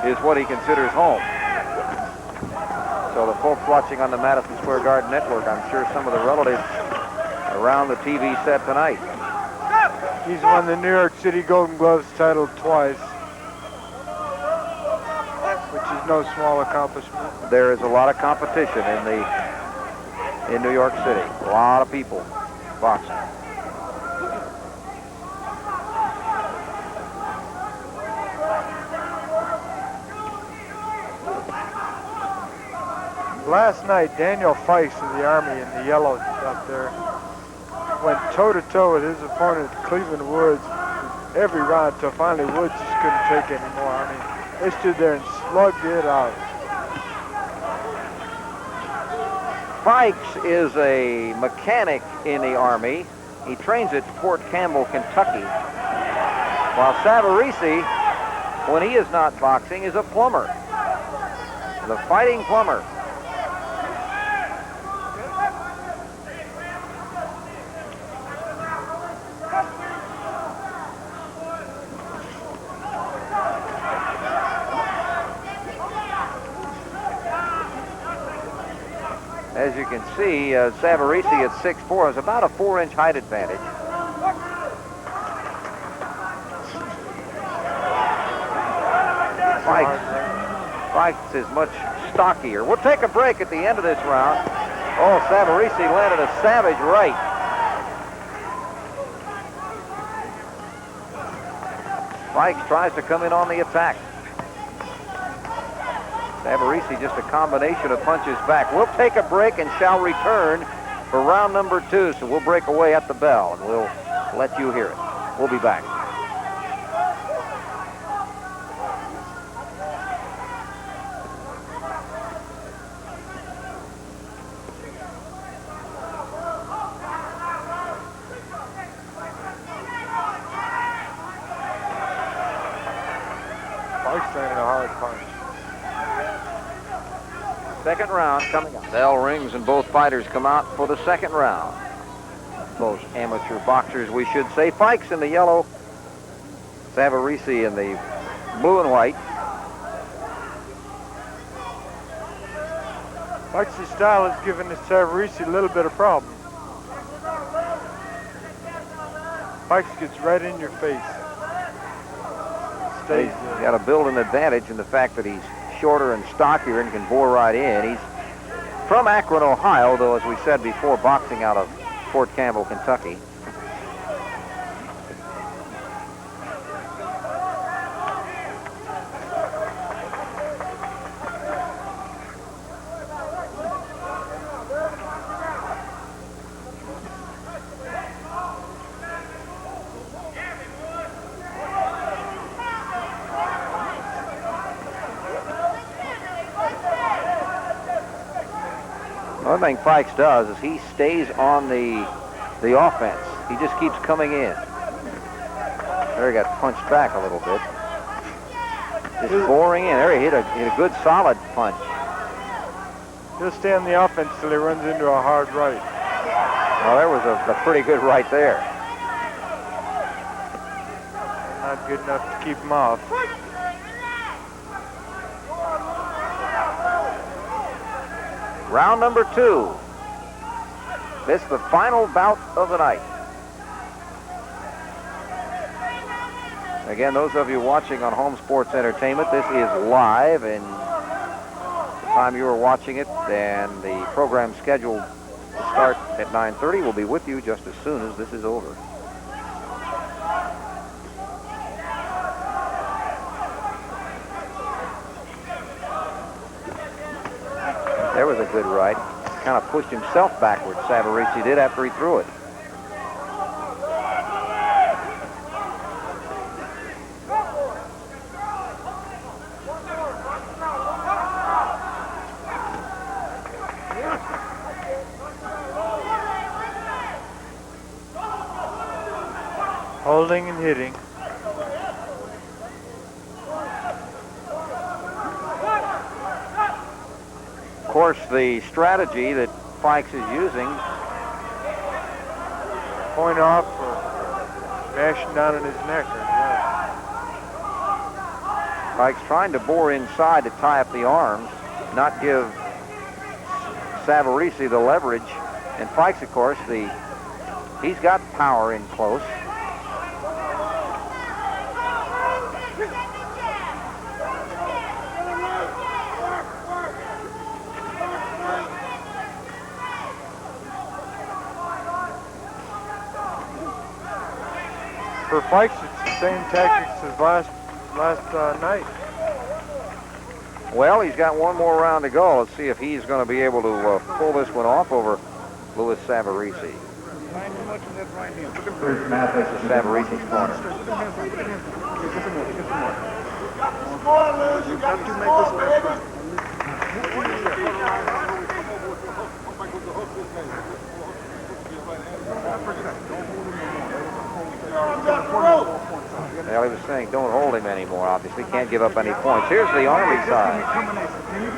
is what he considers home. So the folks watching on the Madison Square Garden Network, I'm sure some of the relatives around the TV set tonight. He's won the New York City Golden Gloves title twice, which is no small accomplishment. There is a lot of competition in New York City. A lot of people boxing. Last night, Daniel Fikes of the Army in the yellow up there went toe-to-toe with his opponent, Cleveland Woods, every round until finally Woods just couldn't take anymore. I mean, they stood there and slugged it out. Fikes is a mechanic in the Army. He trains at Fort Campbell, Kentucky. While Savarese, when he is not boxing, is a plumber. The fighting plumber. As you can see, Savarese at 6'4" has about a 4-inch height advantage. Fikes is much stockier. We'll take a break at the end of this round. Oh, Savarese landed a savage right. Fikes tries to come in on the attack. Savarese just a combination of punches back. We'll take a break and shall return for round number 2. So we'll break away at the bell and we'll let you hear it. We'll be back. Fikes landed a hard punch. Second round coming up. Bell rings and both fighters come out for the second round. Both amateur boxers, we should say. Fikes in the yellow, Savarese in the blue and white. Fikes' style has given Savarese a little bit of problem. Fikes gets right in your face. Stays He's got to build an advantage in the fact that he's shorter and stockier and can bore right in. He's from Akron, Ohio, though, as we said before, boxing out of Fort Campbell, Kentucky. One thing Fikes does is he stays on the offense. He just keeps coming in. There he got punched back a little bit. Just boring in. There he hit a good solid punch. He'll stay on the offense till he runs into a hard right. Well, there was a pretty good right there. Not good enough to keep him off. Round number 2. This is the final bout of the night. Again, those of you watching on Home Sports Entertainment, this is live, and the time you are watching it and the program scheduled to start at 9:30 will be with you just as soon as this is over. There was a good right. Kind of pushed himself backwards, Savarese did, after he threw it. Holding and hitting. Of course, the strategy that Fikes is using, Point off or mashing down on his neck. Fikes trying to bore inside to tie up the arms, not give Savarese the leverage. And Fikes, of course, he's got power in close. For Fikes, it's the same tactics as last night. Well, he's got one more round to go. Let's see if he's going to be able to pull this one off over Louis Savarese. Savarese's corner. Well, he was saying don't hold him anymore, obviously. Can't give up any points. Here's the Army side.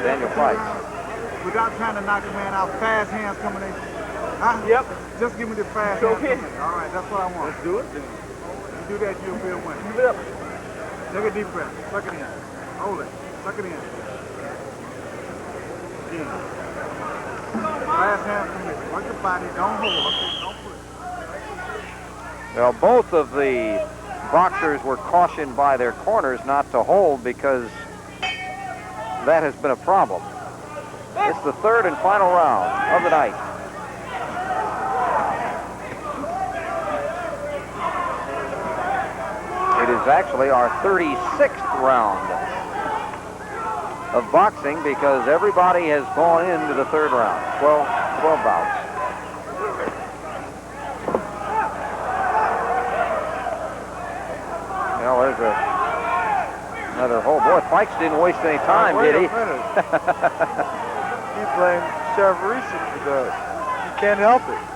Daniel Fikes. Without trying to knock a man out, fast hands combination. Huh? Yep. Just give me the fast hands combination. All right, that's what I want. Let's do it. If you do that, you'll be a winner. Keep it up. Take a deep breath. Suck it in. Hold it. Suck it in. Again. Fast hands combination. Work your body. Don't hold. Don't push. Well, both of the boxers were cautioned by their corners not to hold because that has been a problem. It's the third and final round of the night. It is actually our 36th round of boxing because everybody has gone into the third round. 12 bouts. Well, there's another hole. Boy, Fikes didn't waste any time, did he? He blamed Savarese for that. He can't help it.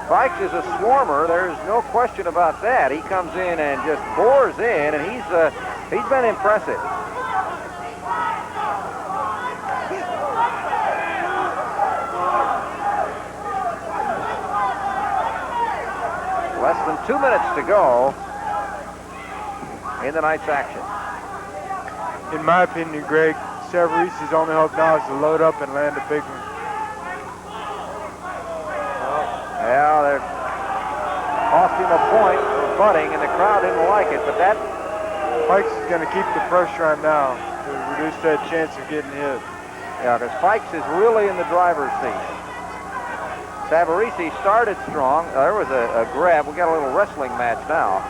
Fikes is a swarmer. There's no question about that. He comes in and just bores in, and he's been impressive. Less than 2 minutes to go in the night's action. In my opinion, Greg, Savarese's only hope now is to load up and land a big one. Yeah, they cost him a point for butting, and the crowd didn't like it, but that... Fikes is going to keep the pressure on now to reduce that chance of getting hit. Yeah, because Fikes is really in the driver's seat. Savarese started strong. There was a grab. We got a little wrestling match now.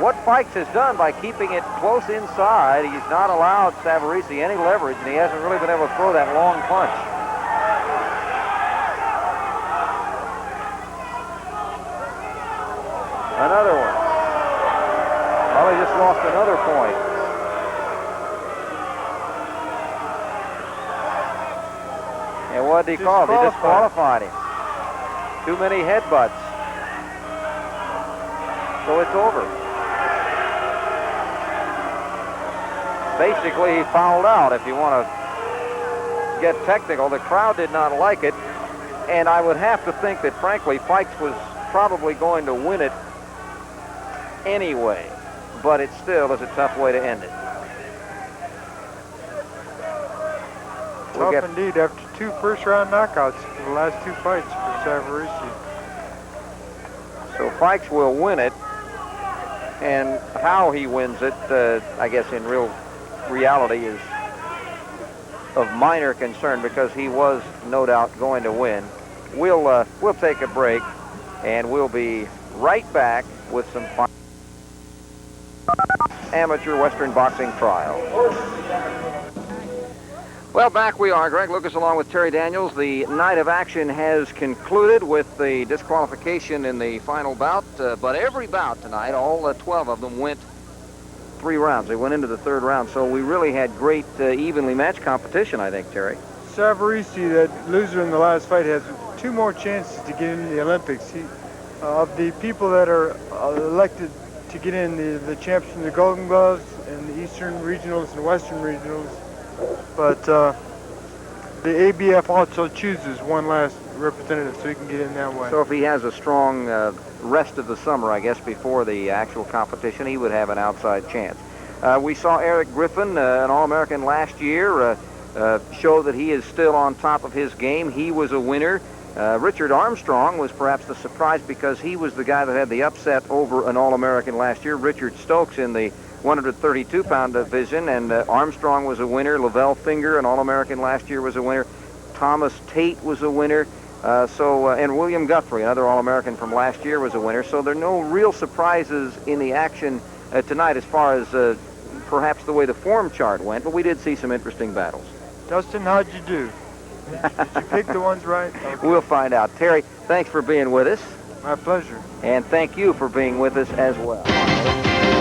What Fikes has done by keeping it close inside, he's not allowed Savarese any leverage, and he hasn't really been able to throw that long punch. Another one. Well, he just lost another point. And what did he call? He disqualified him. Too many headbutts. So it's over. Basically, he fouled out, if you want to get technical. The crowd did not like it, and I would have to think that, frankly, Fikes was probably going to win it anyway, but it still is a tough way to end it. Tough indeed, after 2 first-round knockouts for the last 2 fights for Savarese. So Fikes will win it, and how he wins it, I guess in reality is of minor concern, because he was no doubt going to win. We'll take a break, and we'll be right back with some amateur Western boxing trial. Well, back we are. Greg Lucas along with Terry Daniels. The night of action has concluded with the disqualification in the final bout, but every bout tonight, all 12 of them went 3 rounds. They went into the 3rd round, so we really had great evenly matched competition, I think, Terry. Savarese, that loser in the last fight, has 2 more chances to get into the Olympics. Of the people that are elected to get in, the champs from the Golden Gloves and the Eastern Regionals and Western Regionals, but the ABF also chooses one last representative so he can get in that way. So if he has a strong rest of the summer, I guess, before the actual competition, he would have an outside chance. We saw Eric Griffin, an All-American last year, show that he is still on top of his game. He was a winner. Richard Armstrong was perhaps the surprise, because he was the guy that had the upset over an All-American last year, Richard Stokes, in the 132-pound division, and Armstrong was a winner. Lavelle Finger, an All-American last year, was a winner. Thomas Tate was a winner. And William Guthrie, another All-American from last year, was a winner. So there are no real surprises in the action tonight as far as perhaps the way the form chart went, but we did see some interesting battles. Dustin, how'd you do? Did you pick the ones right? Okay. We'll find out. Terry, thanks for being with us. My pleasure. And thank you for being with us as well.